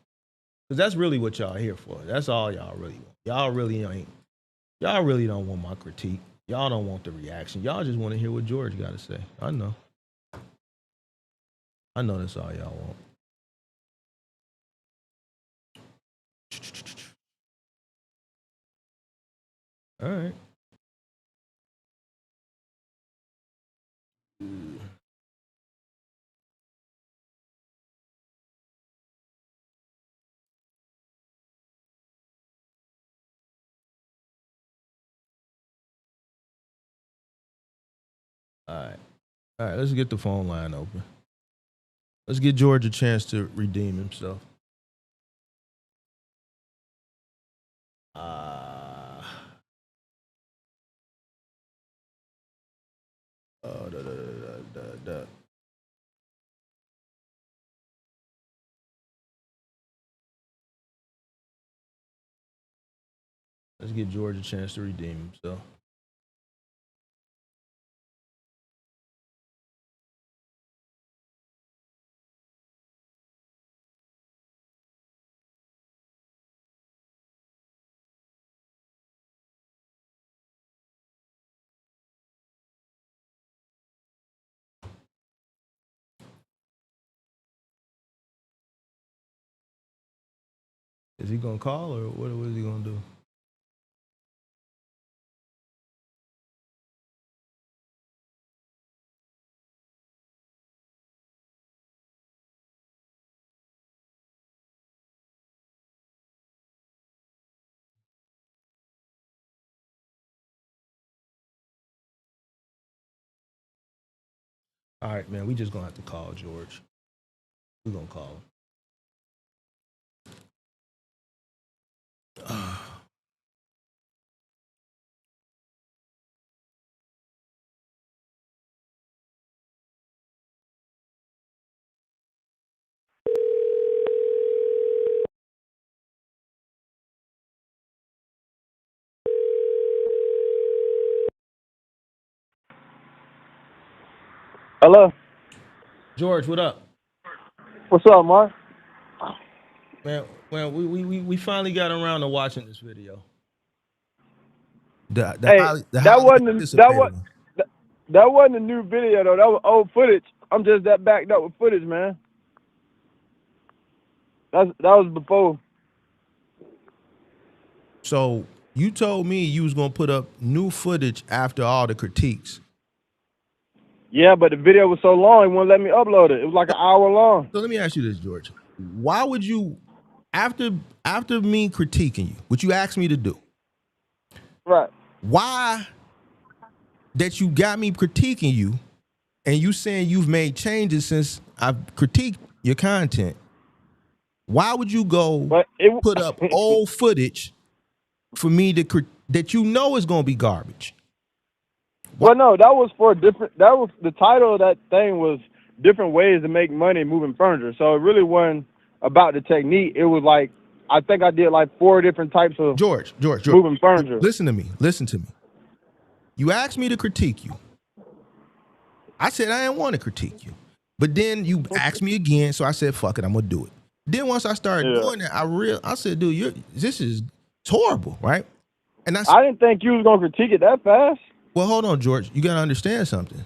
[SPEAKER 2] Because that's really what y'all here for. That's all y'all really want. Y'all really don't want my critique. Y'all don't want the reaction. Y'all just want to hear what George got to say. I know that's all y'all want. All right. All right. All right, let's get the phone line open. Let's get George a chance to redeem himself. Let's get George a chance to redeem himself. Is he gonna call or what is he gonna do? All right, man, we just gonna have to call George. We're gonna call him.
[SPEAKER 8] Hello.
[SPEAKER 2] George, what up?
[SPEAKER 8] What's up, Mark?
[SPEAKER 2] Man, well, we finally got around to watching this video. The
[SPEAKER 8] Hey,
[SPEAKER 2] highly
[SPEAKER 8] that wasn't
[SPEAKER 2] anticipated one.
[SPEAKER 8] that wasn't a new video though. That was old footage. I'm just that backed up with footage, man. That was before.
[SPEAKER 2] So you told me you was gonna put up new footage after all the critiques.
[SPEAKER 8] Yeah, but the video was so long, it wouldn't let me upload it. It was like an hour long.
[SPEAKER 2] So let me ask you this, George. Why would you, after me critiquing you, which you asked me to do,
[SPEAKER 8] Right.
[SPEAKER 2] why that you got me critiquing you and you saying you've made changes since I've critiqued your content, why would you go put up old footage for me to that you know is gonna be garbage?
[SPEAKER 8] Well, no, that was for different. That was the title of that thing was different ways to make money moving furniture. So it really wasn't about the technique. It was like I think I did like 4 different types of
[SPEAKER 2] George,
[SPEAKER 8] moving furniture.
[SPEAKER 2] Listen to me. You asked me to critique you. I said I didn't want to critique you, but then you asked me again, so I said fuck it, I'm gonna do it. Then once I started doing that, I said, dude, it's horrible, right? And I
[SPEAKER 8] didn't think you was gonna critique it that fast.
[SPEAKER 2] Well, hold on, George. You got to understand something.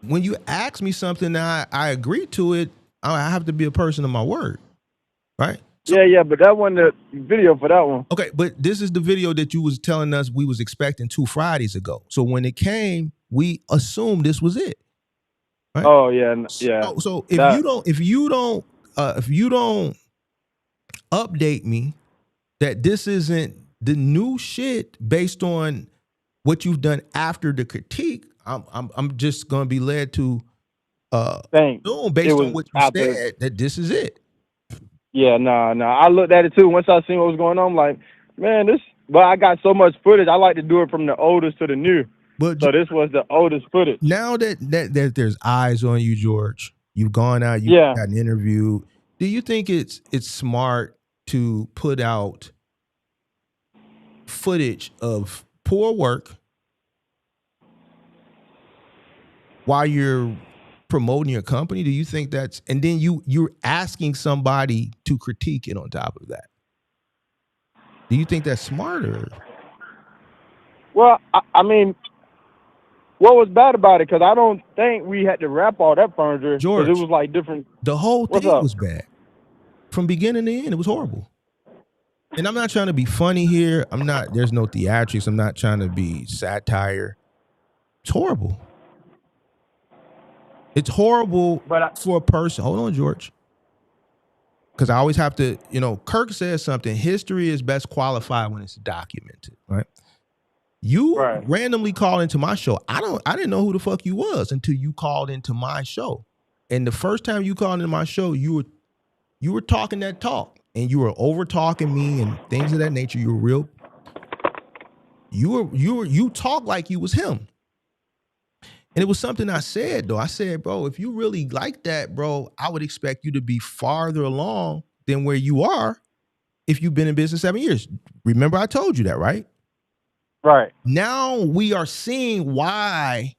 [SPEAKER 2] When you ask me something and I agree to it, I have to be a person of my word, right? So,
[SPEAKER 8] yeah, but that wasn't the video for that one.
[SPEAKER 2] Okay, but this is the video that you was telling us we was expecting 2 Fridays ago. So when it came, we assumed this was it. Right?
[SPEAKER 8] Oh yeah.
[SPEAKER 2] So if you don't update me that this isn't the new shit based on what you've done after the critique, I'm just gonna be led to assume based on what you said that this is it.
[SPEAKER 8] Yeah, no. I looked at it too. Once I seen what was going on, I'm like, man, this. But I got so much footage. I like to do it from the oldest to the new.
[SPEAKER 2] But
[SPEAKER 8] so this was the oldest footage.
[SPEAKER 2] Now that there's eyes on you, George, you've gone out, you've gotten interviewed. Do you think it's smart to put out footage of poor work while you're promoting your company? Do you think that's, and then you're asking somebody to critique it on top of that? Do you think that's smarter?
[SPEAKER 8] Well, I mean, what was bad about it? Because I don't think we had to wrap all that furniture.
[SPEAKER 2] George,
[SPEAKER 8] it was like different.
[SPEAKER 2] The whole thing was bad. From beginning to end, it was horrible. And I'm not trying to be funny here. There's no theatrics. I'm not trying to be satire. It's horrible. It's horrible for a person. Hold on, George. Because I always have to, Kirk says something. History is best qualified when it's documented, right? You
[SPEAKER 8] Right.
[SPEAKER 2] randomly called into my show. I didn't know who the fuck you was until you called into my show. And the first time you called into my show, you were talking that talk, and you were over talking me and things of that nature. You were real. You talk like you was him. And it was something I said, though. I said, bro, if you really like that, bro, I would expect you to be farther along than where you are if you've been in business 7 years. Remember, I told you that, right?
[SPEAKER 8] Right.
[SPEAKER 2] Now we are seeing why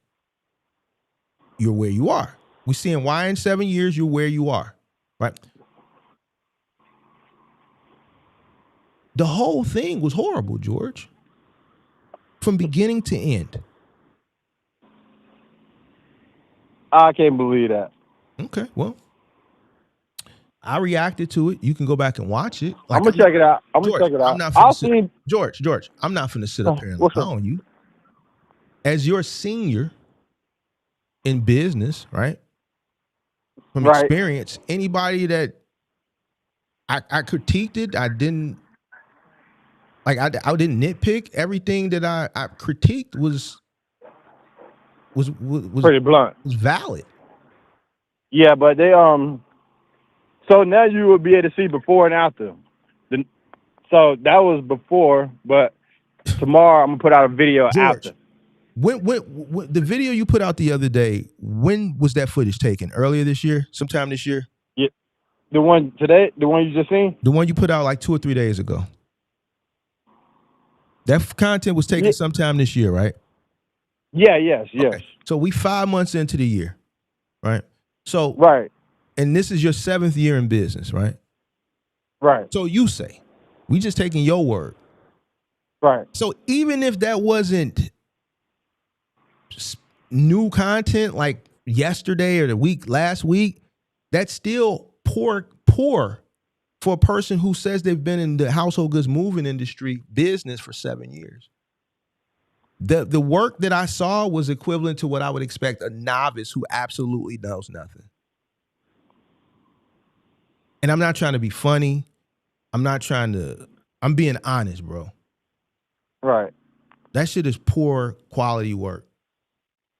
[SPEAKER 2] you're where you are. We're seeing why in 7 years you're where you are, right? The whole thing was horrible, George, from beginning to end.
[SPEAKER 8] I can't believe that.
[SPEAKER 2] Okay, well, I reacted to it. You can go back and watch it.
[SPEAKER 8] I'm gonna check it out.
[SPEAKER 2] George, I'm not
[SPEAKER 8] I'll
[SPEAKER 2] finna sit, George, I'm not finna sit up here and lie
[SPEAKER 8] What's up?
[SPEAKER 2] on you. As your senior in business, right? From
[SPEAKER 8] Right.
[SPEAKER 2] experience, anybody that I critiqued it, I didn't nitpick. Everything that I critiqued was
[SPEAKER 8] Pretty blunt.
[SPEAKER 2] was valid.
[SPEAKER 8] Yeah, but they so now you will be able to see before and after. So that was before, but tomorrow I'm gonna put out a video
[SPEAKER 2] George,
[SPEAKER 8] after.
[SPEAKER 2] when the video you put out the other day, when was that footage taken? Earlier this year? Sometime this year?
[SPEAKER 8] Yeah. The one today, the one you just seen?
[SPEAKER 2] The one you put out like 2 or 3 days ago. That content was taken sometime this year, right?
[SPEAKER 8] Yeah, yes.
[SPEAKER 2] Okay. So we 5 months into the year, right? So
[SPEAKER 8] Right.
[SPEAKER 2] and this is your 7th year in business, right?
[SPEAKER 8] Right.
[SPEAKER 2] So you say, we just taking your word.
[SPEAKER 8] Right.
[SPEAKER 2] So even if that wasn't new content like yesterday or last week, that's still poor for a person who says they've been in the household goods moving industry business for 7 years. The work that I saw was equivalent to what I would expect a novice who absolutely knows nothing. And I'm not trying to be funny. I'm being honest, bro.
[SPEAKER 8] Right.
[SPEAKER 2] That shit is poor quality work.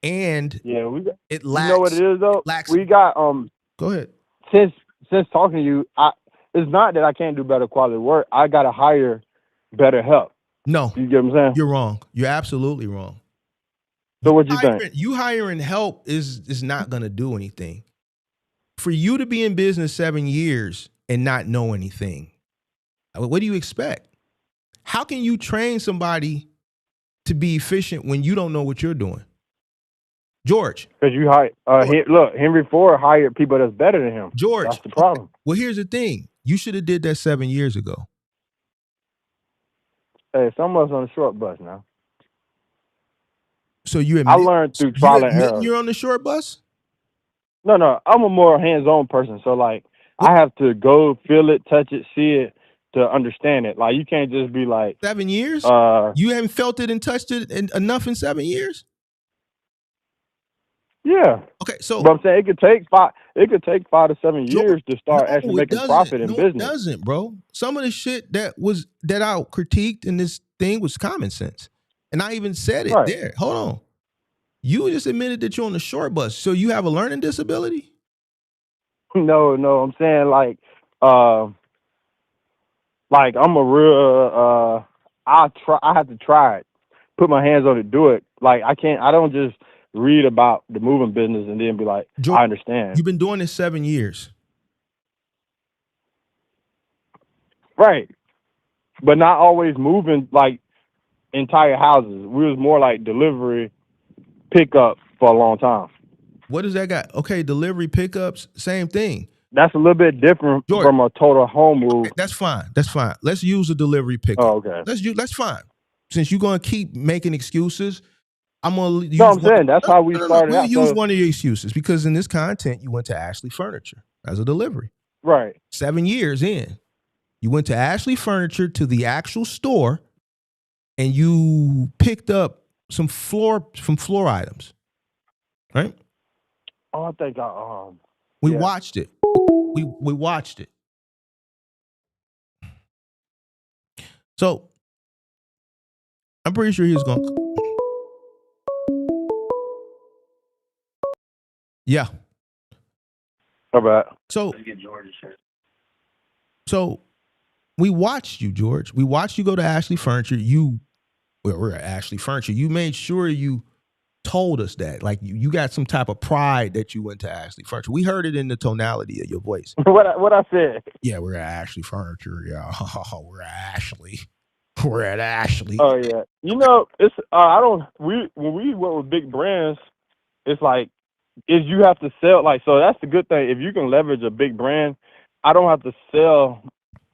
[SPEAKER 2] And
[SPEAKER 8] Yeah, we got,
[SPEAKER 2] it lacks.
[SPEAKER 8] you know what it is though?
[SPEAKER 2] Lacks,
[SPEAKER 8] We got
[SPEAKER 2] go ahead.
[SPEAKER 8] since talking to you, it's not that I can't do better quality work. I gotta hire better help.
[SPEAKER 2] No.
[SPEAKER 8] You get what I'm saying?
[SPEAKER 2] You're wrong. You're absolutely wrong.
[SPEAKER 8] So what you think?
[SPEAKER 2] You hiring help is not gonna do anything. For you to be in business 7 years and not know anything, what do you expect? How can you train somebody to be efficient when you don't know what you're doing? George.
[SPEAKER 8] Because you hired, look, Henry Ford hired people that's better than him.
[SPEAKER 2] George.
[SPEAKER 8] That's the problem.
[SPEAKER 2] Okay. Well, here's the thing. You should have did that 7 years ago.
[SPEAKER 8] Hey, some of us on the short bus now.
[SPEAKER 2] So you
[SPEAKER 8] I learned through trial and error.
[SPEAKER 2] You're on the short bus?
[SPEAKER 8] No, I'm a more hands-on person. So like, I have to go feel it, touch it, see it to understand it. Like you can't just be like
[SPEAKER 2] 7 years. You haven't felt it and touched it enough in 7 years.
[SPEAKER 8] Yeah.
[SPEAKER 2] Okay, so
[SPEAKER 8] but I'm saying it could take 5 to 7 years to start actually making profit in business.
[SPEAKER 2] It doesn't, bro. Some of the shit that I critiqued in this thing was common sense, and I even said it there. Hold on, you just admitted that you're on the short bus, so you have a learning disability?
[SPEAKER 8] No, I'm saying like I'm a real I have to try it, put my hands on it, do it. Like I don't just read about the moving business and then be like, I understand.
[SPEAKER 2] You've been doing this 7 years.
[SPEAKER 8] Right. But not always moving like entire houses. We was more like delivery, pickup for a long time.
[SPEAKER 2] What does that got? Okay, delivery, pickups, same thing.
[SPEAKER 8] That's a little bit different from a total home move.
[SPEAKER 2] Okay, that's fine. Let's use a delivery pickup.
[SPEAKER 8] Oh, okay.
[SPEAKER 2] That's fine. Since you're gonna keep making excuses, I'm gonna use
[SPEAKER 8] I'm saying that's how we started out.
[SPEAKER 2] We'll use one of your excuses because in this content you went to Ashley Furniture as a delivery.
[SPEAKER 8] Right. 7
[SPEAKER 2] years in, you went to Ashley Furniture to the actual store, and you picked up some floor items, right?
[SPEAKER 8] Oh, I think
[SPEAKER 2] we watched it. We watched it. So I'm pretty sure he was gonna Yeah.
[SPEAKER 8] How about?
[SPEAKER 2] So we watched you, George. We watched you go to Ashley Furniture. We're at Ashley Furniture. You made sure you told us that. Like you got some type of pride that you went to Ashley Furniture. We heard it in the tonality of your voice.
[SPEAKER 8] What I said?
[SPEAKER 2] Yeah, we're at Ashley Furniture. Yeah, we're at Ashley. We're at Ashley.
[SPEAKER 8] Oh yeah. You know, it's when we work with big brands, it's like you have to sell, like, so that's the good thing. If you can leverage a big brand, I don't have to sell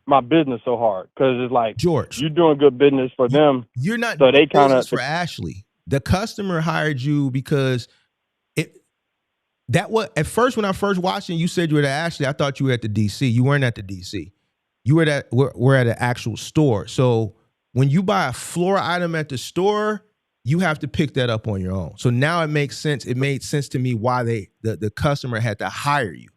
[SPEAKER 8] my business so hard, because it's like,
[SPEAKER 2] George,
[SPEAKER 8] you're doing good business for them.
[SPEAKER 2] You're not
[SPEAKER 8] so
[SPEAKER 2] doing
[SPEAKER 8] they kind of
[SPEAKER 2] business for Ashley. The customer hired you because at first when I first watched it, you said you were at Ashley. I thought you were at the DC. You weren't at the DC. You were we're at an actual store. So when you buy a floor item at the store, you have to pick that up on your own. So now it makes sense. It made sense to me why the customer had to hire you,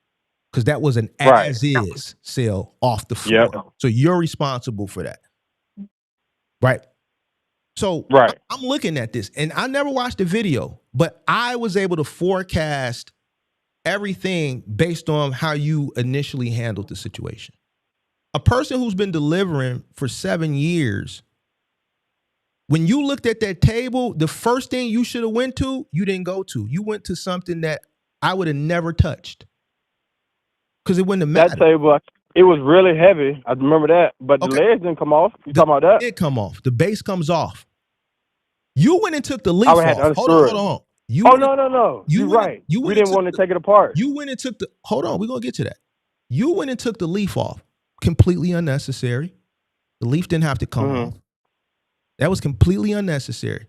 [SPEAKER 2] because that was an as-is sale off the floor. Yep. So you're responsible for that, right? So I'm looking at this, and I never watched the video, but I was able to forecast everything based on how you initially handled the situation. A person who's been delivering for 7 years, when you looked at that table, the first thing you should have went to, you didn't go to. You went to something that I would have never touched, because it wouldn't have mattered.
[SPEAKER 8] That table, it was really heavy. I remember that, but the legs didn't come off. You talking about that?
[SPEAKER 2] It come off. The base comes off. You went and took the leaf off. Hold on.
[SPEAKER 8] No. You're right. We didn't want to take it apart.
[SPEAKER 2] You went and took hold on, we're going to get to that. You went and took the leaf off. Completely unnecessary. The leaf didn't have to come off. That was completely unnecessary.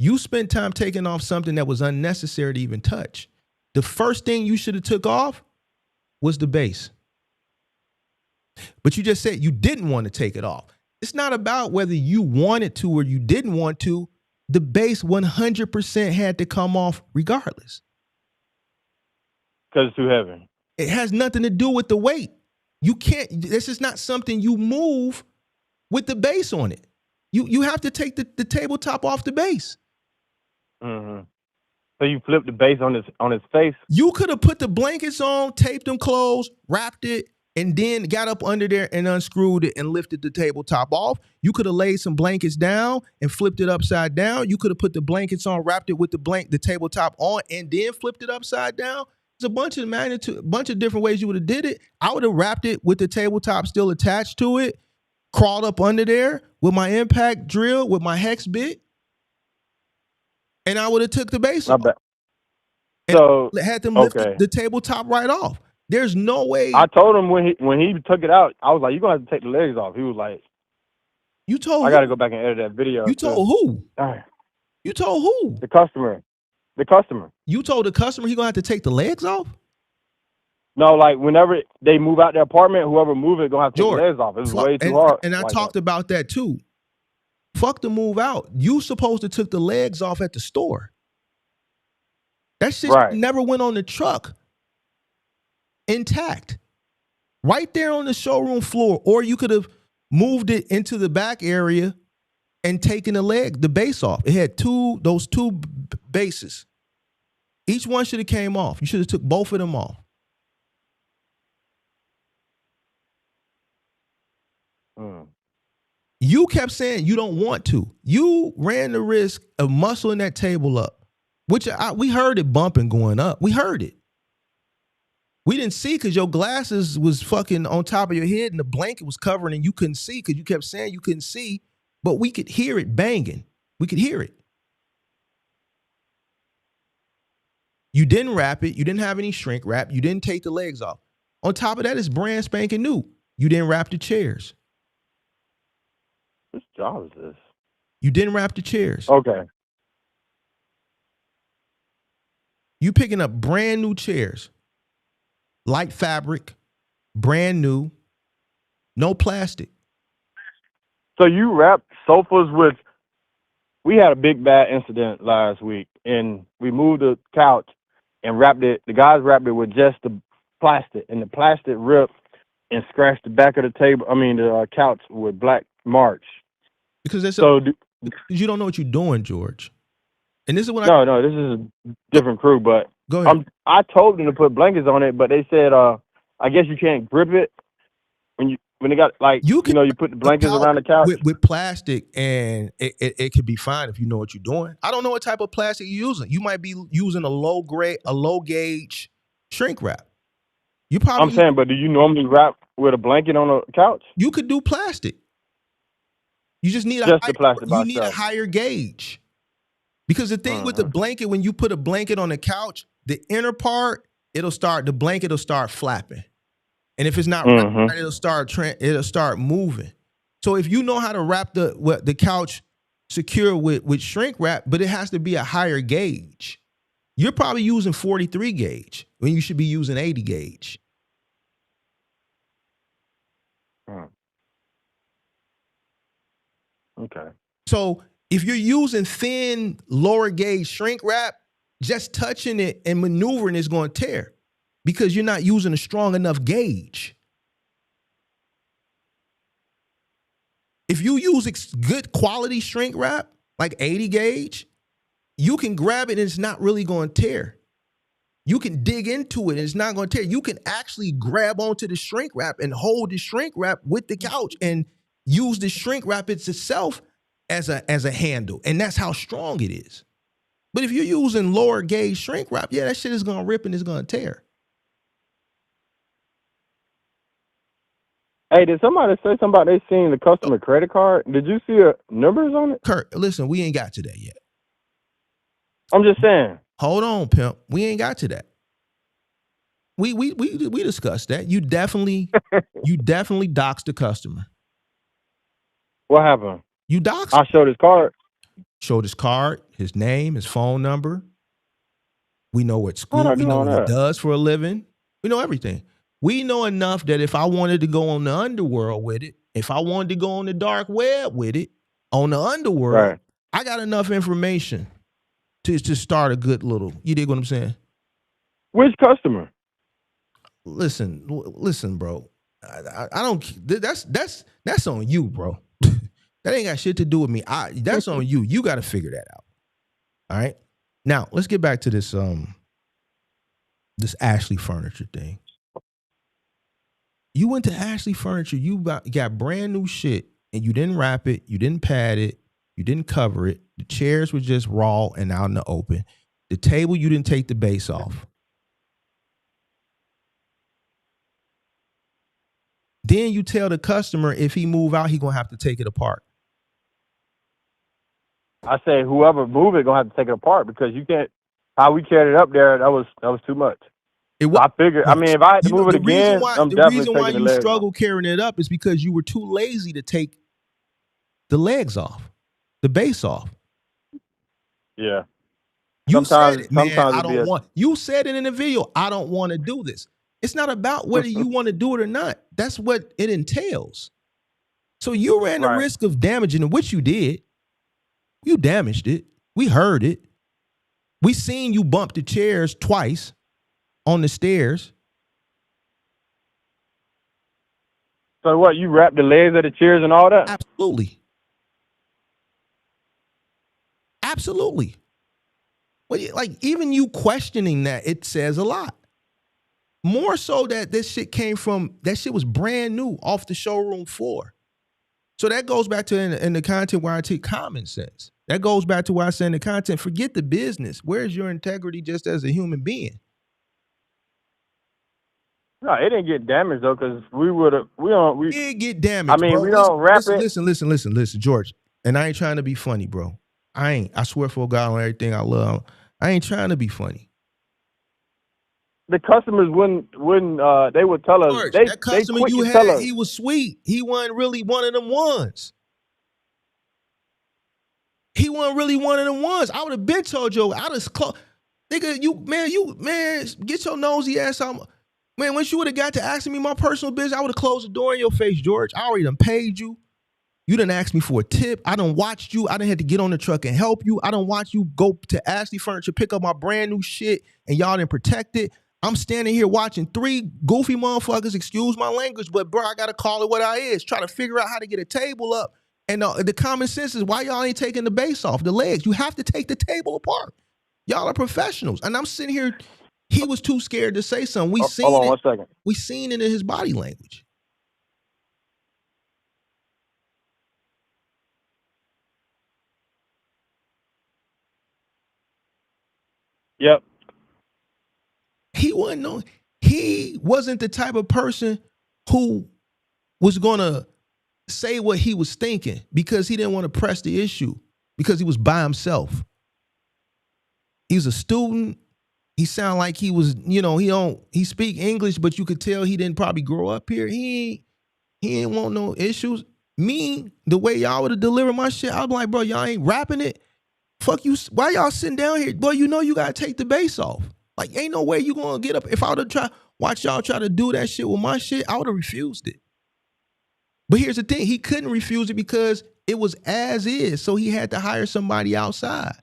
[SPEAKER 2] You spent time taking off something that was unnecessary to even touch. The first thing you should have took off was the base. But you just said you didn't want to take it off. It's not about whether you wanted to or you didn't want to. The base 100% had to come off regardless.
[SPEAKER 8] Because it's too heavy.
[SPEAKER 2] It has nothing to do with the weight. You can't, this is not something you move with the base on it. You have to take the tabletop off the base.
[SPEAKER 8] Mm-hmm. So you flip the base on his face?
[SPEAKER 2] You could have put the blankets on, taped them closed, wrapped it, and then got up under there and unscrewed it and lifted the tabletop off. You could have laid some blankets down and flipped it upside down. You could have put the blankets on, wrapped it with the tabletop on, and then flipped it upside down. There's a bunch of different ways you would have did it. I would have wrapped it with the tabletop still attached to it, crawled up under there with my impact drill, with my hex bit, and I would have took the base off. So had them lift the tabletop right off. There's no way.
[SPEAKER 8] I told him when he took it out, I was like, "You're gonna have to take the legs off." He was like,
[SPEAKER 2] "You told
[SPEAKER 8] I got to go back and edit that video."
[SPEAKER 2] You told who? You told who?
[SPEAKER 8] The customer.
[SPEAKER 2] You told the customer he gonna have to take the legs off?
[SPEAKER 8] No, like whenever they move out their apartment, whoever move it gonna have to take the legs off. It's way too hard.
[SPEAKER 2] And I talked about that too. Fuck the move out. You supposed to took the legs off at the store. That shit never went on the truck intact. Right there on the showroom floor. Or you could have moved it into the back area and taken the base off. It had those two bases. Each one should have came off. You should have took both of them off. You kept saying you don't want to. You ran the risk of muscling that table up, which we heard it bumping going up. We heard it. We didn't see because your glasses was fucking on top of your head and the blanket was covering and you couldn't see because you kept saying you couldn't see, but we could hear it banging. We could hear it. You didn't wrap it. You didn't have any shrink wrap. You didn't take the legs off. On top of that, it's brand spanking new. You didn't wrap the chairs.
[SPEAKER 8] Whose job is this?
[SPEAKER 2] You didn't wrap the chairs.
[SPEAKER 8] Okay.
[SPEAKER 2] You picking up brand new chairs. Light fabric, brand new, no plastic.
[SPEAKER 8] So you wrapped sofas with, we had a big bad incident last week and we moved the couch and wrapped it, the guys wrapped it with just the plastic and the plastic ripped and scratched the back of the couch with black marks.
[SPEAKER 2] Because you don't know what you're doing, George. And this is what
[SPEAKER 8] No, this is a different crew, but
[SPEAKER 2] go ahead.
[SPEAKER 8] I told them to put blankets on it, but they said, I guess you can't grip it when they got like,
[SPEAKER 2] You can
[SPEAKER 8] you put the blankets
[SPEAKER 2] couch
[SPEAKER 8] around the couch.
[SPEAKER 2] with plastic, and it could be fine if you know what you're doing. I don't know what type of plastic you're using. You might be using a low gauge shrink wrap. You
[SPEAKER 8] I'm
[SPEAKER 2] probably
[SPEAKER 8] saying, but do you normally wrap with a blanket on a couch?
[SPEAKER 2] you could do plastic. You just need
[SPEAKER 8] Just the plastic by
[SPEAKER 2] you need a
[SPEAKER 8] itself.
[SPEAKER 2] higher gauge. Because the thing with the blanket, when you put a blanket on the couch, the inner part, the blanket will start flapping. And if it's not right, it'll start moving. So if you know how to wrap the couch secure with shrink wrap, but it has to be a higher gauge. You're probably using 43 gauge when you should be using 80 gauge.
[SPEAKER 8] Okay.
[SPEAKER 2] So if you're using thin, lower gauge shrink wrap, just touching it and maneuvering is going to tear because you're not using a strong enough gauge. If you use good quality shrink wrap, like 80 gauge, you can grab it and it's not really going to tear. You can dig into it and it's not going to tear. You can actually grab onto the shrink wrap and hold the shrink wrap with the couch and use the shrink wrap itself as a handle. And that's how strong it is. But if you're using lower gauge shrink wrap, yeah, that shit is going to rip and it's going to tear.
[SPEAKER 8] Hey, did somebody say something about they seen the customer credit card? Did you see numbers on it?
[SPEAKER 2] Kurt, listen, we ain't got to that yet.
[SPEAKER 8] I'm just saying.
[SPEAKER 2] Hold on, pimp. We ain't got to that. We discussed that. You definitely doxed the customer.
[SPEAKER 8] What happened?
[SPEAKER 2] You doxed.
[SPEAKER 8] I showed his card.
[SPEAKER 2] Showed his card, his name, his phone number. We know what school, we know what he does for a living. We know everything. We know enough that if I wanted to go on the underworld with it, if I wanted to go on the dark web with it, on the underworld, right, I got enough information to start a good little, you dig what I'm saying?
[SPEAKER 8] Which customer?
[SPEAKER 2] Listen, bro. I don't, that's on you, bro. That ain't got shit to do with me. That's on you. You got to figure that out. All right. Now let's get back to this Ashley Furniture thing. You went to Ashley Furniture. You got brand new shit, and you didn't wrap it. You didn't pad it. You didn't cover it. The chairs were just raw and out in the open. The table, you didn't take the base off. Then you tell the customer if he move out, he gonna have to take it apart.
[SPEAKER 8] I say whoever move it gonna have to take it apart because you can't. How we carried it up there, that was too much. I figured. I mean, if I had to move it again, I'm definitely taking the legs off. The reason why you struggle
[SPEAKER 2] carrying it up is because you were too lazy to take the legs off, the base off.
[SPEAKER 8] Yeah.
[SPEAKER 2] You said it, man. I don't want. You said it in the video. I don't want to do this. It's not about whether you want to do it or not. That's what it entails. So you ran the risk of damaging it, which you did. You damaged it. We heard it. We seen you bump the chairs twice on the stairs.
[SPEAKER 8] So what, you wrapped the legs of the chairs and all that?
[SPEAKER 2] Absolutely. Absolutely. Well, like even you questioning that, it says a lot. More so that this shit was brand new off the showroom floor. So that goes back to in the content where I take common sense. That goes back to why I say in the content, forget the business. Where's your integrity just as a human being?
[SPEAKER 8] No, it didn't get damaged though, because we
[SPEAKER 2] did get damaged.
[SPEAKER 8] I mean, bro. We don't wrap it.
[SPEAKER 2] Listen, George. And I ain't trying to be funny, bro. I swear for God on everything I love. I ain't trying to be funny.
[SPEAKER 8] The customers wouldn't they would tell us.
[SPEAKER 2] George, that customer you had, he was sweet. He wasn't really one of them ones. He wasn't really one of them ones. I would have been told you, nigga, get your nosy ass out. Man, once you would have got to asking me my personal business, I would have closed the door in your face, George. I already done paid you. You done asked me for a tip. I done watched you. I done had to get on the truck and help you. I done watched you go to Ashley Furniture, pick up my brand new shit, and y'all didn't protect it. I'm standing here watching three goofy motherfuckers, excuse my language, but bro, I got to call it what I is, try to figure out how to get a table up. And the common sense is why y'all ain't taking the base off, the legs. You have to take the table apart. Y'all are professionals. And I'm sitting here He was too scared to say something. We
[SPEAKER 8] Hold
[SPEAKER 2] seen
[SPEAKER 8] on
[SPEAKER 2] it.
[SPEAKER 8] 1 second.
[SPEAKER 2] We seen it in his body language.
[SPEAKER 8] Yep.
[SPEAKER 2] He wasn't the type of person who was gonna say what he was thinking because he didn't want to press the issue because he was by himself. He was a student. He sounded like he was, he speak English, but you could tell he didn't probably grow up here. He ain't want no issues. Me, the way y'all would have delivered my shit, I was like, bro, y'all ain't rapping it. Fuck you. Why y'all sitting down here? Boy, you gotta take the bass off. Like, ain't no way you gonna get up. If I would have watch y'all try to do that shit with my shit, I would have refused it. But here's the thing, he couldn't refuse it because it was as is. So he had to hire somebody outside.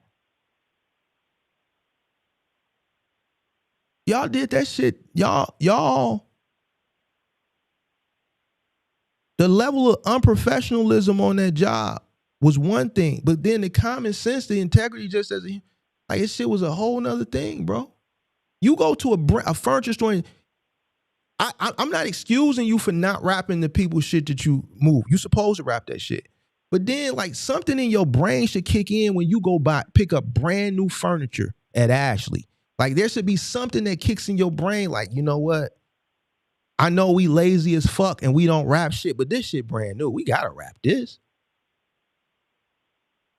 [SPEAKER 2] Y'all did that shit. Y'all, the level of unprofessionalism on that job was one thing, but then the common sense, the integrity, just as like this shit was a whole nother thing, bro. You go to a furniture store and I'm not excusing you for not rapping the people's shit that you move. You supposed to rap that shit. But then like something in your brain should kick in when you go pick up brand new furniture at Ashley. Like there should be something that kicks in your brain like, you know what? I know we lazy as fuck and we don't rap shit, but this shit brand new. We gotta rap this.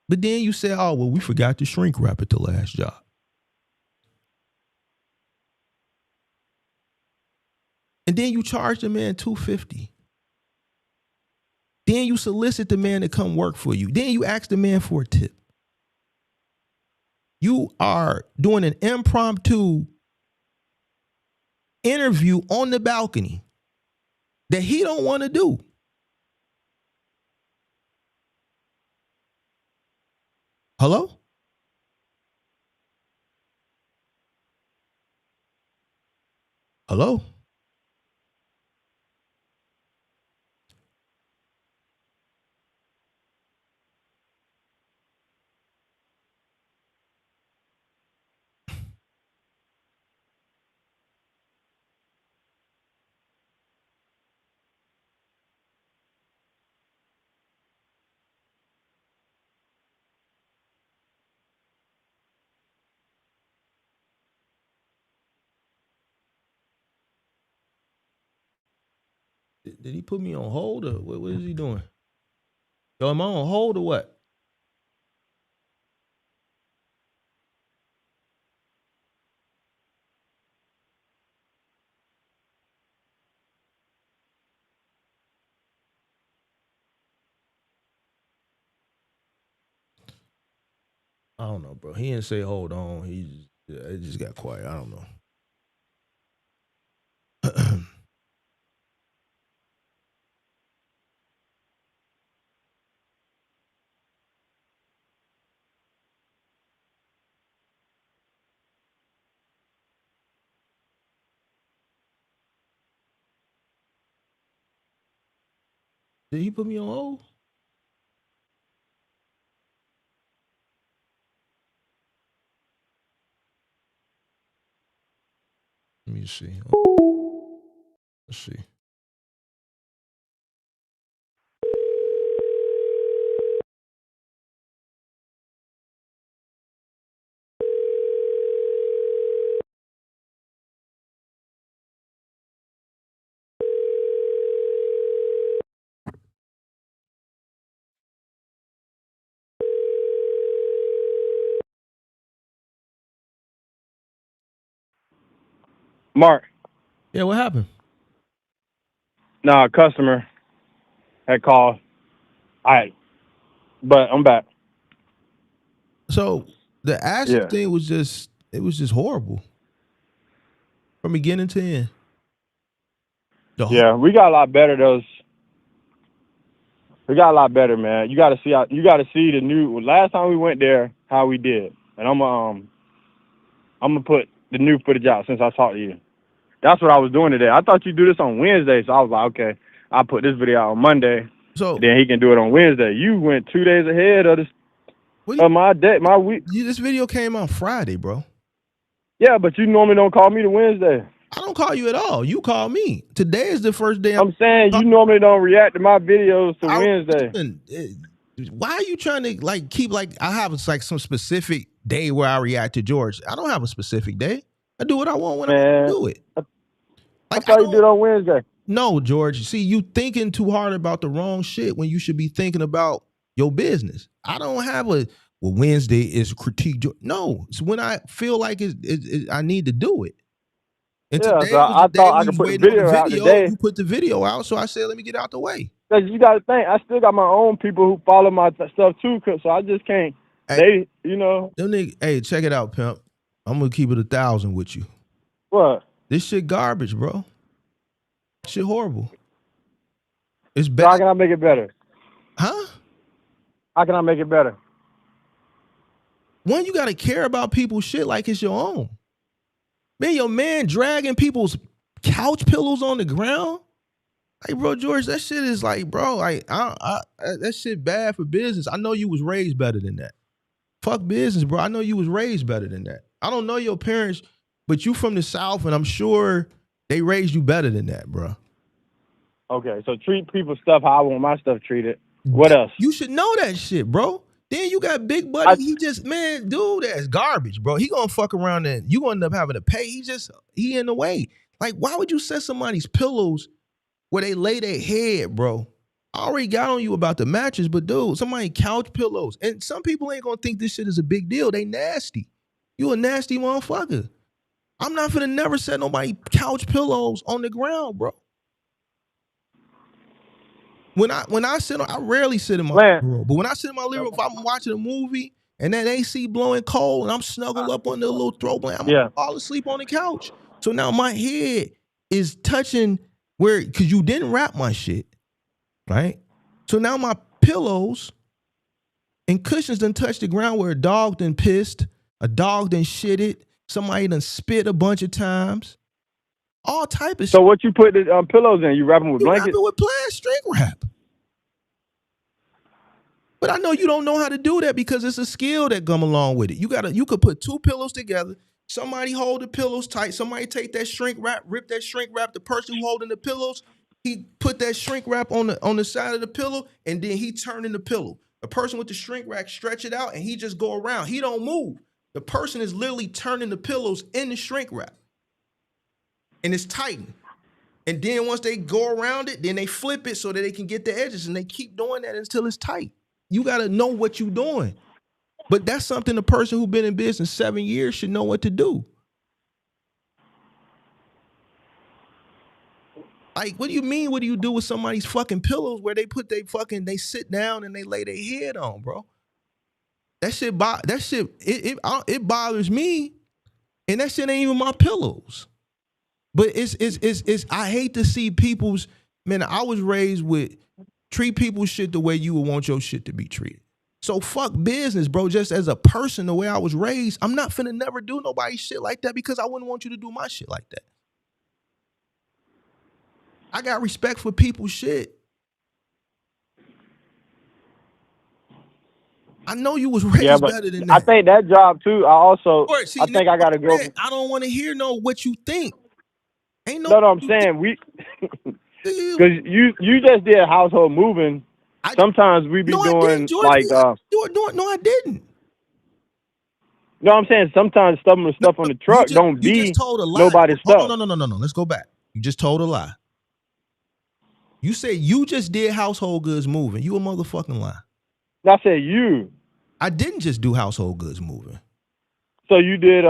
[SPEAKER 2] But then you say, oh, well, we forgot to shrink wrap at the last job. And then you charge the man $250. Then you solicit the man to come work for you. Then you ask the man for a tip. You are doing an impromptu interview on the balcony that he don't want to do. Hello? Hello? Did he put me on hold or what is he doing? Yo, am I on hold or what? I don't know, bro. He didn't say hold on. It just got quiet. I don't know. Did he put me on hold? Let me see. Let's see.
[SPEAKER 8] Mark.
[SPEAKER 2] Yeah, what happened?
[SPEAKER 8] Nah, a customer had called. But I'm back.
[SPEAKER 2] So the Ashley thing was just horrible. From beginning to end.
[SPEAKER 8] We got a lot better we got a lot better, man. You gotta see the new last time we went there, how we did. And I'm gonna put the new footage out since I talked to you. That's what I was doing today. I thought you'd do this on Wednesday, so I was like, okay, I'll put this video out on Monday. So then he can do it on Wednesday. You went 2 days ahead of my week.
[SPEAKER 2] This video came out Friday, bro.
[SPEAKER 8] Yeah, but you normally don't call me to Wednesday.
[SPEAKER 2] I don't call you at all. You call me. Today is the first day
[SPEAKER 8] I'm saying you normally don't react to my videos to Wednesday.
[SPEAKER 2] listen, why are you trying to like keep like I have like some specific day where I react to George? I don't have a specific day. I do what I want when I do it.
[SPEAKER 8] I
[SPEAKER 2] Like
[SPEAKER 8] thought you did on Wednesday.
[SPEAKER 2] No, George. See, you thinking too hard about the wrong shit when you should be thinking about your business. I don't have Wednesday is critique. No, it's when I feel like I need to do it. And
[SPEAKER 8] Yeah,
[SPEAKER 2] today
[SPEAKER 8] so
[SPEAKER 2] was
[SPEAKER 8] I
[SPEAKER 2] the day
[SPEAKER 8] thought I
[SPEAKER 2] we
[SPEAKER 8] could
[SPEAKER 2] was
[SPEAKER 8] put the
[SPEAKER 2] waiting on
[SPEAKER 8] video
[SPEAKER 2] the
[SPEAKER 8] out
[SPEAKER 2] video.
[SPEAKER 8] today.
[SPEAKER 2] You put the video out, so I said, let me get out the way.
[SPEAKER 8] Cause you got to think, I still got my own people who follow my stuff too, so I just can't.
[SPEAKER 2] Hey,
[SPEAKER 8] Hey,
[SPEAKER 2] check it out, pimp. I'm gonna keep it 1,000 with you.
[SPEAKER 8] What?
[SPEAKER 2] This shit garbage, bro. Shit horrible. It's
[SPEAKER 8] So
[SPEAKER 2] better.
[SPEAKER 8] how can I make it better?
[SPEAKER 2] Huh?
[SPEAKER 8] How can I make it better?
[SPEAKER 2] One, you gotta care about people's shit like it's your own. Man, your man dragging people's couch pillows on the ground. Like, bro, George, that shit is like, bro, like, that shit bad for business. I know you was raised better than that. Fuck business, bro. I know you was raised better than that. I don't know your parents, but you from the South, and I'm sure they raised you better than that, bro.
[SPEAKER 8] Okay, so treat people's stuff how I want my stuff treated. What else?
[SPEAKER 2] You should know that shit, bro. Then you got Big Buddy. He just, man, dude, that's garbage, bro. He gonna fuck around and you gonna end up having to pay. He in the way. Like, why would you set somebody's pillows where they lay their head, bro? I already got on you about the mattress, but dude, somebody couch pillows. And some people ain't gonna think this shit is a big deal. They nasty. You a nasty motherfucker. I'm not finna never set nobody couch pillows on the ground, bro. When I sit I rarely sit in my living room, but when I sit in my living room, if I'm watching a movie and that AC blowing cold and I'm snuggled up on the little throw blanket, I'm gonna fall asleep on the couch. So now my head is touching because you didn't wrap my shit, right? So now my pillows and cushions done touched the ground where a dog done pissed, a dog done shitted, somebody done spit a bunch of times, all type of shit.
[SPEAKER 8] So what you put the pillows in? You wrap them with blankets?
[SPEAKER 2] Wrap it with plastic wrap. But I know you don't know how to do that because it's a skill that come along with it. You could put two pillows together. Somebody hold the pillows tight. Somebody take that shrink wrap, rip that shrink wrap. The person who holding the pillows, he put that shrink wrap on the side of the pillow, and then he turning the pillow. The person with the shrink wrap stretch it out, and he just go around. He don't move. The person is literally turning the pillows in the shrink wrap, and it's tightened. And then once they go around it, then they flip it so that they can get the edges, and they keep doing that until it's tight. You got to know what you're doing. But that's something the person who's been in business 7 years should know what to do. Like, what do you mean? What do you do with somebody's fucking pillows where they put they sit down and they lay their head on, bro? That shit it bothers me, and that shit ain't even my pillows. But it's I hate to see people's, man, I was raised with treat people's shit the way you would want your shit to be treated. So fuck business, bro. Just as a person, the way I was raised, I'm not finna never do nobody's shit like that because I wouldn't want you to do my shit like that. I got respect for people's shit. I know you was raised better than that.
[SPEAKER 8] I think that job too. I think I gotta go.
[SPEAKER 2] I don't want to hear what you think. Ain't
[SPEAKER 8] no. I'm saying because you just did household moving. Sometimes we be doing like
[SPEAKER 2] no, I didn't.
[SPEAKER 8] No, I'm saying sometimes stuff on the truck don't be
[SPEAKER 2] just told a lie.
[SPEAKER 8] Nobody's stuff.
[SPEAKER 2] No. Let's go back. You just told a lie. You said you just did household goods moving. You a motherfucking lie.
[SPEAKER 8] I said you.
[SPEAKER 2] I didn't just do household goods moving.
[SPEAKER 8] So you did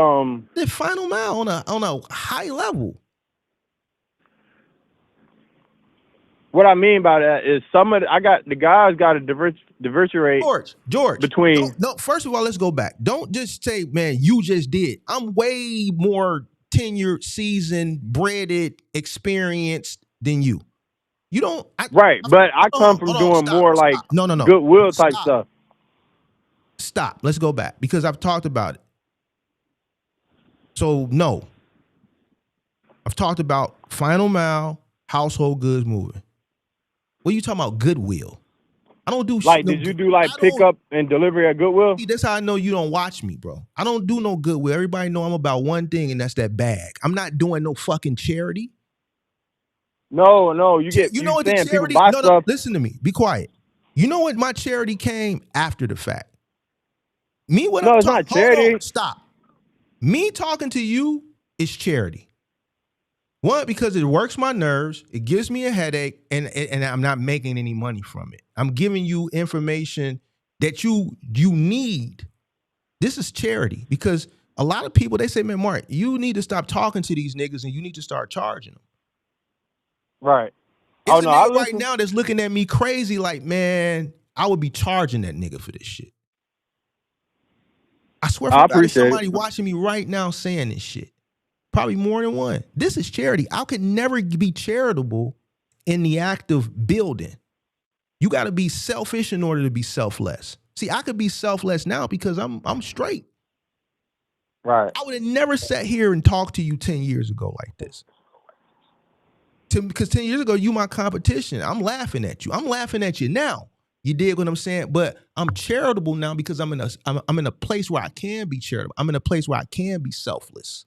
[SPEAKER 2] did final mile on a high level.
[SPEAKER 8] What I mean by that is the guys got to diversify.
[SPEAKER 2] George.
[SPEAKER 8] Between
[SPEAKER 2] no, first of all, let's go back. Don't just say, man, you just did. I'm way more tenured, seasoned, breaded, experienced than you. You don't
[SPEAKER 8] but I come from doing more like goodwill type stuff.
[SPEAKER 2] Stop. Let's go back because I've talked about it. So no. I've talked about final mile, household goods moving. What are you talking about? Goodwill. I don't do
[SPEAKER 8] Like,
[SPEAKER 2] no
[SPEAKER 8] did you
[SPEAKER 2] good.
[SPEAKER 8] do like
[SPEAKER 2] I don't.
[SPEAKER 8] pickup and delivery at Goodwill?
[SPEAKER 2] See, that's how I know you don't watch me, bro. I don't do no Goodwill. Everybody know I'm about one thing, and that's that bag. I'm not doing no fucking charity.
[SPEAKER 8] No, you
[SPEAKER 2] You know
[SPEAKER 8] you
[SPEAKER 2] what the
[SPEAKER 8] saying people
[SPEAKER 2] charity?
[SPEAKER 8] buy
[SPEAKER 2] No,
[SPEAKER 8] stuff.
[SPEAKER 2] listen to me. Be quiet. You know what? My charity came after the fact. Me, what
[SPEAKER 8] No,
[SPEAKER 2] I'm
[SPEAKER 8] it's
[SPEAKER 2] talking.
[SPEAKER 8] not
[SPEAKER 2] Hold
[SPEAKER 8] charity.
[SPEAKER 2] on, stop. Me talking to you is charity. One, because it works my nerves, it gives me a headache, and I'm not making any money from it. I'm giving you information that you need. This is charity because a lot of people, they say, man, Mark, you need to stop talking to these niggas and you need to start charging them.
[SPEAKER 8] Right.
[SPEAKER 2] It's
[SPEAKER 8] Oh
[SPEAKER 2] a
[SPEAKER 8] no, I
[SPEAKER 2] nigga right
[SPEAKER 8] listen.
[SPEAKER 2] now that's looking at me crazy like, man, I would be charging that nigga for this shit. I swear
[SPEAKER 8] I
[SPEAKER 2] for God, there's
[SPEAKER 8] appreciate
[SPEAKER 2] somebody
[SPEAKER 8] it.
[SPEAKER 2] watching me right now saying this shit. Probably more than one. This is charity. I could never be charitable in the act of building. You got to be selfish in order to be selfless. See, I could be selfless now because I'm straight.
[SPEAKER 8] Right.
[SPEAKER 2] I would have never sat here and talked to you 10 years ago like this. Because 10 years ago, you my competition. I'm laughing at you. I'm laughing at you now. You dig what I'm saying? But I'm charitable now because I'm in a place where I can be charitable. I'm in a place where I can be selfless.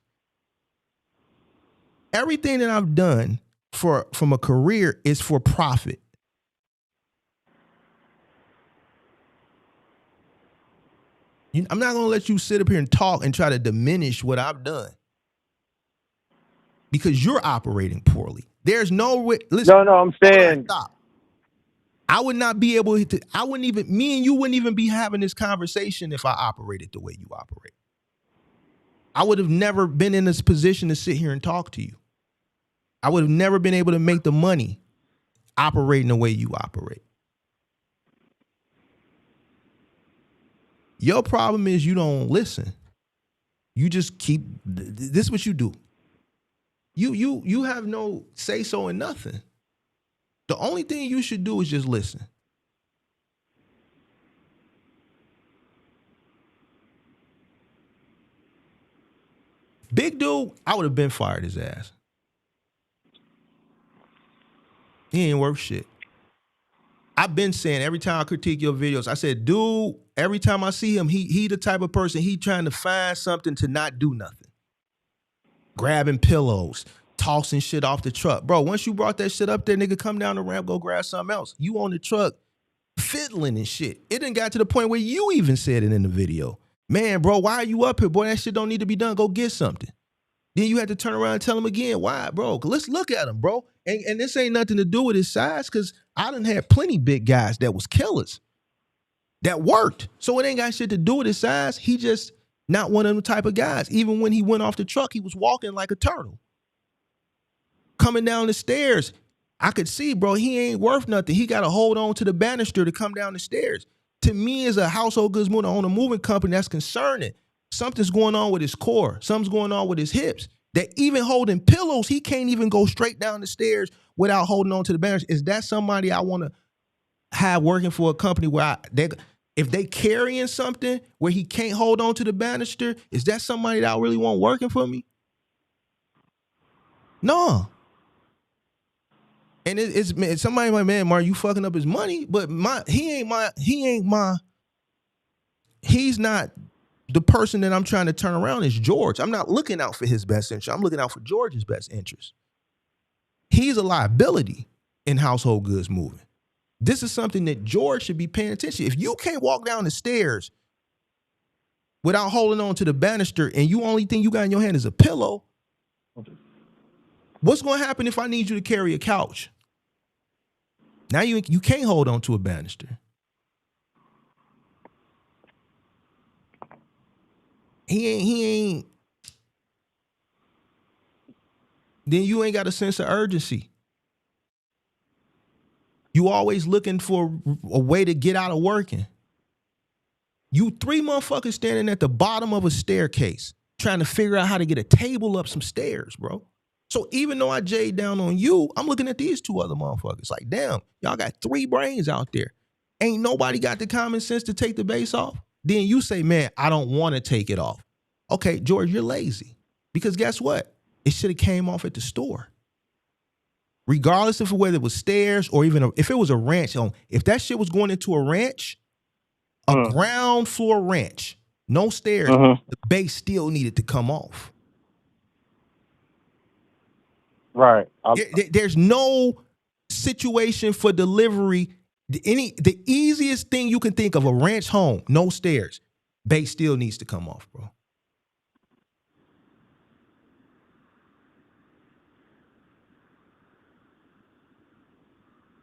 [SPEAKER 2] Everything that I've done from a career is for profit. I'm not going to let you sit up here and talk and try to diminish what I've done because you're operating poorly. There's no way. Listen,
[SPEAKER 8] No, I'm saying.
[SPEAKER 2] stop. I would not be able to, me and you wouldn't even be having this conversation if I operated the way you operate. I would have never been in this position to sit here and talk to you. I would have never been able to make the money operating the way you operate. Your problem is you don't listen. You just keep, this is what you do. You have no say so in nothing. The only thing you should do is just listen. Big dude, I would have been fired his ass. He ain't worth shit. I've been saying every time I critique your videos, I said, dude, every time I see him, he the type of person, he trying to find something to not do nothing. Grabbing pillows, tossing shit off the truck. Bro, once you brought that shit up there, nigga, come down the ramp, go grab something else. You on the truck, fiddling and shit. It done got to the point where you even said it in the video. Man, bro, why are you up here? Boy, that shit don't need to be done. Go get something. Then you had to turn around and tell him again, why, bro? Let's look at him, bro. And this ain't nothing to do with his size, because I done had plenty big guys that was killers, that worked. So it ain't got shit to do with his size. He just not one of them type of guys. Even when he went off the truck, he was walking like a turtle. Coming down the stairs, I could see, bro, he ain't worth nothing. He got to hold on to the banister to come down the stairs. To me, as a household goods owner on a moving company, that's concerning. Something's going on with his core. Something's going on with his hips. That even holding pillows, he can't even go straight down the stairs without holding on to the banister. Is that somebody I want to have working for a company where if they carrying something where he can't hold on to the banister, is that somebody that I really want working for me? No. And it's somebody like, man, Mark, you fucking up his money, but he's not the person that I'm trying to turn around. Is George. I'm not looking out for his best interest. I'm looking out for George's best interest. He's a liability in household goods moving. This is something that George should be paying attention. If you can't walk down the stairs without holding on to the banister and you only thing you got in your hand is a pillow, what's going to happen if I need you to carry a couch? Now you can't hold on to a banister. He ain't. Then you ain't got a sense of urgency. You always looking for a way to get out of working. You 3 motherfuckers standing at the bottom of a staircase trying to figure out how to get a table up some stairs, bro. So even though I jade down on you, I'm looking at these 2 other motherfuckers like, damn, y'all got 3 brains out there. Ain't nobody got the common sense to take the base off. Then you say, man, I don't want to take it off. Okay, George, you're lazy. Because guess what? It should have came off at the store. regardless of whether it was stairs or even if it was a ranch home, if that shit was going into a ranch, a ground floor ranch, no stairs, the base still needed to come off.
[SPEAKER 8] Right.
[SPEAKER 2] There's no situation for delivery. The easiest thing you can think of, a ranch home, no stairs, base still needs to come off, bro.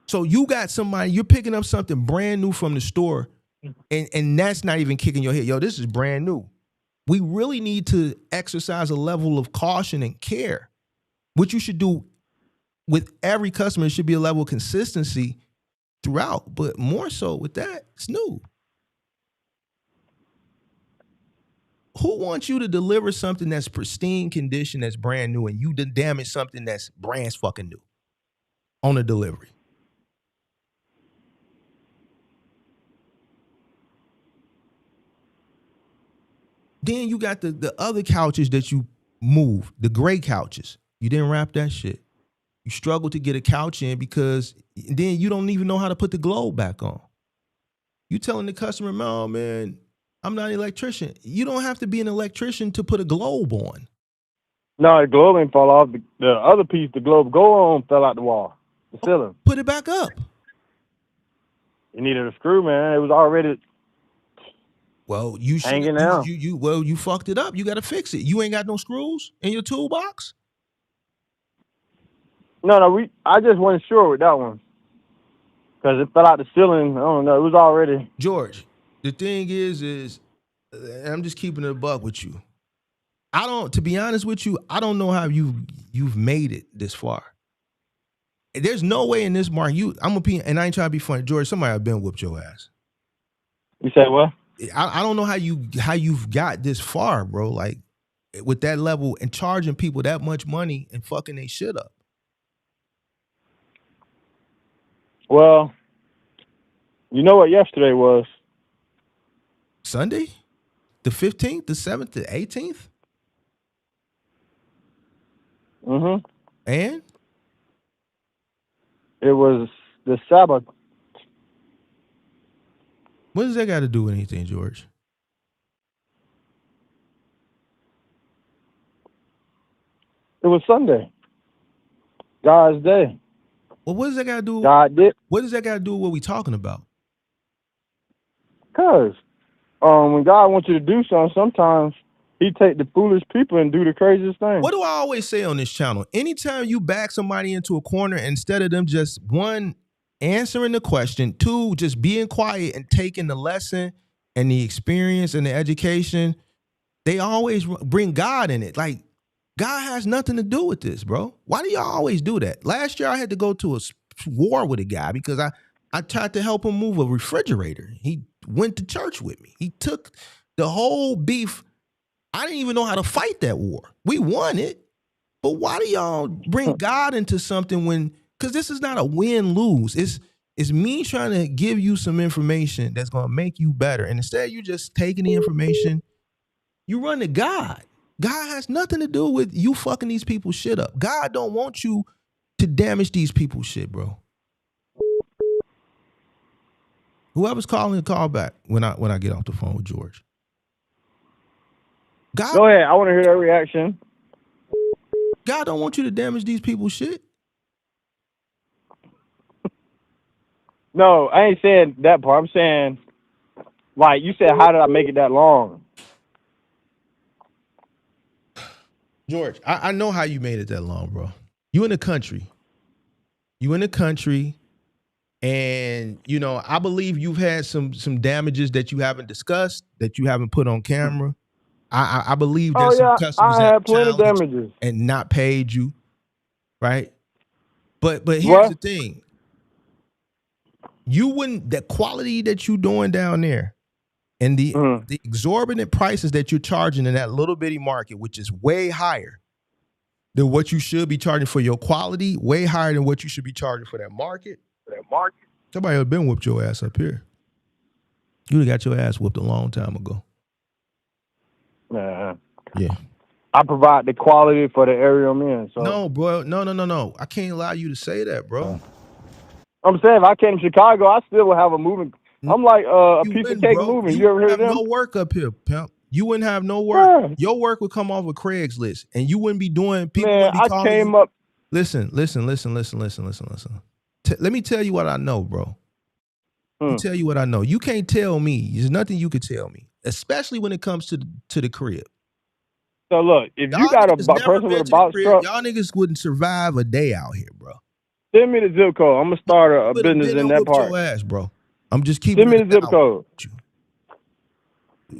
[SPEAKER 2] So you got somebody, you're picking up something brand new from the store, and that's not even kicking your head. Yo, this is brand new. We really need to exercise a level of caution and care. What you should do with every customer, it should be a level of consistency throughout, but more so with that, it's new. Who wants you to deliver something that's pristine condition, that's brand new, and you done damage something that's brand fucking new on a delivery? Then you got the other couches that you move, the gray couches. You didn't wrap that shit. You struggle to get a couch in because then you don't even know how to put the globe back on. You telling the customer, "No, man, I'm not an electrician." You don't have to be an electrician to put a globe on.
[SPEAKER 8] No, the globe ain't fall off. The other piece, the globe go on, fell out the wall, the ceiling.
[SPEAKER 2] Put it back up.
[SPEAKER 8] You needed a screw, man. It was already
[SPEAKER 2] Well, you should.
[SPEAKER 8] hanging down.
[SPEAKER 2] You fucked it up. You got to fix it. You ain't got no screws in your toolbox.
[SPEAKER 8] No, I just wasn't sure with that one because it fell out the ceiling. I don't know. It was already.
[SPEAKER 2] George, the thing is, I'm just keeping it a buck with you. To be honest with you, I don't know how you've made it this far. There's no way in this market, and I ain't trying to be funny, George, somebody have been whooped your ass.
[SPEAKER 8] You say what?
[SPEAKER 2] I don't know how you've got this far, bro. Like with that level and charging people that much money and fucking they shit up.
[SPEAKER 8] Well, you know what yesterday was?
[SPEAKER 2] Sunday? The 15th, the 7th, the 18th?
[SPEAKER 8] Mm-hmm.
[SPEAKER 2] And?
[SPEAKER 8] It was the Sabbath.
[SPEAKER 2] What does that got to do with anything, George?
[SPEAKER 8] It was Sunday. God's day.
[SPEAKER 2] Well, what does that got to do?
[SPEAKER 8] God did.
[SPEAKER 2] What does that got to do with what we talking about?
[SPEAKER 8] Because when God wants you to do something, sometimes he take the foolish people and do the craziest thing.
[SPEAKER 2] What do I always say on this channel? Anytime you back somebody into a corner, instead of them just, one, answering the question, two, just being quiet and taking the lesson and the experience and the education, they always bring God in it. Like, God has nothing to do with this, bro. Why do y'all always do that? Last year, I had to go to a war with a guy because I tried to help him move a refrigerator. He went to church with me. He took the whole beef. I didn't even know how to fight that war. We won it. But why do y'all bring God into something because this is not a win-lose. It's me trying to give you some information that's going to make you better. And instead, you just taking the information, you run to God. God has nothing to do with you fucking these people's shit up. God don't want you to damage these people's shit, bro. Whoever's calling, call back when I get off the phone with George. God,
[SPEAKER 8] go ahead. I want to hear that reaction.
[SPEAKER 2] God don't want you to damage these people's shit.
[SPEAKER 8] No, I ain't saying that part. I'm saying, like you said, how did I make it that long?
[SPEAKER 2] George, I know how you made it that long, bro. You in the country. And, I believe you've had some damages that you haven't discussed, that you haven't put on camera. I believe there's some customers
[SPEAKER 8] I
[SPEAKER 2] that
[SPEAKER 8] had plenty of damages
[SPEAKER 2] and not paid you, right? But here's the thing. The quality that you doing down there and the exorbitant prices that you're charging in that little bitty market, which is way higher than what you should be charging for your quality, way higher than what you should be charging for that market. Somebody have been whooped your ass up here. You would have got your ass whooped a long time ago.
[SPEAKER 8] Yeah.
[SPEAKER 2] Yeah.
[SPEAKER 8] I provide the quality for the area I'm in. So
[SPEAKER 2] No, bro. No. I can't allow you to say that, bro.
[SPEAKER 8] I'm saying if I came to Chicago, I still would have a moving. I'm like a
[SPEAKER 2] You
[SPEAKER 8] piece of
[SPEAKER 2] wouldn't,
[SPEAKER 8] cake
[SPEAKER 2] bro.
[SPEAKER 8] moving.
[SPEAKER 2] You
[SPEAKER 8] You ever
[SPEAKER 2] wouldn't
[SPEAKER 8] heard
[SPEAKER 2] have
[SPEAKER 8] of them?
[SPEAKER 2] no work up here, pimp. You wouldn't have no work.
[SPEAKER 8] Yeah.
[SPEAKER 2] Your work would come off of Craigslist, and you wouldn't be doing. People
[SPEAKER 8] Man,
[SPEAKER 2] wouldn't be
[SPEAKER 8] I
[SPEAKER 2] calling
[SPEAKER 8] came
[SPEAKER 2] you.
[SPEAKER 8] up.
[SPEAKER 2] Listen. Let me tell you what I know, bro. Let me tell you what I know. You can't tell me. There's nothing you could tell me, especially when it comes to the crib.
[SPEAKER 8] So look, if
[SPEAKER 2] Y'all
[SPEAKER 8] you got a
[SPEAKER 2] niggas never
[SPEAKER 8] person with
[SPEAKER 2] been
[SPEAKER 8] a
[SPEAKER 2] to the
[SPEAKER 8] box
[SPEAKER 2] crib.
[SPEAKER 8] truck,
[SPEAKER 2] Y'all niggas wouldn't survive a day out here, bro.
[SPEAKER 8] send me the zip code. I'm gonna start a
[SPEAKER 2] Would have
[SPEAKER 8] business
[SPEAKER 2] been
[SPEAKER 8] in
[SPEAKER 2] and
[SPEAKER 8] that
[SPEAKER 2] whooped
[SPEAKER 8] part.
[SPEAKER 2] your ass, bro. I'm just keeping
[SPEAKER 8] Send me
[SPEAKER 2] it
[SPEAKER 8] the zip
[SPEAKER 2] out
[SPEAKER 8] code.
[SPEAKER 2] with you.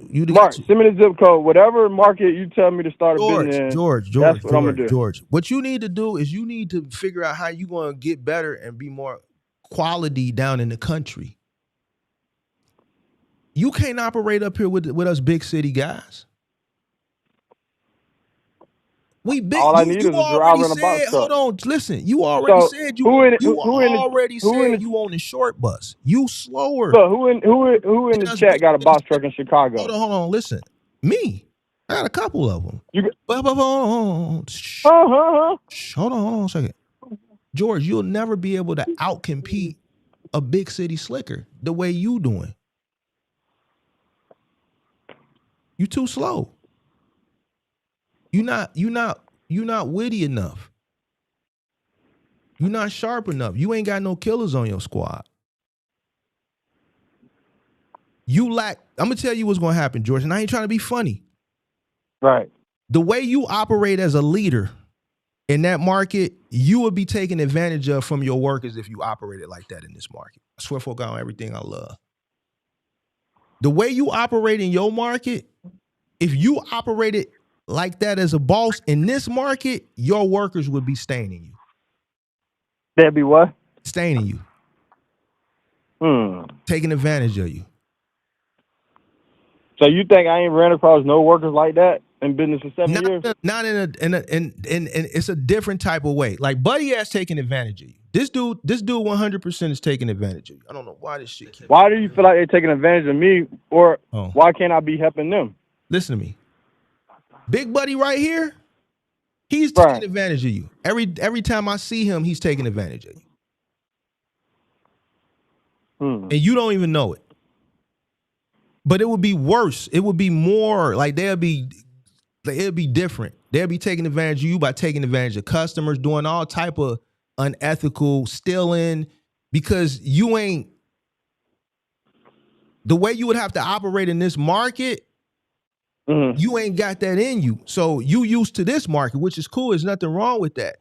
[SPEAKER 2] You
[SPEAKER 8] Mark,
[SPEAKER 2] got you.
[SPEAKER 8] send me the zip code. Whatever market you tell me to start a business in,
[SPEAKER 2] George.
[SPEAKER 8] that's what I'm gonna do.
[SPEAKER 2] What you need to do is you need to figure out how you gonna get better and be more quality down in the country. You can't operate up here with us big city guys. We big.
[SPEAKER 8] All I need
[SPEAKER 2] You
[SPEAKER 8] is a
[SPEAKER 2] already
[SPEAKER 8] driver and a box
[SPEAKER 2] said. Hold
[SPEAKER 8] truck.
[SPEAKER 2] on. Listen. You already
[SPEAKER 8] So
[SPEAKER 2] said
[SPEAKER 8] who in
[SPEAKER 2] you already said
[SPEAKER 8] the
[SPEAKER 2] you on the short bus. You slower.
[SPEAKER 8] look who in
[SPEAKER 2] than
[SPEAKER 8] the
[SPEAKER 2] us
[SPEAKER 8] chat
[SPEAKER 2] big
[SPEAKER 8] got a box
[SPEAKER 2] cities.
[SPEAKER 8] truck in Chicago?
[SPEAKER 2] Hold on. Listen. Me. I got a couple of them.
[SPEAKER 8] You
[SPEAKER 2] But hold on. Shh. Hold on a second. George, you'll never be able to outcompete a big city slicker the way you doing. You too slow. You not witty enough. You not sharp enough. You ain't got no killers on your squad. You lack. I'm gonna tell you what's gonna happen, George. And I ain't trying to be funny.
[SPEAKER 8] Right.
[SPEAKER 2] The way you operate as a leader in that market, you would be taken advantage of from your workers if you operated like that in this market. I swear for God on everything I love. The way you operate in your market, if you operated like that as a boss in this market, your workers would be staining you.
[SPEAKER 8] That'd be what?
[SPEAKER 2] Staining you. Taking advantage of you.
[SPEAKER 8] So you think I ain't ran across no workers like that in business for 7 years?
[SPEAKER 2] Not in it's a different type of way. Like Buddy ass taking advantage of you. This dude 100% is taking advantage of you. I don't know why this shit keeps.
[SPEAKER 8] Why do you feel like they're taking advantage of me, or
[SPEAKER 2] Oh.
[SPEAKER 8] why can't I be helping them?
[SPEAKER 2] Listen to me. Big Buddy right here, he's taking advantage of you. Every time I see him, he's taking advantage of you. And you don't even know it. But it would be worse. It would be more like it'd be different. They'll be taking advantage of you by taking advantage of customers, doing all type of unethical stealing, because you ain't the way you would have to operate in this market. You ain't got that in you. So you used to this market, which is cool. There's nothing wrong with that.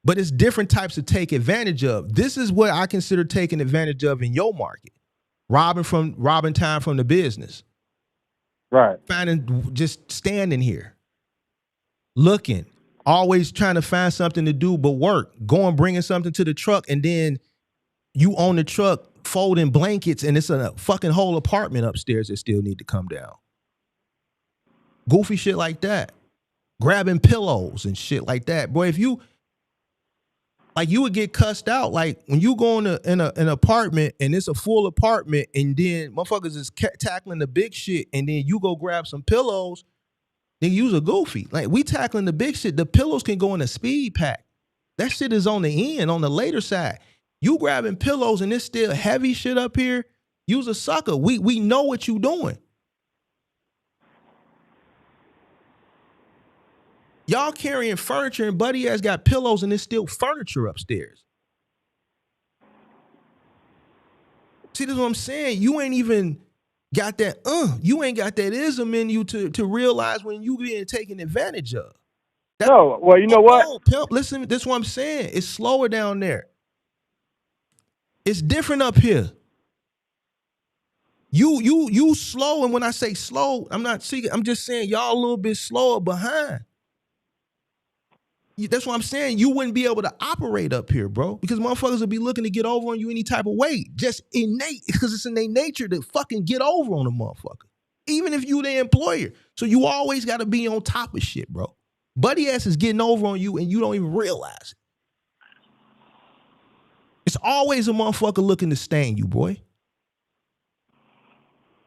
[SPEAKER 2] But it's different types of take advantage of. This is what I consider taking advantage of in your market. Robbing time from the business.
[SPEAKER 8] Right.
[SPEAKER 2] Just standing here. Looking. Always trying to find something to do but work. Going, bringing something to the truck, and then you own the truck folding blankets and it's a fucking whole apartment upstairs that still need to come down. Goofy shit like that. Grabbing pillows and shit like that. Boy, if you would get cussed out. Like when you go in an apartment and it's a full apartment and then motherfuckers is tackling the big shit and then you go grab some pillows, then you's a goofy. Like we tackling the big shit. The pillows can go in a speed pack. That shit is on the end, on the later side. You grabbing pillows and it's still heavy shit up here, you's a sucker. We know what you doing. Y'all carrying furniture and Buddy has got pillows and there's still furniture upstairs. See, this is what I'm saying. You ain't even got that, you ain't got that ism in you to realize when you being taken advantage of.
[SPEAKER 8] No, well, you know what?
[SPEAKER 2] No, pimp, listen, this is what I'm saying. It's slower down there. It's different up here. You slow, and when I say slow, I'm just saying y'all a little bit slower behind. That's what I'm saying. You wouldn't be able to operate up here, bro, because motherfuckers would be looking to get over on you any type of way. Just innate, because it's in their nature to fucking get over on a motherfucker, even if you the employer. So you always got to be on top of shit, bro. Buddy ass is getting over on you, and you don't even realize it. It's always a motherfucker looking to stain you, boy.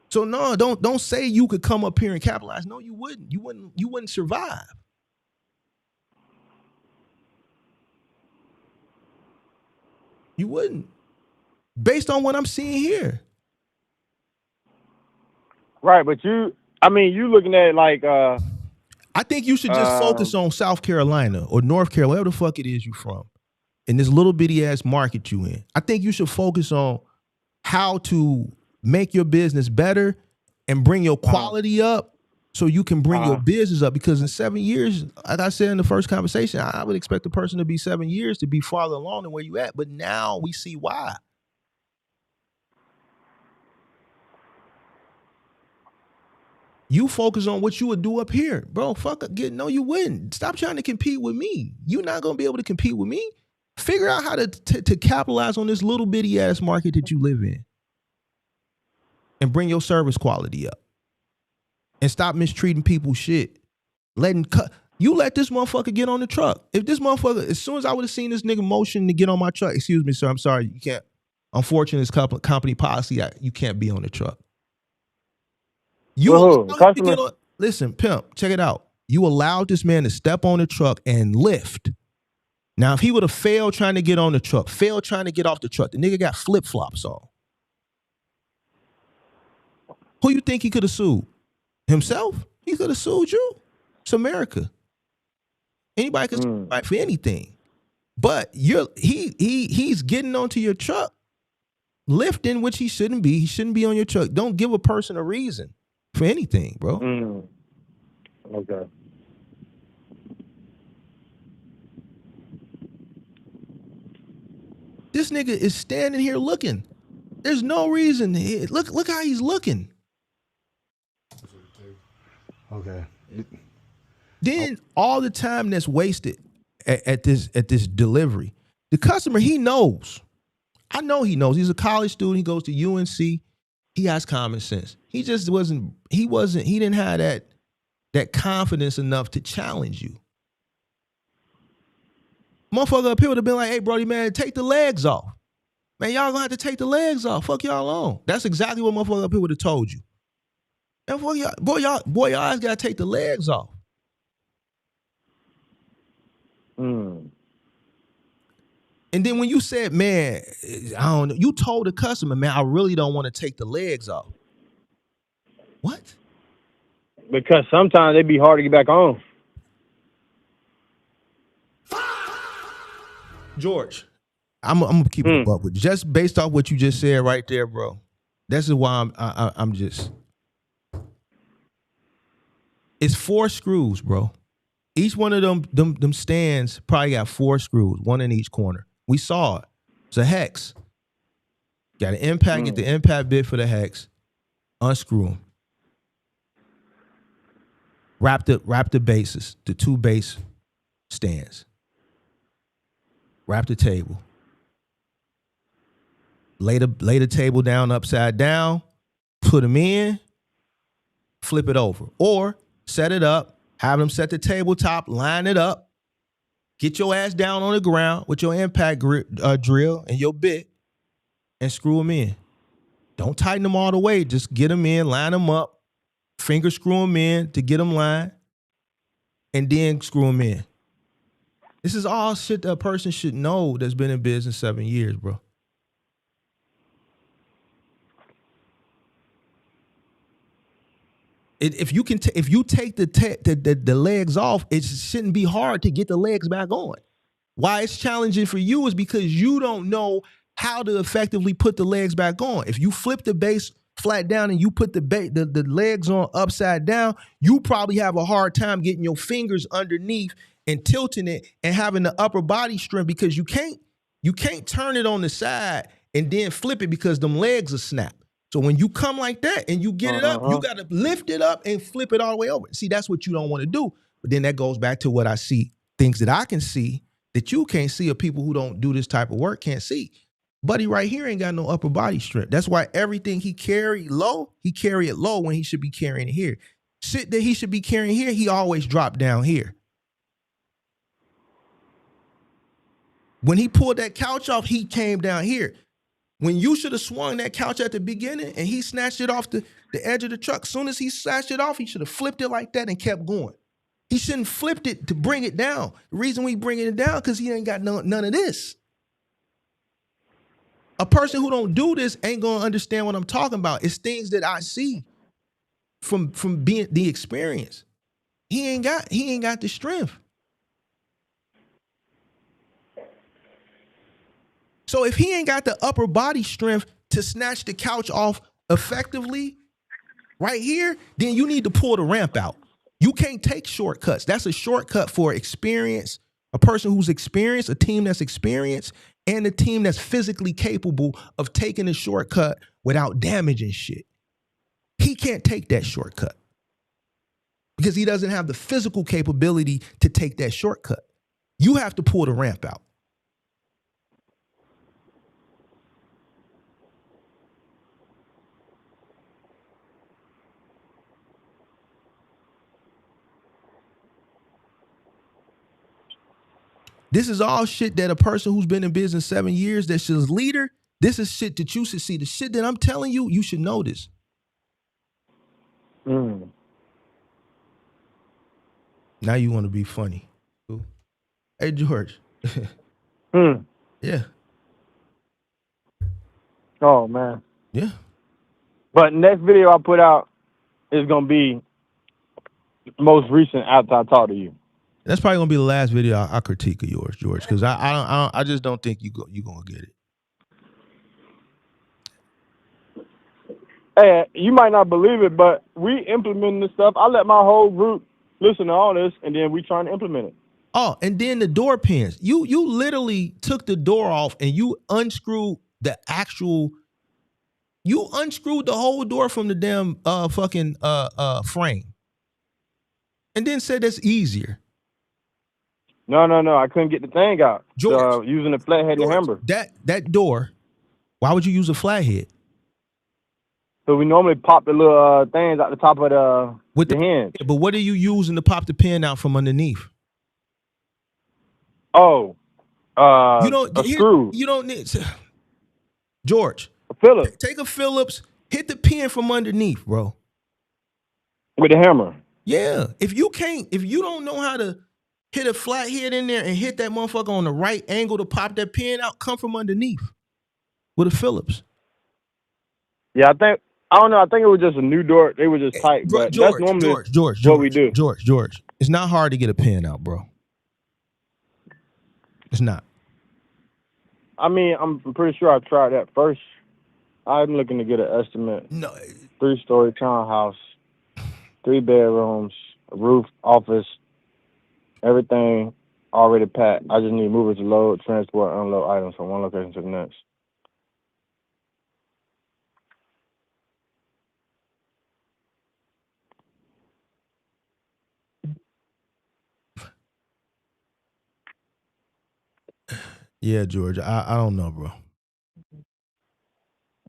[SPEAKER 2] So no, don't say you could come up here and capitalize. No, you wouldn't. You wouldn't survive. You wouldn't. Based on what I'm seeing here.
[SPEAKER 8] Right, but you looking at like
[SPEAKER 2] I think you should just focus on South Carolina or North Carolina, wherever the fuck it is you from, in this little bitty ass market you in. I think you should focus on how to make your business better and bring your quality up so you can bring your business up. Because in 7 years, like I said in the first conversation, I would expect a person to be 7 years to be farther along than where you at. But now we see why. You focus on what you would do up here. Bro, fuck it. No, you wouldn't. Stop trying to compete with me. You're not going to be able to compete with me. Figure out how to capitalize on this little bitty ass market that you live in and bring your service quality up and stop mistreating people's shit. You let this motherfucker get on the truck. If this motherfucker, as soon as I would have seen this nigga motion to get on my truck, excuse me, sir, I'm sorry, you can't. Unfortunately, it's company policy. You can't be on the truck. Listen, pimp, check it out. You allowed this man to step on the truck and lift. Now, if he would have failed trying to get on the truck, failed trying to get off the truck, the nigga got flip-flops on. Who you think he could have sued? Himself? He could have sued you. It's America. Anybody can sue for anything. But he's getting onto your truck, lifting, which he shouldn't be. He shouldn't be on your truck. Don't give a person a reason for anything, bro.
[SPEAKER 8] Okay.
[SPEAKER 2] This nigga is standing here looking. There's no reason. Look how he's looking.
[SPEAKER 4] Okay.
[SPEAKER 2] Then all the time that's wasted at this delivery, the customer, he knows. I know he knows. He's a college student. He goes to UNC. He has common sense. He just wasn't. He didn't have that confidence enough to challenge you. Motherfucker up here would have been like, "Hey, Brody, man, take the legs off. Man, y'all gonna have to take the legs off. Fuck y'all on." That's exactly what motherfucker up here would have told you. And fuck y'all, boy, y'all gotta take the legs off. And then when you said, "Man, I don't know," you told the customer, "Man, I really don't want to take the legs off." What?
[SPEAKER 8] Because sometimes they be hard to get back on.
[SPEAKER 2] George, I'm gonna keep it up with you. Just based off what you just said right there, bro. This is why I'm just. It's 4 screws, bro. Each one of them stands probably got 4 screws, one in each corner. We saw it. It's a hex. Got an impact, get the impact bit for the hex. Unscrew them. Wrap the bases, the 2 base stands. Wrap the table. Lay the table down upside down. Put them in. Flip it over. Or set it up. Have them set the tabletop. Line it up. Get your ass down on the ground with your impact drill and your bit and screw them in. Don't tighten them all the way. Just get them in, line them up, finger screw them in to get them lined, and then screw them in. This is all shit that a person should know that's been in business 7 years, bro. If you take the legs off, it shouldn't be hard to get the legs back on. Why it's challenging for you is because you don't know how to effectively put the legs back on. If you flip the base flat down and you put the legs on upside down, you probably have a hard time getting your fingers underneath and tilting it and having the upper body strength, because you can't turn it on the side and then flip it because them legs are snapped. So when you come like that and you get it up, you got to lift it up and flip it all the way over. See, that's what you don't want to do. But then that goes back to what I see, things that I can see that you can't see, or people who don't do this type of work can't see. Buddy right here ain't got no upper body strength. That's why everything he carry it low when he should be carrying it here. Shit that he should be carrying here, he always dropped down here. When he pulled that couch off, he came down here. When you should have swung that couch at the beginning and he snatched it off the edge of the truck, as soon as he snatched it off, he should have flipped it like that and kept going. He shouldn't have flipped it to bring it down. The reason we bringing it down, because he ain't got none of this. A person who don't do this ain't gonna understand what I'm talking about. It's things that I see from being the experience. He ain't got the strength. So if he ain't got the upper body strength to snatch the couch off effectively right here, then you need to pull the ramp out. You can't take shortcuts. That's a shortcut for experience, a person who's experienced, a team that's experienced, and a team that's physically capable of taking a shortcut without damaging shit. He can't take that shortcut because he doesn't have the physical capability to take that shortcut. You have to pull the ramp out. This is all shit that a person who's been in business 7 years, that's just leader, this is shit that you should see. The shit that I'm telling you, you should know this.
[SPEAKER 8] Mm.
[SPEAKER 2] Now you want to be funny. Hey, George.
[SPEAKER 8] Mm.
[SPEAKER 2] Yeah.
[SPEAKER 8] Oh, man.
[SPEAKER 2] Yeah.
[SPEAKER 8] But next video I put out is going to be most recent after I talk to you.
[SPEAKER 2] That's probably gonna be the last video I critique of yours, George, because I just don't think you gonna get it.
[SPEAKER 8] Hey, you might not believe it, but we implementing this stuff. I let my whole group listen to all this, and then we trying to implement it.
[SPEAKER 2] Oh, and then the door pins. You literally took the door off and you unscrewed the actual. You unscrewed the whole door from the damn fucking frame, and then said that's easier.
[SPEAKER 8] No. I couldn't get the thing out.
[SPEAKER 2] George,
[SPEAKER 8] using the flathead and the hammer.
[SPEAKER 2] That door. Why would you use a flathead?
[SPEAKER 8] So we normally pop the little things out the top of the hinge.
[SPEAKER 2] But what are you using to pop the pin out from underneath?
[SPEAKER 8] Oh,
[SPEAKER 2] a
[SPEAKER 8] screw.
[SPEAKER 2] You don't need George.
[SPEAKER 8] A Phillips.
[SPEAKER 2] Take a Phillips, hit the pin from underneath, bro.
[SPEAKER 8] With the hammer.
[SPEAKER 2] Yeah. If you don't know how to hit a flathead in there and hit that motherfucker on the right angle to pop that pin out, come from underneath with a Phillips.
[SPEAKER 8] Yeah, I don't know. I think it was just a new door. They were just tight. But
[SPEAKER 2] George,
[SPEAKER 8] that's normally
[SPEAKER 2] George,
[SPEAKER 8] what we do.
[SPEAKER 2] George. It's not hard to get a pin out, bro. It's not.
[SPEAKER 8] I mean, I'm pretty sure I tried that first. I'm looking to get an estimate.
[SPEAKER 2] No.
[SPEAKER 8] 3-story townhouse, 3 bedrooms, a roof, office, everything already packed. I just need movers to load, transport, unload items from one location to the next.
[SPEAKER 2] Yeah, George. I don't know, bro.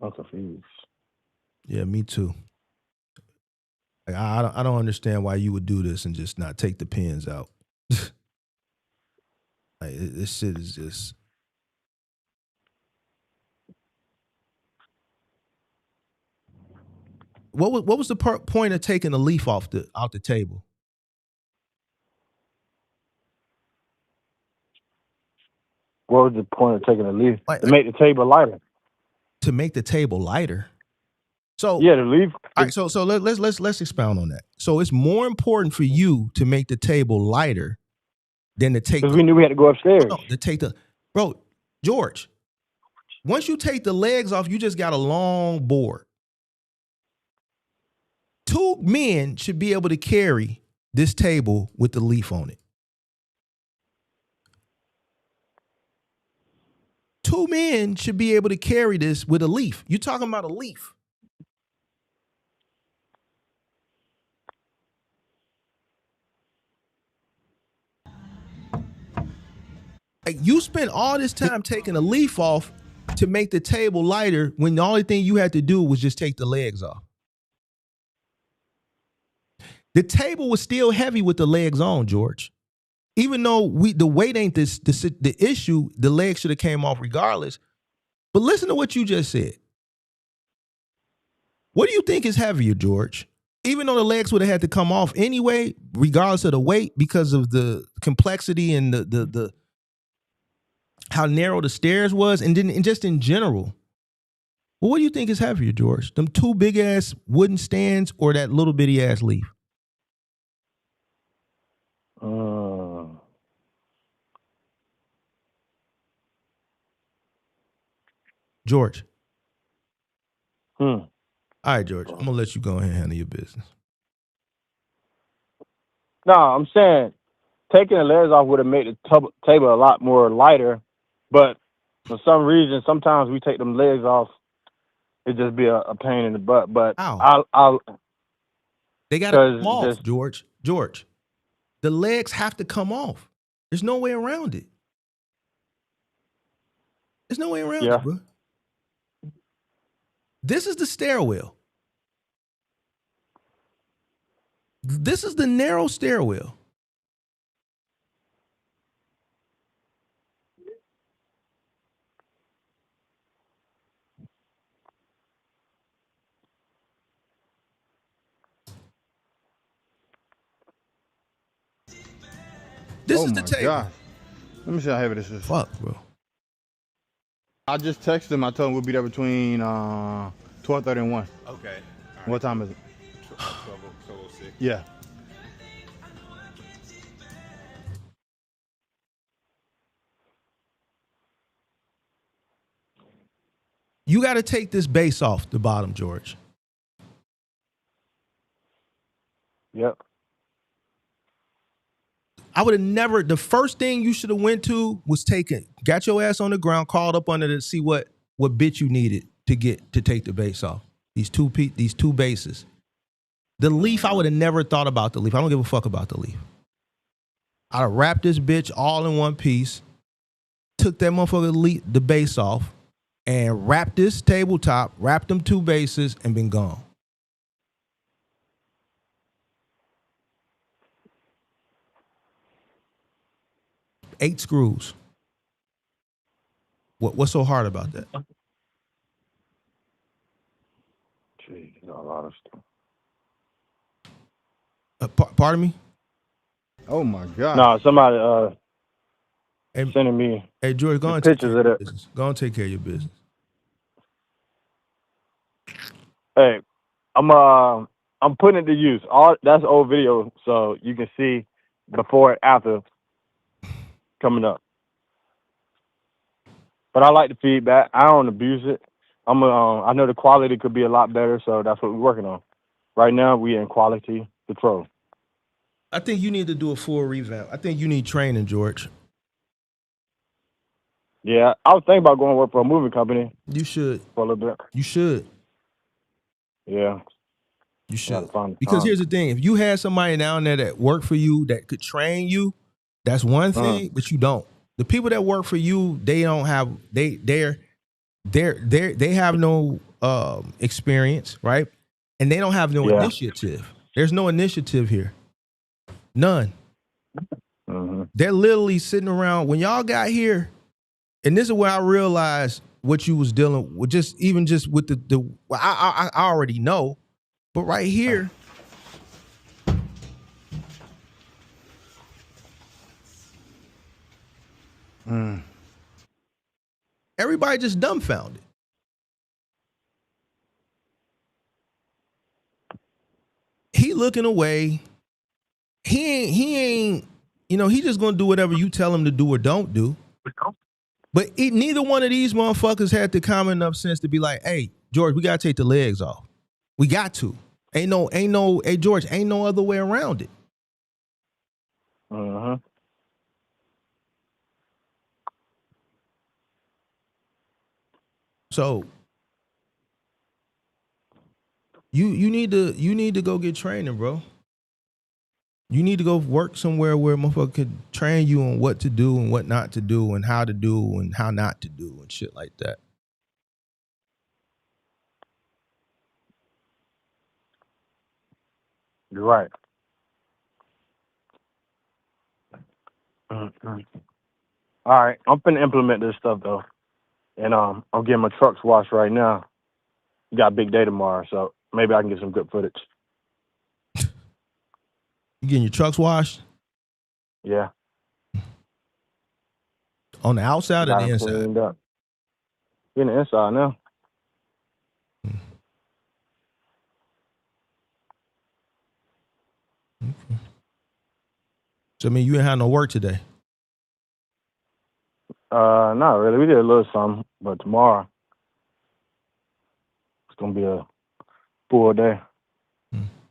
[SPEAKER 8] I'm confused.
[SPEAKER 2] Yeah, me too. Like, I don't understand why you would do this and just not take the pins out. Like, this shit is just. What was the point of taking the leaf out the table?
[SPEAKER 8] What was the point of taking the leaf? To make the table lighter.
[SPEAKER 2] To make the table lighter. So
[SPEAKER 8] yeah, the leaf.
[SPEAKER 2] All right, so let's expound on that. So it's more important for you to make the table lighter than to take.
[SPEAKER 8] Because we knew we had to go upstairs.
[SPEAKER 2] No, to take bro, George. Once you take the legs off, you just got a long board. 2 men should be able to carry this table with the leaf on it. 2 men should be able to carry this with a leaf. You're talking about a leaf. Like, you spent all this time taking a leaf off to make the table lighter when the only thing you had to do was just take the legs off. The table was still heavy with the legs on, George. Even though the weight ain't the issue, the legs should have came off regardless. But listen to what you just said. What do you think is heavier, George? Even though the legs would have had to come off anyway, regardless of the weight, because of the complexity and the how narrow the stairs was, and just in general, Well, what do you think is heavier, George? Them two big ass wooden stands or that little bitty ass leaf? George. All right, George. I'm gonna let you go ahead and handle your business.
[SPEAKER 8] No, I'm saying taking the legs off would have made the table a lot more lighter, but for some reason, sometimes we take them legs off, it just be a pain in the butt. But
[SPEAKER 2] Ow.
[SPEAKER 8] I'll
[SPEAKER 2] They gotta come
[SPEAKER 8] 'cause
[SPEAKER 2] off,
[SPEAKER 8] just
[SPEAKER 2] George. George. The legs have to come off. There's no way around it. There's no way around
[SPEAKER 8] yeah.
[SPEAKER 2] it, bro. This is the stairwell. This is the narrow stairwell. This
[SPEAKER 4] Oh
[SPEAKER 2] is the
[SPEAKER 4] my
[SPEAKER 2] table.
[SPEAKER 4] gosh. Let me see how heavy this is.
[SPEAKER 2] Fuck, bro.
[SPEAKER 4] I just texted him. I told him we'll be there between 12:30 and 1.
[SPEAKER 9] Okay. All right.
[SPEAKER 4] What time is it?
[SPEAKER 9] 12:06.
[SPEAKER 4] Yeah.
[SPEAKER 2] You got to take this base off the bottom, George.
[SPEAKER 8] Yep.
[SPEAKER 2] I would have never. The first thing you should have went to was got your ass on the ground, called up under to see what bit you needed to take the base off. These two bases. The leaf, I would have never thought about the leaf. I don't give a fuck about the leaf. I'd have wrapped this bitch all in one piece, took that motherfucker the base off, and wrapped this tabletop, wrapped them two bases, and been gone. Eight screws. What's so hard about that?
[SPEAKER 8] Gee, a lot of stuff.
[SPEAKER 2] Pardon me?
[SPEAKER 4] Oh my God.
[SPEAKER 8] No, somebody sending me
[SPEAKER 2] Hey, George, go and take
[SPEAKER 8] pictures
[SPEAKER 2] care
[SPEAKER 8] of
[SPEAKER 2] of your
[SPEAKER 8] it.
[SPEAKER 2] business. Go and take care of your business.
[SPEAKER 8] Hey, I'm putting it to use. That's old video, so you can see before and after coming up. But I like the feedback. I don't abuse it. I know the quality could be a lot better, so that's what we're working on. Right now, we in quality control.
[SPEAKER 2] I think you need to do a full revamp. I think you need training, George.
[SPEAKER 8] Yeah, I was thinking about going to work for a moving company.
[SPEAKER 2] You should.
[SPEAKER 8] For a little bit.
[SPEAKER 2] You should.
[SPEAKER 8] Yeah.
[SPEAKER 2] You should. Because here's the thing. If you had somebody down there that worked for you that could train you, that's one thing, but you don't. The people that work for you, they don't have they have no experience, right? And they don't have no initiative. There's no initiative here. None. They're literally sitting around. When y'all got here, and this is where I realized what you was dealing with, just with I already know, but right here, everybody just dumbfounded. He looking away. He ain't, he just gonna do whatever you tell him to do or don't do. But neither one of these motherfuckers had the common enough sense to be like, hey, George, we gotta take the legs off. We got to. Hey, George, ain't no other way around it. So you need to go get training, bro. You need to go work somewhere where motherfucker could train you on what to do and what not to do and how to do and how not to do and shit like that.
[SPEAKER 8] You're right. All right, I'm finna implement this stuff though, and I'm getting my trucks washed right now. We got a big day tomorrow, so maybe I can get some good footage.
[SPEAKER 2] You getting your trucks washed?
[SPEAKER 8] Yeah.
[SPEAKER 2] On the outside or the inside?
[SPEAKER 8] Cleaned up. In the inside now.
[SPEAKER 2] So I mean, you didn't have no work today.
[SPEAKER 8] Not really. We did a little something, but tomorrow it's gonna be a full day.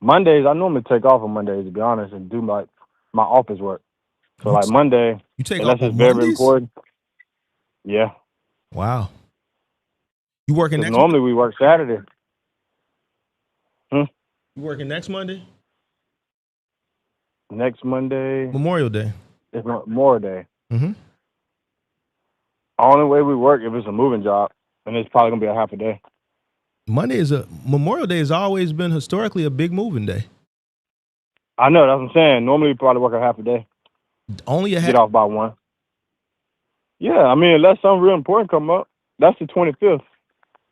[SPEAKER 8] Mondays, I normally take off on Mondays, to be honest, and do my office work. So like Monday,
[SPEAKER 2] You take
[SPEAKER 8] unless
[SPEAKER 2] off on
[SPEAKER 8] it's very
[SPEAKER 2] Mondays?
[SPEAKER 8] important. Yeah.
[SPEAKER 2] Wow. You working
[SPEAKER 8] Because
[SPEAKER 2] next?
[SPEAKER 8] normally we work Saturday.
[SPEAKER 2] You working next Monday?
[SPEAKER 8] Next Monday
[SPEAKER 2] Memorial Day.
[SPEAKER 8] is Memorial Day.
[SPEAKER 2] Mm-hmm.
[SPEAKER 8] Only way we work if it's a moving job, and it's probably gonna be a half a day.
[SPEAKER 2] Memorial Day has always been historically a big moving day.
[SPEAKER 8] I know, that's what I'm saying. Normally we probably work a half a day.
[SPEAKER 2] Only a half.
[SPEAKER 8] Get off by 1. Yeah, I mean, unless something real important come up, that's the 25th.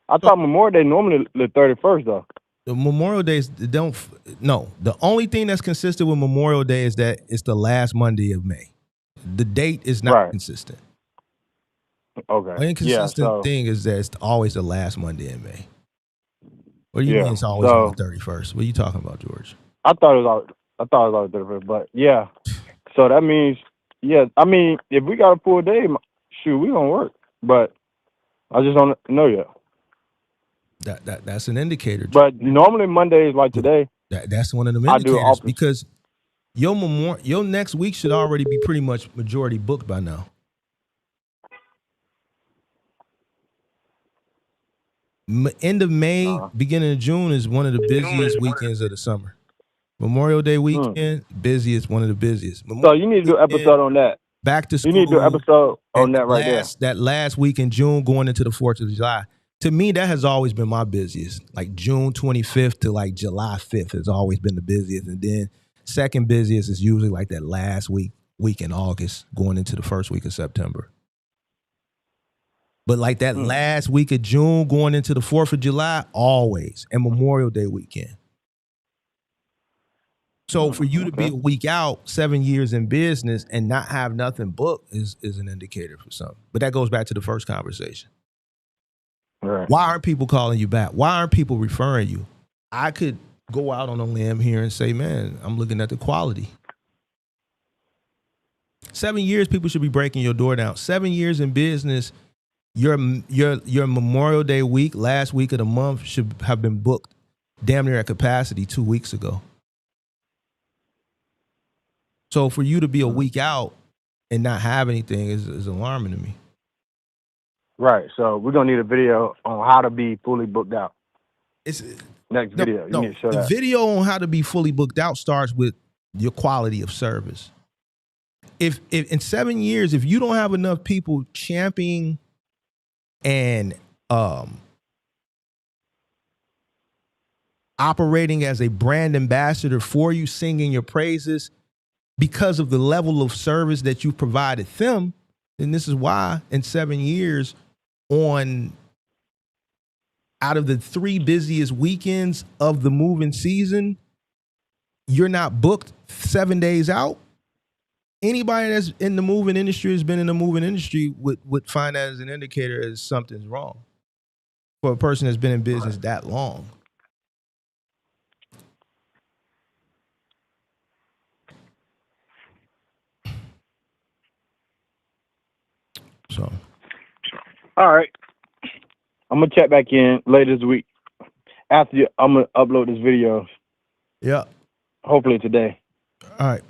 [SPEAKER 8] I thought Memorial Day normally the 31st though.
[SPEAKER 2] The Memorial Days don't. No, the only thing that's consistent with Memorial Day is that it's the last Monday of May. The date is not consistent.
[SPEAKER 8] Okay.
[SPEAKER 2] The inconsistent thing is that it's always the last Monday in May. What do you mean it's always on the 31st? What are you talking about, George?
[SPEAKER 8] I thought it was always 31st, but yeah. So that means, yeah. I mean, if we got a full day, shoot, we gonna work. But I just don't know yet.
[SPEAKER 2] That's an indicator.
[SPEAKER 8] But normally Mondays like today.
[SPEAKER 2] That's one of the indicators because your next week should already be pretty much majority booked by now. End of May, beginning of June is one of the busiest weekends of the summer. Memorial Day weekend, busiest, one of the busiest.
[SPEAKER 8] So you need to do an episode on that.
[SPEAKER 2] Back to school.
[SPEAKER 8] You need to do an episode on that right there.
[SPEAKER 2] That last week in June going into the 4th of July. To me, that has always been my busiest. Like June 25th to like July 5th has always been the busiest. And then second busiest is usually like that last week in August going into the first week of September. But like that last week of June going into the 4th of July, always. And Memorial Day weekend. So for you to be a week out, 7 years in business and not have nothing booked is an indicator for something. But that goes back to the first conversation.
[SPEAKER 8] Right.
[SPEAKER 2] Why aren't people calling you back? Why aren't people referring you? I could go out on a limb here and say, man, I'm looking at the quality. 7 years, people should be breaking your door down. 7 years in business, your Memorial Day week, last week of the month, should have been booked damn near at capacity 2 weeks ago. So for you to be a week out and not have anything is alarming to me.
[SPEAKER 8] Right. So we're gonna need a video on how to be fully booked out. Next video. You need to show
[SPEAKER 2] the
[SPEAKER 8] that.
[SPEAKER 2] video on how to be fully booked out starts with your quality of service. If in 7 years, if you don't have enough people championing and operating as a brand ambassador for you, singing your praises because of the level of service that you provided them, then this is why in 7 years out of the 3 busiest weekends of the moving season, you're not booked 7 days out. Anybody that's in the moving industry, has been in the moving industry, would find that as an indicator as something's wrong for a person that's been in business that long. So,
[SPEAKER 8] all right. I'm gonna check back in later this week. After I'm gonna upload this video.
[SPEAKER 2] Yeah.
[SPEAKER 8] Hopefully today.
[SPEAKER 2] All right.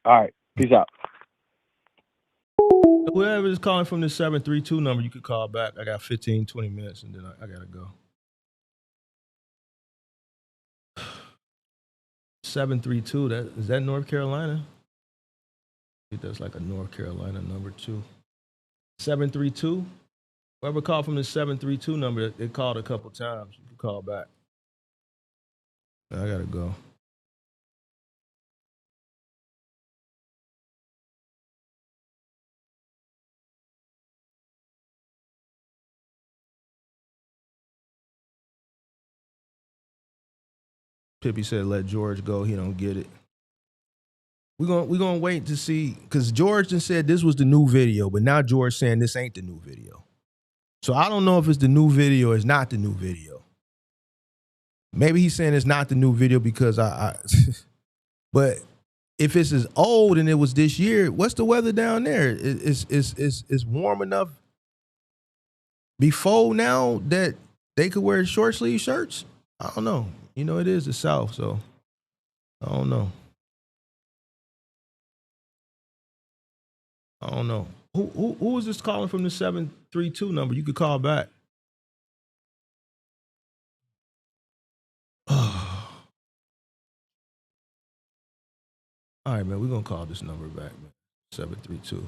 [SPEAKER 8] All right. Peace out.
[SPEAKER 2] Whoever is calling from the 732 number, you could call back. I got 15, 20 minutes, and then I gotta go. 732. Is that North Carolina? I think that's like a North Carolina number too. 732. Whoever called from the 732 number, they called a couple times. You can call back. I gotta go. Pippi said, "Let George go. He don't get it." We're gonna wait to see, because George just said this was the new video, but now George saying this ain't the new video. So I don't know if it's the new video or it's not the new video. Maybe he's saying it's not the new video because but if it's as old and it was this year, what's the weather down there? It's warm enough before now that they could wear short sleeve shirts? I don't know. You know, it is the South, so I don't know. I don't know. Who is this calling from the 732 number? You could call back. All right, man, we're gonna call this number back, man. 732.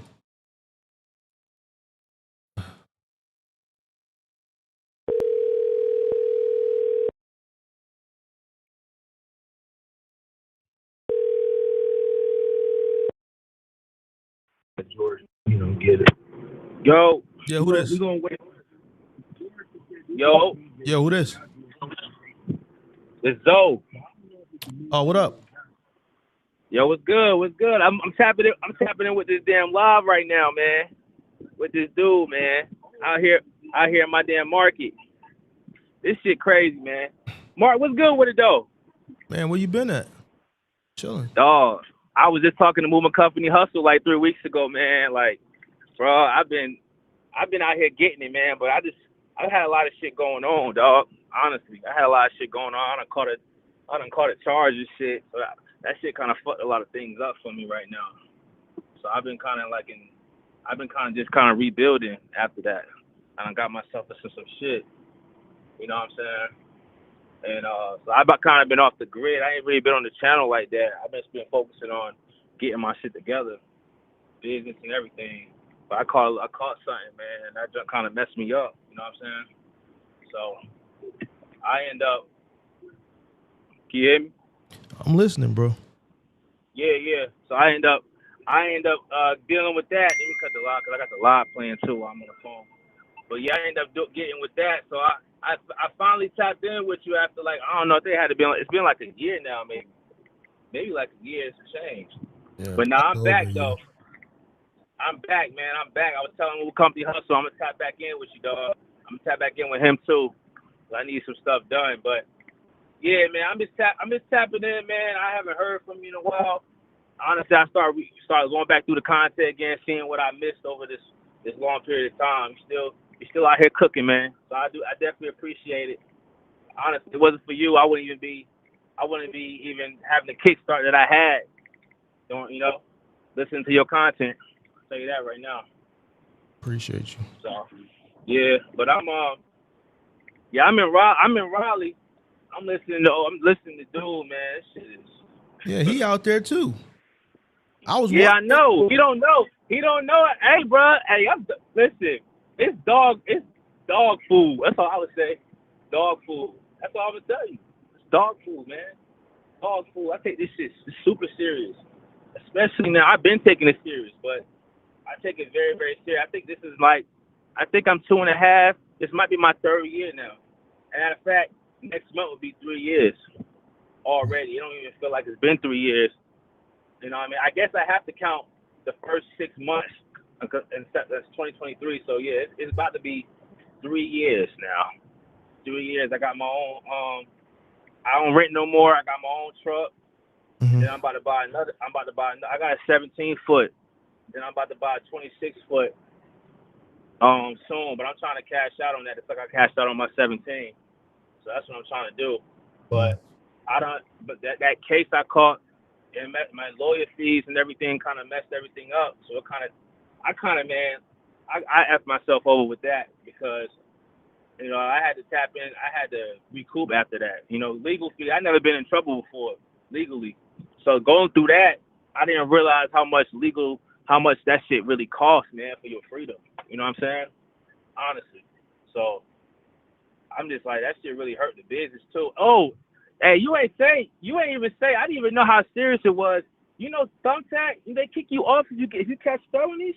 [SPEAKER 10] George, get it. Yo,
[SPEAKER 2] Yeah, who this?
[SPEAKER 10] we gonna wait. Yo,
[SPEAKER 2] Yeah, who this?
[SPEAKER 10] it's Zoe.
[SPEAKER 2] Oh, what up?
[SPEAKER 10] Yo, what's good? What's good? I'm tapping in. I'm tapping in with this damn live right now, man. With this dude, man. Out here in my damn market. This shit crazy, man. Mark, what's good with it though?
[SPEAKER 2] Man, where you been at? Chilling.
[SPEAKER 10] Dog, I was just talking to Movement Company Hustle like 3 weeks ago, man. Like, bro, I've been out here getting it, man. But I've had a lot of shit going on, dog. Honestly, I had a lot of shit going on. I done caught a charge and shit. So that shit kind of fucked a lot of things up for me right now. So I've been kind of just rebuilding after that. And I got myself into some shit. You know what I'm saying? And so I've kind of been off the grid. I ain't really been on the channel like that. I've just been focusing on getting my shit together, business and everything. But I caught something, man, and that just kind of messed me up. You know what I'm saying? So I end up. Can you hear me?
[SPEAKER 2] I'm listening, bro.
[SPEAKER 10] Yeah. So I end up dealing with that. Let me cut the live because I got the live playing too while I'm on the phone. But yeah, I end up getting with that. So I finally tapped in with you after, like, I don't know if they had to be on. It's been like a year now, maybe like a year. It's changed. Yeah, but now I'm back though. I'm back, man. I'm back. I was telling Movement Company Hustle, I'm gonna tap back in with you, dog. I'm gonna tap back in with him too. I need some stuff done, but yeah, man, I'm just tapping in, man. I haven't heard from you in a while. Honestly, I started going back through the content again, seeing what I missed over this long period of time. You're still out here cooking, man. So I definitely appreciate it. Honestly, if it wasn't for you, I wouldn't even be even having the kickstart that I had. Don't listening to your content. I'll tell you that right now.
[SPEAKER 2] Appreciate you.
[SPEAKER 10] So yeah, but I'm in Raleigh. I'm listening to dude, man. This shit is.
[SPEAKER 2] Yeah, he out there too.
[SPEAKER 10] I know. He don't know. It. Hey, bro. Hey, listen. It's dog food. That's all I would say. Dog food. That's all I'm gonna tell you. It's dog food, man. Dog food. I take this shit super serious. Especially now. I've been taking it serious, but I take it very, very serious. I think I'm 2.5. This might be my 3rd year now. And matter of fact, next month will be 3 years already. It don't even feel like it's been 3 years. You know what I mean? I guess I have to count the first 6 months, and that's 2023. So yeah, it's about to be 3 years now. 3 years. I got my own. I don't rent no more. I got my own truck.
[SPEAKER 2] Mm-hmm.
[SPEAKER 10] Then I'm about to buy another. I got a 17-foot. Then I'm about to buy a 26-foot. Soon, but I'm trying to cash out on that. It's like I cashed out on my 17. So that's what I'm trying to do. But But that case I caught, and my lawyer fees and everything kind of messed everything up. So I effed myself over with that because, I had to tap in. I had to recoup after that. Legal fee. I never been in trouble before legally. So going through that, I didn't realize how much that shit really costs, man, for your freedom. You know what I'm saying? Honestly. So I'm just like, that shit really hurt the business too. Oh, hey, you ain't even say, I didn't even know how serious it was. Thumbtack, they kick you off if you catch felonies?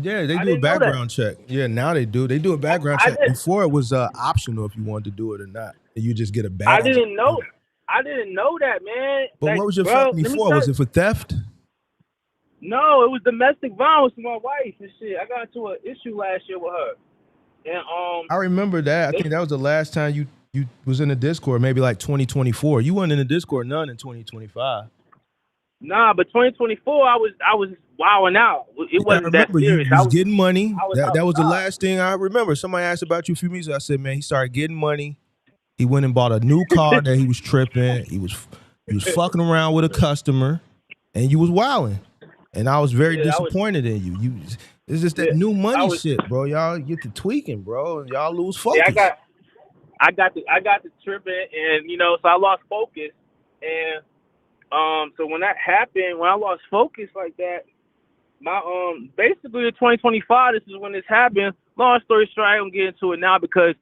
[SPEAKER 2] Yeah, they do a background check. Yeah, now they do. They do a background check. Before it was optional if you wanted to do it or not. You just get a badge.
[SPEAKER 10] I didn't know that, man.
[SPEAKER 2] But what was your felony for? Was it for theft?
[SPEAKER 10] No, it was domestic violence with my wife and shit. I got into an issue last year with her. And
[SPEAKER 2] I remember that. I think that was the last time you was in the Discord, maybe like 2024. You weren't in the Discord none in 2025.
[SPEAKER 10] Nah, but 2024, I was wilding out. It
[SPEAKER 2] I
[SPEAKER 10] wasn't that
[SPEAKER 2] remember you
[SPEAKER 10] serious.
[SPEAKER 2] was getting money.
[SPEAKER 10] I was
[SPEAKER 2] That was the
[SPEAKER 10] outside.
[SPEAKER 2] last thing I remember. Somebody asked about you a few minutes ago. I said, man, he started getting money. He went and bought a new car that he was tripping. He was fucking around with a customer, and you was wilding. And I was very
[SPEAKER 10] Yeah,
[SPEAKER 2] disappointed in you. It's just that new
[SPEAKER 10] I
[SPEAKER 2] money
[SPEAKER 10] was.
[SPEAKER 2] shit, bro. Y'all get to tweaking, bro. Y'all lose
[SPEAKER 10] Yeah,
[SPEAKER 2] focus.
[SPEAKER 10] I got the tripping, and so I lost focus, and so when that happened, when I lost focus like that, my basically in 2025, this is when this happened. Long story short, I don't get into it now because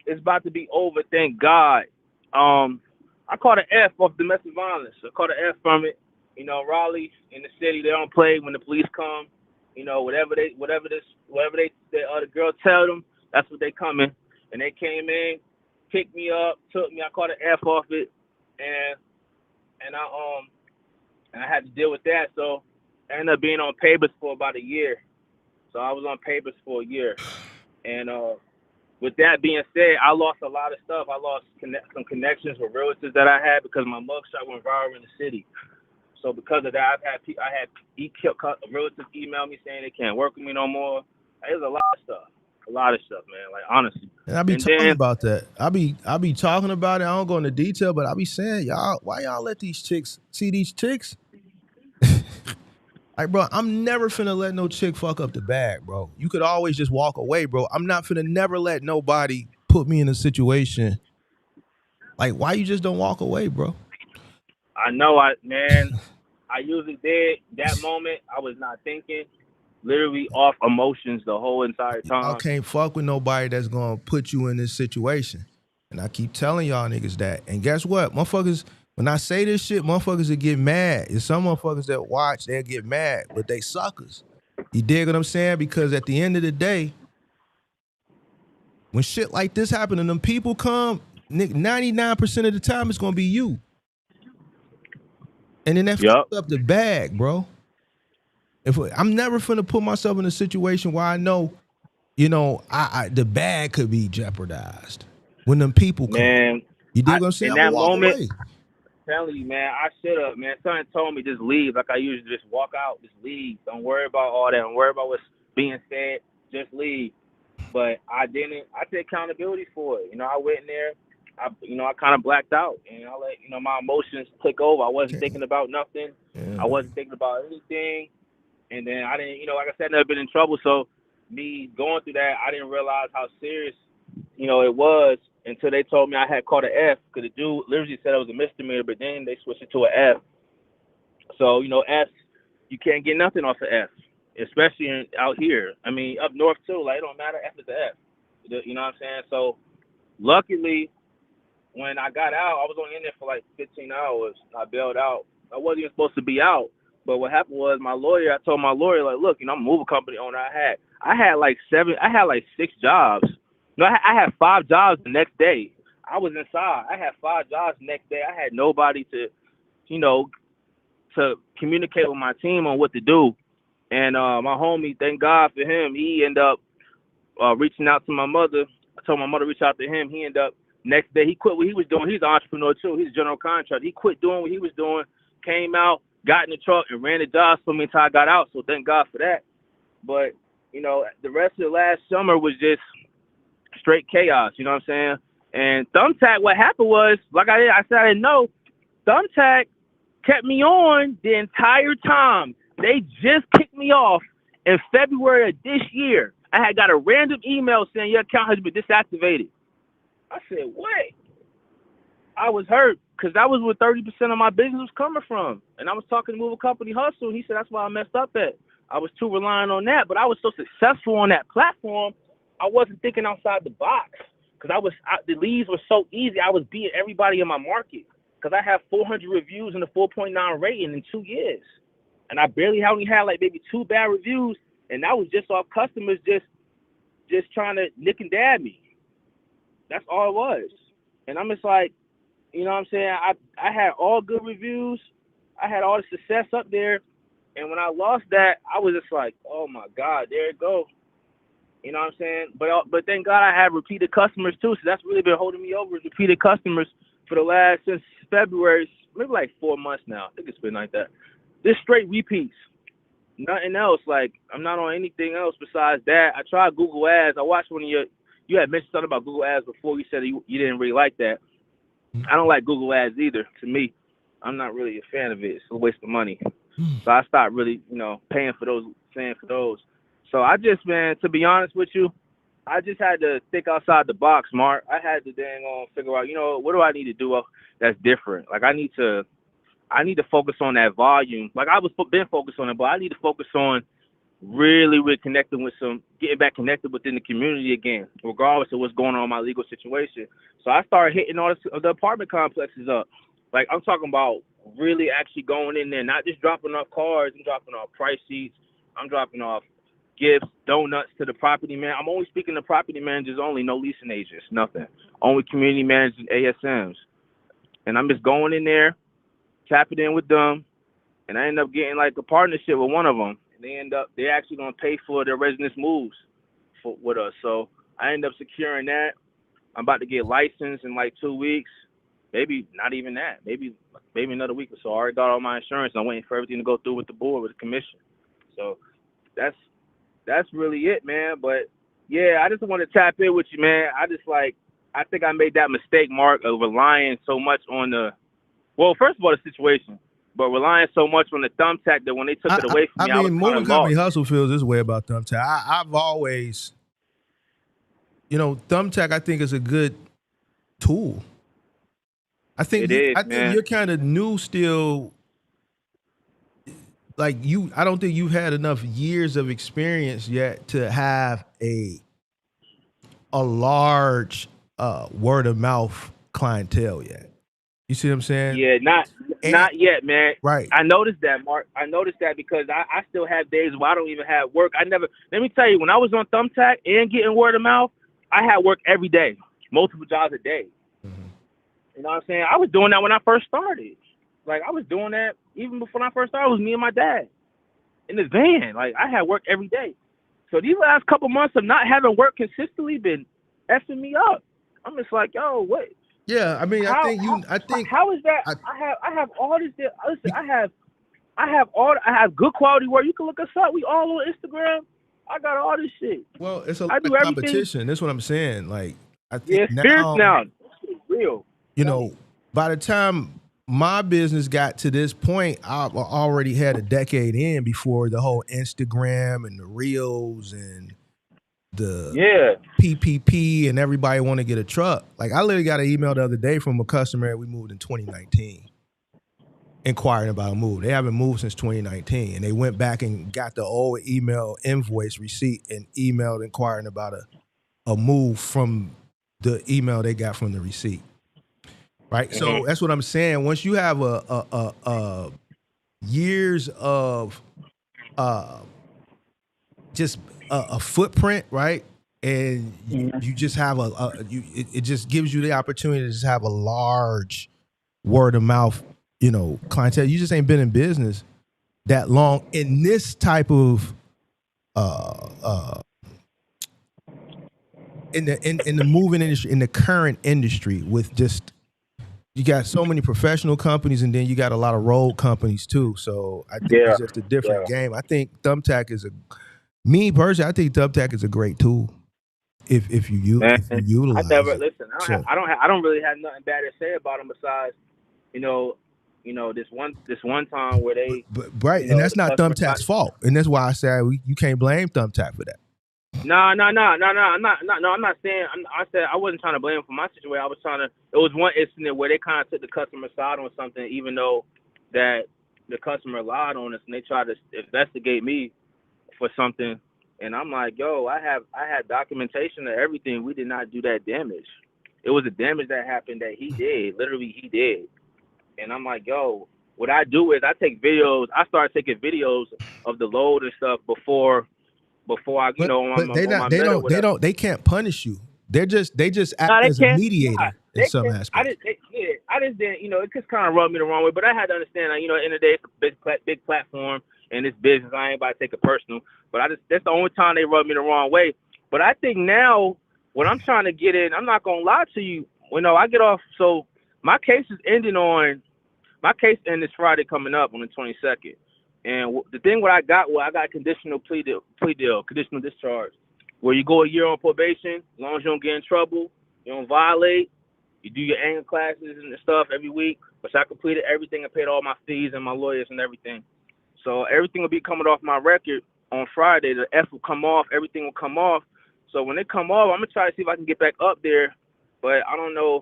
[SPEAKER 10] it's about to be over. Thank God. I caught an F off domestic violence. I caught an F from it. Raleigh in the city, they don't play when the police come. Whatever the girl tell them, that's what they coming. And they came in, picked me up, took me. I caught an F off it, and I had to deal with that. So I ended up being on papers for about a year. So I was on papers for a year, and with that being said, I lost a lot of stuff. I lost some connections with realtors that I had because my mugshot went viral in the city. So because of that, I had realtors email me saying they can't work with me no more. There's a lot of stuff, man. Like honestly.
[SPEAKER 2] And I be talking about that. I be talking about it. I don't go into detail, but I be saying, y'all, why y'all let these chicks see these chicks? Like, bro, I'm never finna let no chick fuck up the bag, bro. You could always just walk away, bro. I'm not finna never let nobody put me in a situation. Like, why you just don't walk away, bro?
[SPEAKER 10] I know, I usually did. That moment, I was not thinking. Literally off emotions the whole entire time.
[SPEAKER 2] I can't fuck with nobody that's gonna put you in this situation. And I keep telling y'all niggas that. And guess what? Motherfuckers, when I say this shit, motherfuckers will get mad. There's some motherfuckers that watch, they'll get mad, but they suckers. You dig what I'm saying? Because at the end of the day, when shit like this happen and them people come, 99% of the time it's gonna be you. And then that fucks up the bag, bro. I'm never finna put myself in a situation where I know, the bag could be jeopardized when them people come.
[SPEAKER 10] Man,
[SPEAKER 2] you dig what I'm saying?
[SPEAKER 10] In that moment, I'm telling you, man, I should have, man. Someone told me just leave. Like I usually just walk out, just leave. Don't worry about all that. Don't worry about what's being said. Just leave. But I didn't. I take accountability for it. I went in there. I kind of blacked out, and I let my emotions take over. I wasn't thinking about nothing. I wasn't thinking about anything. And then I didn't, like I said, I've never been in trouble. So me going through that, I didn't realize how serious, it was until they told me I had caught an F. Because the dude literally said it was a misdemeanor, but then they switched it to an F. So, F, you can't get nothing off of F, especially out here. I mean, up north too. Like, it don't matter. F is the F. You know what I'm saying? So luckily, when I got out, I was only in there for like 15 hours. I bailed out. I wasn't even supposed to be out. But what happened was I told my lawyer, like, look, I'm a moving company owner. I had like 6 jobs. I had 5 jobs the next day. I was inside. I had 5 jobs the next day. I had nobody to communicate with my team on what to do. And my homie, thank God for him, he ended up reaching out to my mother. I told my mother to reach out to him. He ended up, next day, he quit what he was doing. He's an entrepreneur too. He's a general contractor. He quit doing what he was doing, came out, got in the truck and ran the jobs for me until I got out. So thank God for that. But, the rest of the last summer was just straight chaos. You know what I'm saying? And Thumbtack, what happened was, like I said, I didn't know. Thumbtack kept me on the entire time. They just kicked me off in February of this year. I had got a random email saying your account has been deactivated. I said, what? I was hurt because that was where 30% of my business was coming from. And I was talking to Move a Company Hustle. And he said, that's why I messed up at. I was too reliant on that. But I was so successful on that platform, I wasn't thinking outside the box. Because the leads were so easy. I was beating everybody in my market. Because I have 400 reviews and a 4.9 rating in 2 years. And I only had like maybe 2 bad reviews. And that was just off customers just trying to nick and dab me. That's all it was. And I'm just like, you know what I'm saying? I had all good reviews. I had all the success up there. And when I lost that, I was just like, oh, my God, there it goes. You know what I'm saying? But thank God I have repeated customers, too. So that's really been holding me over, is repeated customers for the since February, maybe like 4 months now. I think it's been like that. This straight repeats. Nothing else. Like, I'm not on anything else besides that. I tried Google Ads. I watched one of you had mentioned something about Google Ads before. You said you didn't really like that. I don't like Google Ads either. To me, I'm not really a fan of it. It's a waste of money. So I stopped really, paying for those. So I just, man, to be honest with you, I just had to think outside the box, Mark. I had to figure out, what do I need to do that's different? Like, I need to focus on that volume. Like, I was been focused on it, but I need to focus on really connecting with getting back connected within the community again, regardless of what's going on in my legal situation. So I started hitting all the apartment complexes up. Like, I'm talking about really actually going in there, not just dropping off cards. I'm dropping off price sheets. I'm dropping off gifts, donuts to the property man. I'm only speaking to property managers only, no leasing agents, nothing. Only community managers and ASMs. And I'm just going in there, tapping in with them, and I end up getting like a partnership with one of them. And they're actually going to pay for their residents' moves with us. So I end up securing that. I'm about to get licensed in like 2 weeks. Maybe not even that. Maybe another week or so. I already got all my insurance. I'm waiting for everything to go through with the board, with the commission. So that's really it, man. But yeah, I just want to tap in with you, man. I think I made that mistake, Mark, of relying so much on first of all, the situation, but relying so much on the thumbtack that when they took it away from me, I was
[SPEAKER 2] Moving
[SPEAKER 10] kind of
[SPEAKER 2] company
[SPEAKER 10] lost.
[SPEAKER 2] hustle feels this way about thumbtack. I've always, thumbtack I think is a good tool. I think you're kind of new still. Like I don't think you've had enough years of experience yet to have a large word of mouth clientele yet. You see what I'm saying?
[SPEAKER 10] Yeah, not yet, man.
[SPEAKER 2] Right.
[SPEAKER 10] I noticed that, Mark. I noticed that because I still have days where I don't even have work. Let me tell you, when I was on Thumbtack and getting word of mouth, I had work every day, multiple jobs a day. Mm-hmm. You know what I'm saying? I was doing that when I first started. Like, I was doing that even before I first started. It was me and my dad in the van. Like, I had work every day. So these last couple months of not having work consistently been effing me up. I'm just like, yo, what?
[SPEAKER 2] Yeah, I mean,
[SPEAKER 10] how is that? I have all this. Listen, I have good quality work. You can look us up. We all on Instagram. I got all this shit.
[SPEAKER 2] Well, it's a lot of competition. That's what I'm saying. Like, I think
[SPEAKER 10] it's fierce now. It's real.
[SPEAKER 2] By the time my business got to this point, I already had a decade in before the whole Instagram and the Reels and the PPP and everybody want to get a truck. Like, I literally got an email the other day from a customer that we moved in 2019 inquiring about a move. They haven't moved since 2019, and they went back and got the old email invoice receipt and emailed inquiring about a move from the email they got from the receipt. Right. Mm-hmm. So that's what I'm saying. Once you have a years of just a footprint, right, and you just have it just gives you the opportunity to just have a large word of mouth, clientele. You just ain't been in business that long in this type of in the moving industry, in the current industry, with just. You got so many professional companies, and then you got a lot of road companies too. So I think it's just a different game. I think Thumbtack is me personally, I think Thumbtack is a great tool if you utilize it.
[SPEAKER 10] I don't really have nothing bad to say about them besides, this one time where they.
[SPEAKER 2] Right, and that's not Thumbtack's fault, and that's why I say you can't blame Thumbtack for that.
[SPEAKER 10] No. I'm not saying. I said I wasn't trying to blame them for my situation. I was trying to. It was one incident where they kind of took the customer side on something, even though that the customer lied on us, and they tried to investigate me for something. And I'm like, yo, I had documentation of everything. We did not do that damage. It was a damage that happened that he did. Literally, he did. And I'm like, yo, what I do is I take videos. I started taking videos of the load and stuff before I,
[SPEAKER 2] they can't punish you. They just act as a mediator in some aspects.
[SPEAKER 10] I just didn't, it just kind of rubbed me the wrong way. But I had to understand, at the end of the day, it's a big platform in this business. I ain't about to take it personal. But that's the only time they rubbed me the wrong way. But I think now, when I'm trying to get in, I'm not gonna lie to you. I get off. So my case is ending this Friday coming up on the 22nd. And the thing what I got conditional conditional discharge, where you go a year on probation, as long as you don't get in trouble, you don't violate, you do your anger classes and stuff every week, which I completed everything and paid all my fees and my lawyers and everything. So everything will be coming off my record on Friday. The F will come off, everything will come off. So when it come off, I'm gonna try to see if I can get back up there, but I don't know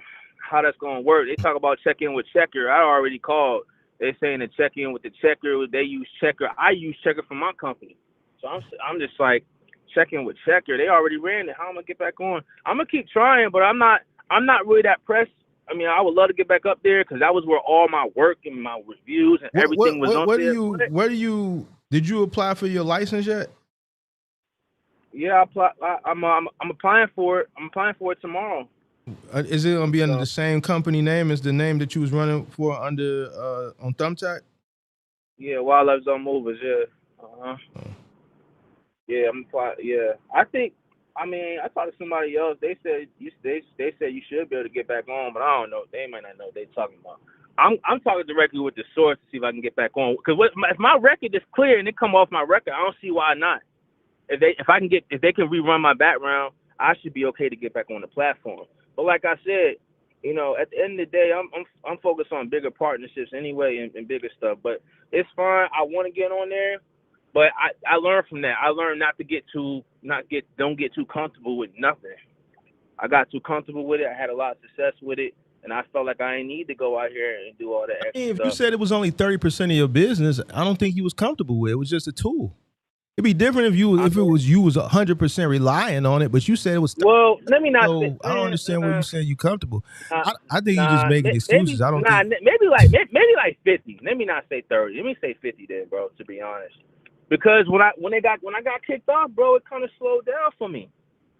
[SPEAKER 10] how that's gonna work. They talk about check-in with Checker. I already called. They saying to check in with the Checker. They use Checker. I use Checker for my company. So I'm just like checking with Checker. They already ran it. How am I gonna get back on? I'm gonna keep trying, but I'm not really that pressed. I mean, I would love to get back up there because that was where all my work and my reviews and everything was on there.
[SPEAKER 2] Did you apply for your license yet?
[SPEAKER 10] Yeah, I'm applying for it. I'm applying for it tomorrow.
[SPEAKER 2] Is it gonna be under the same company name as the name that you was running for under on Thumbtack?
[SPEAKER 10] Yeah, Wildlife Zone Movers. Yeah. Yeah, I'm applying. Yeah, I talked to somebody else. They said you should be able to get back on, but I don't know. They might not know what they're talking about. I'm talking directly with the source to see if I can get back on. Because if my record is clear and it come off my record, I don't see why not. If they can rerun my background, I should be okay to get back on the platform. But like I said, at the end of the day, I'm focused on bigger partnerships anyway and bigger stuff. But it's fine. I want to get on there, but I learned from that. I learned don't get too comfortable with nothing. I got too comfortable with it. I had a lot of success with it, and I felt like I didn't need to go out here and do all that extra
[SPEAKER 2] If
[SPEAKER 10] stuff.
[SPEAKER 2] you said it was only 30% of your business, I don't think you was comfortable with it. It was just a tool. It'd be different if you was 100% relying on it, but you said it was.
[SPEAKER 10] Well, let me not. Say,
[SPEAKER 2] I don't understand where you saying you comfortable. I think you just making excuses.
[SPEAKER 10] Maybe,
[SPEAKER 2] I don't think.
[SPEAKER 10] Maybe like 50. Let me not say 30. Let me say 50 then, bro. To be honest, because when I got kicked off, bro, it kind of slowed down for me,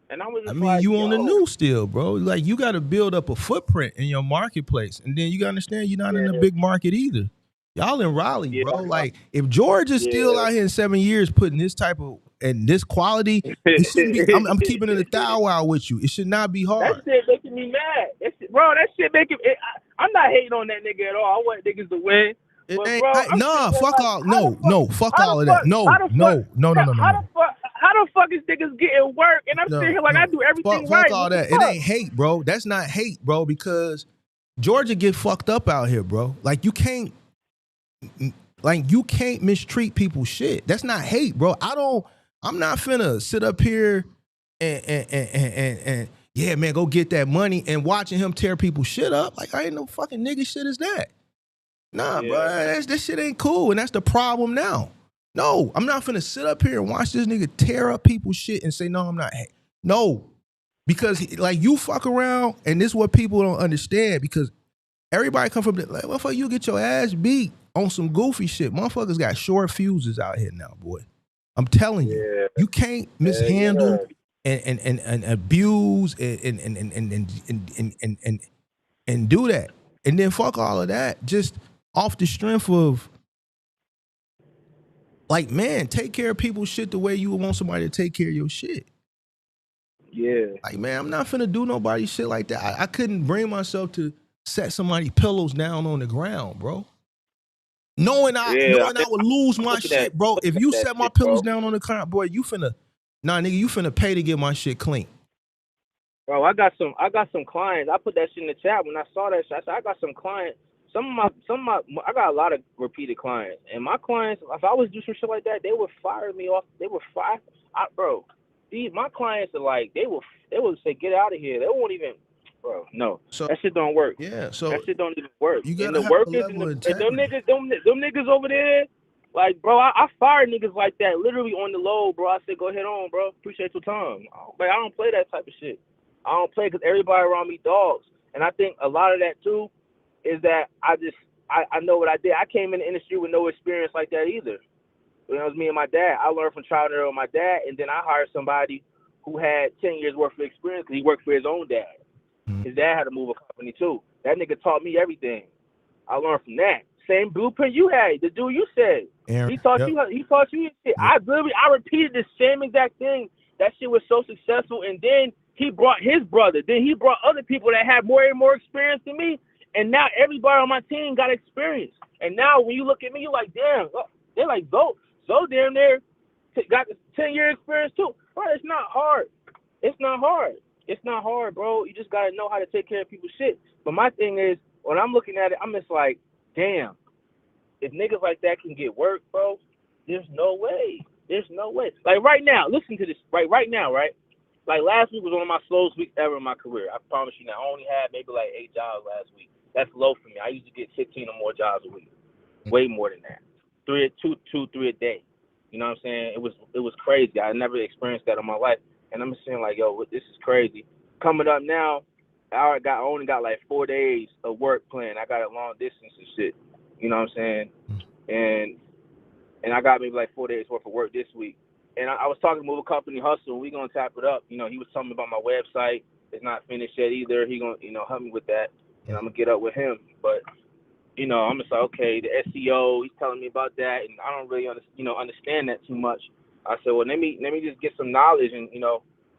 [SPEAKER 10] and I was. Just
[SPEAKER 2] you on the new still, bro. Like you got to build up a footprint in your marketplace, and then you got to understand you're not in a big market either. Y'all in Raleigh, bro. Like if George is still out here in 7 years putting this type of and this quality, it shouldn't be. I'm keeping it a thou with you. It should not be hard.
[SPEAKER 10] That shit making me mad. That shit making. I'm not hating on that nigga at all. I want niggas to win.
[SPEAKER 2] Fuck all. No, fuck all of that. No.
[SPEAKER 10] How the fuck is niggas getting work? And I'm sitting here like I do everything right.
[SPEAKER 2] Fuck all that. It ain't hate, bro. That's not hate, bro. Because Georgia get fucked up out here, bro. Like you can't mistreat people's shit. That's not hate, bro. I'm not finna sit up here and yeah, man, go get that money and watching him tear people's shit up. Like I ain't no fucking nigga shit is that. Nah, bro, this shit ain't cool, and that's the problem now. No, I'm not finna sit up here and watch this nigga tear up people's shit and say, no, I'm not. No, because like you fuck around, and this is what people don't understand, because everybody come from like, motherfucker, you get your ass beat on some goofy shit. Motherfuckers got short fuses out here now, boy. I'm telling you, you can't mishandle and abuse and do that, and then fuck all of that just off the strength of like, man, take care of people's shit the way you would want somebody to take care of your shit.
[SPEAKER 10] Yeah.
[SPEAKER 2] Like, man, I'm not finna do nobody's shit like that. I couldn't bring myself to set somebody pillows down on the ground, bro. Knowing I would lose my shit, bro. If you set my pillows down on the ground, boy, you finna pay to get my shit clean.
[SPEAKER 10] Bro, I got some clients. I put that shit in the chat when I saw that shit. I said I got some clients. I got a lot of repeated clients, and my clients, if I was do some shit like that, they would fire me off. They would fire, bro. My clients are like, they would say, get out of here. They won't even, bro. No, so that shit don't work.
[SPEAKER 2] Yeah, so
[SPEAKER 10] that shit don't even work.
[SPEAKER 2] You gotta
[SPEAKER 10] and the
[SPEAKER 2] have
[SPEAKER 10] workers
[SPEAKER 2] a level of integrity.
[SPEAKER 10] them niggas over there, like, bro, I fire niggas like that literally on the low, bro. I said, go ahead on, bro. Appreciate your time. Like, I don't play that type of shit. I don't play because everybody around me dogs, and I think a lot of that too is that I know what I did. I came in the industry with no experience like that either. It was me and my dad. I learned from trial and error with my dad, and then I hired somebody who had 10 years worth of experience because he worked for his own dad. Mm-hmm. His dad had to move a company too. That nigga taught me everything. I learned from that. Same blueprint you had. The dude you said.
[SPEAKER 2] Aaron,
[SPEAKER 10] he taught you shit. Yep. I repeated the same exact thing. That shit was so successful, and then he brought his brother. Then he brought other people that had more and more experience than me. And now everybody on my team got experience. And now when you look at me, you're like, damn, They're like, Zoe damn near got 10-year experience too. Bro, it's not hard. It's not hard. It's not hard, bro. You just gotta know how to take care of people's shit. But my thing is, when I'm looking at it, I'm just like, damn, if niggas like that can get work, bro, there's no way. There's no way. Like right now, listen to this. Right now, right? Like last week was one of my slowest weeks ever in my career. I promise you now. I only had maybe like 8 jobs last week. That's low for me. I used to get 15 or more jobs a week. Way more than that. 3 a day. You know what I'm saying? It was crazy. I never experienced that in my life. And I'm just saying like, yo, this is crazy. Coming up now, I only got like 4 days of work planned. I got a long distance and shit. You know what I'm saying? And I got maybe like 4 days worth of work this week. And I was talking to Move Company Hustle, and we gonna tap it up. You know, he was telling me about my website. It's not finished yet either. He gonna, help me with that, and I'm gonna get up with him. But, I'm just like, okay, the SEO, he's telling me about that, and I don't really understand that too much. I said, well, let me just get some knowledge and,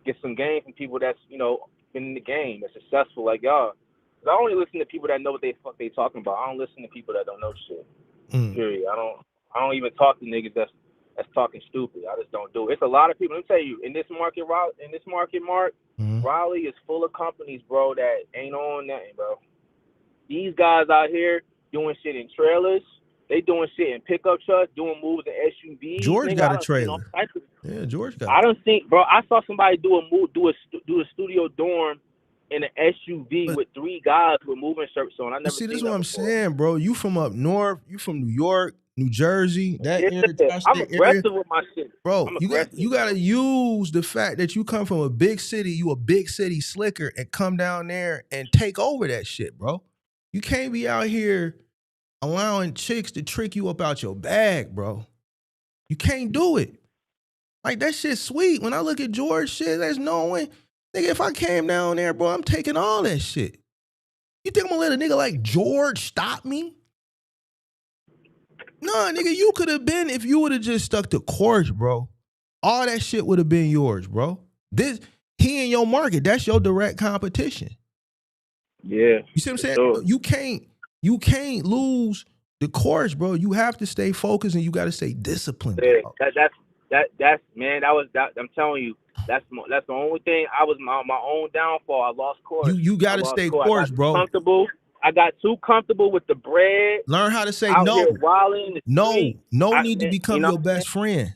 [SPEAKER 10] get some game from people that's, been in the game, that's successful like y'all. 'Cause I only listen to people that know what they fuck they talking about. I don't listen to people that don't know shit. Period. I don't even talk to niggas that's talking stupid. I just don't do it. It's a lot of people. Let me tell you, in this market, Mark, Raleigh is full of companies, bro, that ain't on nothing, bro. These guys out here doing shit in trailers. They doing shit in pickup trucks, doing moves in SUVs.
[SPEAKER 2] George got a trailer. Yeah, George got.
[SPEAKER 10] I don't think, bro. I saw somebody do a studio dorm in an SUV with 3 guys with moving shirts on. I never
[SPEAKER 2] see.
[SPEAKER 10] This
[SPEAKER 2] This is what I'm saying, bro. You from up north? You from New York, New Jersey? That
[SPEAKER 10] I'm aggressive with my shit,
[SPEAKER 2] bro. You gotta use the fact that you come from a big city. You a big city slicker, and come down there and take over that shit, bro. You can't be out here allowing chicks to trick you up out your bag, bro. You can't do it. Like, that shit's sweet. When I look at George shit, there's no way. Nigga, if I came down there, bro, I'm taking all that shit. You think I'm gonna let a nigga like George stop me? Nah, nigga, you could have been, if you would have just stuck to course, bro, all that shit would have been yours, bro. He in your market, that's your direct competition.
[SPEAKER 10] Yeah.
[SPEAKER 2] You see what I'm saying?
[SPEAKER 10] Sure.
[SPEAKER 2] You can't lose the course, bro. You have to stay focused and you got to stay disciplined.
[SPEAKER 10] Yeah, that's man. I'm telling you, that's the only thing. I was my own downfall. I lost course.
[SPEAKER 2] You got to stay course, bro.
[SPEAKER 10] I got too comfortable with the bread.
[SPEAKER 2] Learn how to say
[SPEAKER 10] out
[SPEAKER 2] no.
[SPEAKER 10] Here wilding in the street.
[SPEAKER 2] No need to become your best friend.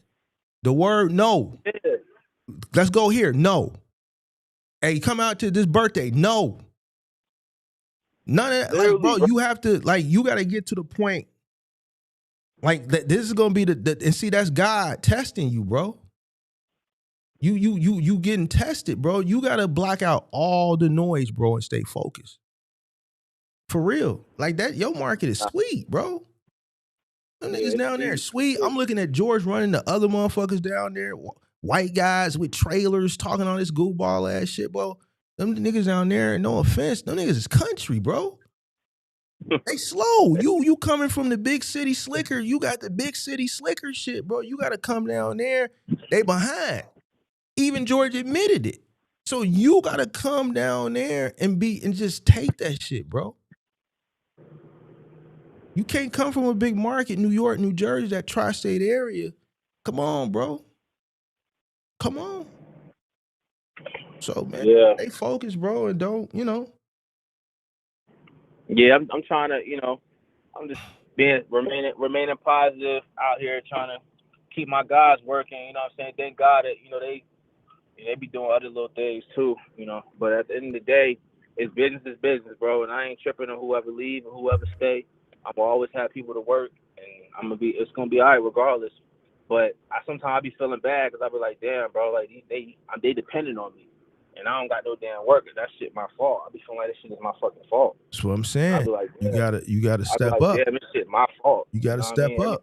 [SPEAKER 2] The word no. Yeah. Let's go here. No. Hey, come out to this birthday. No. None of that. Like, bro, you have to, like, you got to get to the point. Like, this is going to be and see, that's God testing you, bro. You getting tested, bro. You got to block out all the noise, bro, and stay focused. For real. Like, that, your market is sweet, bro. Them niggas down there sweet. I'm looking at George running the other motherfuckers down there. White guys with trailers talking all this goofball ass shit, bro. Them niggas down there, no offense, them niggas is country, bro. They slow. You coming from the big city slicker, you got the big city slicker shit, bro. You got to come down there. They behind. Even George admitted it. So you got to come down there and just take that shit, bro. You can't come from a big market, New York, New Jersey, that tri-state area. Come on, bro. Come on. So, man, stay focused, bro, and don't,
[SPEAKER 10] Yeah, I'm trying to, I'm just remaining positive out here, trying to keep my guys working. You know what I'm saying? Thank God that, they be doing other little things too, But at the end of the day, it's business, bro. And I ain't tripping on whoever leave and whoever stay. I'm gonna always have people to work, and it's gonna be all right regardless. But sometimes I be feeling bad because I be like, damn, bro, like they dependent on me, and I don't got no damn work. That shit my fault. I be feeling like this shit is my fucking fault.
[SPEAKER 2] That's what I'm saying.
[SPEAKER 10] I be like,
[SPEAKER 2] you gotta step up.
[SPEAKER 10] Damn, this shit my fault.
[SPEAKER 2] You gotta step up.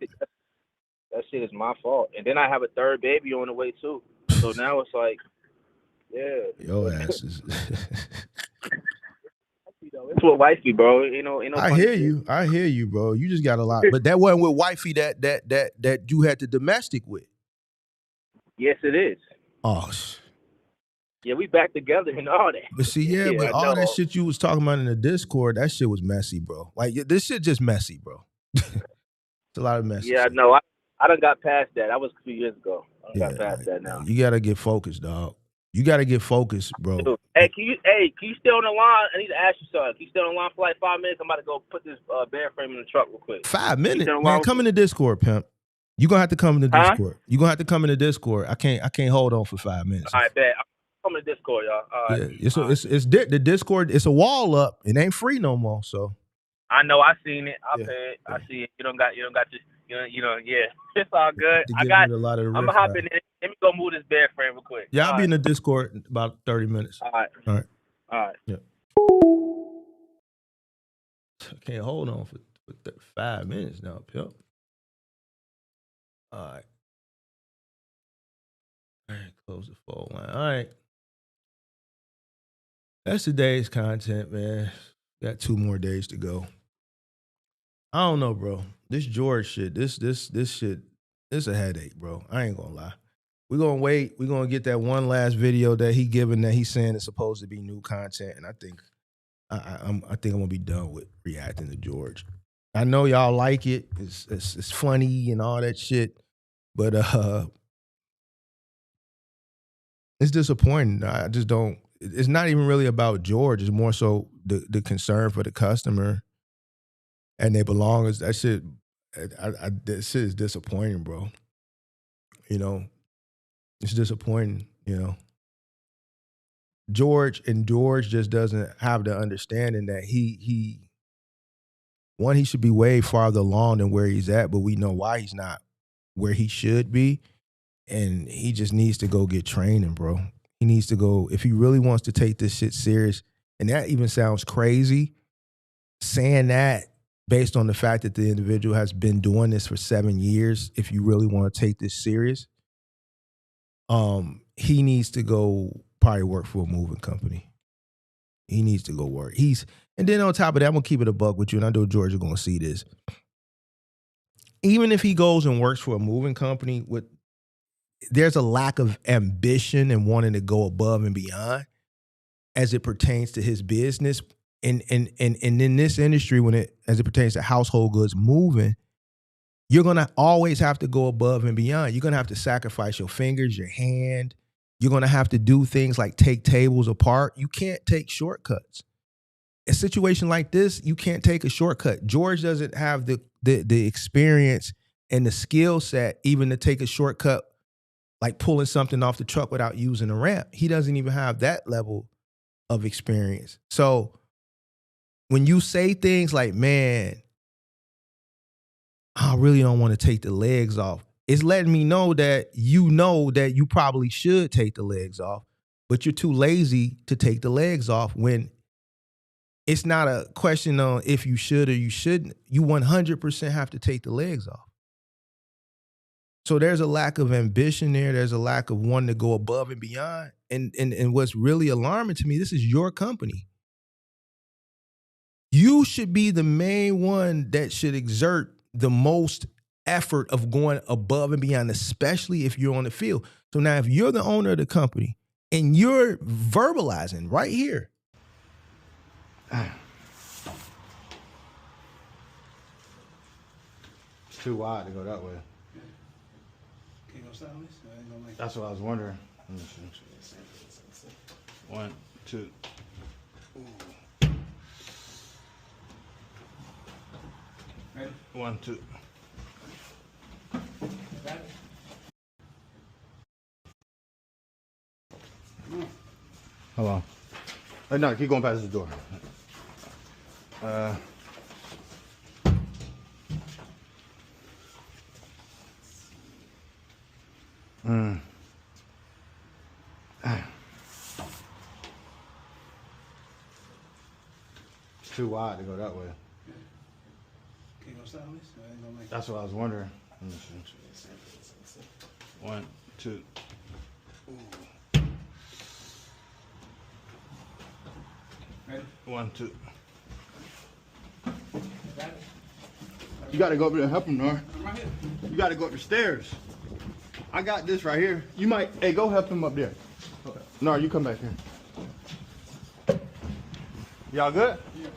[SPEAKER 10] That shit is my fault. And then I have a third baby on the way too. So now it's like,
[SPEAKER 2] Your ass is.
[SPEAKER 10] It's with wifey, bro. No
[SPEAKER 2] I hear you, bro. You just got a lot, but that wasn't with wifey that you had the domestic with.
[SPEAKER 10] Yes, it is.
[SPEAKER 2] Oh.
[SPEAKER 10] Yeah, we back together and all that.
[SPEAKER 2] But see, but all that shit you was talking about in the Discord, that shit was messy, bro. Like, this shit just messy, bro. It's a lot of messy.
[SPEAKER 10] Yeah,
[SPEAKER 2] shit.
[SPEAKER 10] no, I done got past that. That was a few years ago. I done got
[SPEAKER 2] Yeah,
[SPEAKER 10] past that now.
[SPEAKER 2] you gotta get focused, dog. You gotta get focused, bro.
[SPEAKER 10] Dude, hey, can you stay on the line? I need to ask you something. Can you stay on the line for like 5 minutes? I'm about to go put this bed frame in the truck real quick.
[SPEAKER 2] 5 minutes,
[SPEAKER 10] stay on the
[SPEAKER 2] man.
[SPEAKER 10] line
[SPEAKER 2] Come in the Discord, pimp. You gonna have to come in the
[SPEAKER 10] Huh?
[SPEAKER 2] Discord. You gonna have to come in the Discord. I can't hold on for 5 minutes.
[SPEAKER 10] All right, bet. I'm coming to Discord, y'all. All right.
[SPEAKER 2] Yeah, the Discord. It's a wall up. It ain't free no more. So
[SPEAKER 10] I know. I seen it. I
[SPEAKER 2] Yeah,
[SPEAKER 10] paid.
[SPEAKER 2] yeah.
[SPEAKER 10] I see it. You don't got this. Yeah. It's all good.
[SPEAKER 2] to
[SPEAKER 10] I
[SPEAKER 2] get
[SPEAKER 10] got.
[SPEAKER 2] rid of a lot of the
[SPEAKER 10] I'm gonna
[SPEAKER 2] riff
[SPEAKER 10] hop
[SPEAKER 2] raff.
[SPEAKER 10] in there. Let me go move this bed frame real quick.
[SPEAKER 2] Yeah, I'll
[SPEAKER 10] All
[SPEAKER 2] be in
[SPEAKER 10] right.
[SPEAKER 2] the Discord in about 30 minutes.
[SPEAKER 10] All right.
[SPEAKER 2] All right.
[SPEAKER 10] All right.
[SPEAKER 2] Yeah. I can't hold on for 5 minutes now, pimp. All right. All right, close the phone line. All right. That's today's content, man. Got 2 more days to go. I don't know, bro. This George shit, this shit, it's a headache, bro. I ain't gonna lie. We're gonna wait. We're gonna get that one last video that he given that he's saying is supposed to be new content, and I think I'm gonna be done with reacting to George. I know y'all like it. It's funny and all that shit, but it's disappointing. I just don't. It's not even really about George. It's more so the concern for the customer and their belongings. That shit, that shit is disappointing, bro. You know, it's disappointing. You know, George just doesn't have the understanding that he should be way farther along than where he's at, but we know why he's not where he should be, and he just needs to go get training, bro. He needs to go, if he really wants to take this shit serious, and that even sounds crazy, saying that based on the fact that the individual has been doing this for 7 years, if you really want to take this serious, he needs to go probably work for a moving company. He needs to go work. And then on top of that, I'm going to keep it a buck with you, and I know George is going to see this. Even if he goes and works for a moving company, there's a lack of ambition and wanting to go above and beyond as it pertains to his business. And in this industry, as it pertains to household goods moving, you're going to always have to go above and beyond. You're going to have to sacrifice your fingers, your hand. You're going to have to do things like take tables apart. You can't take shortcuts. A situation like this, you can't take a shortcut. George doesn't have the experience and the skill set even to take a shortcut, like pulling something off the truck without using a ramp. He doesn't even have that level of experience. So when you say things like, man, I really don't want to take the legs off, it's letting me know that you probably should take the legs off, but you're too lazy to take the legs off when it's not a question on if you should or you shouldn't. You 100% have to take the legs off. So there's a lack of ambition there. There's a lack of wanting to go above and beyond. And what's really alarming to me, this is your company. You should be the main one that should exert the most effort of going above and beyond, especially if you're on the field. So now if you're the owner of the company and you're verbalizing right here,
[SPEAKER 4] It's too wide to go that way.
[SPEAKER 5] Can you go sideways? I ain't gonna like
[SPEAKER 4] That's what I was wondering. Let me see. 1, 2.
[SPEAKER 5] Ready?
[SPEAKER 4] 1, 2.
[SPEAKER 5] Got it?
[SPEAKER 4] Hold on. No, keep going past this door. It's too wide to go that way.
[SPEAKER 5] Can you go sideways? I ain't gonna like
[SPEAKER 4] That's what I was wondering. Let me see. 1, 2.
[SPEAKER 5] Ready?
[SPEAKER 4] 1, 2.
[SPEAKER 5] Got it?
[SPEAKER 4] You gotta go up there and help him, Nor.
[SPEAKER 5] I'm right here.
[SPEAKER 4] You gotta go up the stairs. I got this right here. You might, hey, go help him up there. Nor, you come back here. Y'all good?
[SPEAKER 5] Yeah.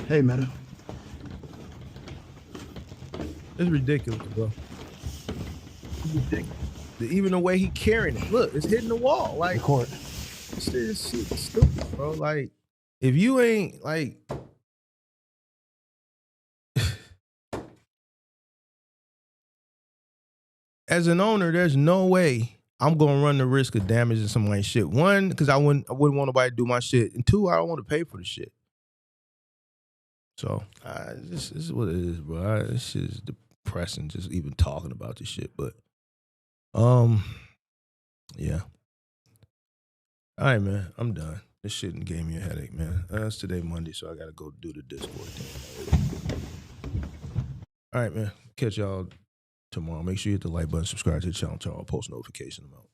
[SPEAKER 4] Hey, Meadow.
[SPEAKER 2] It's ridiculous, bro. It's ridiculous. Even the way he carrying it, look, it's hitting the wall. Like,
[SPEAKER 4] Record.
[SPEAKER 2] this is stupid, bro. Like, if you ain't like, as an owner, there's no way I'm gonna run the risk of damaging somebody's shit. One, because I wouldn't want nobody to do my shit, and two, I don't want to pay for the shit. So this is what it is, bro. This shit is depressing just even talking about this shit. But yeah. All right, man. I'm done. This shit gave me a headache, man. It's today Monday, so I gotta go do the Discord thing. All right, man. Catch y'all tomorrow. Make sure you hit the like button, subscribe to the channel, turn on post notification. I'm out.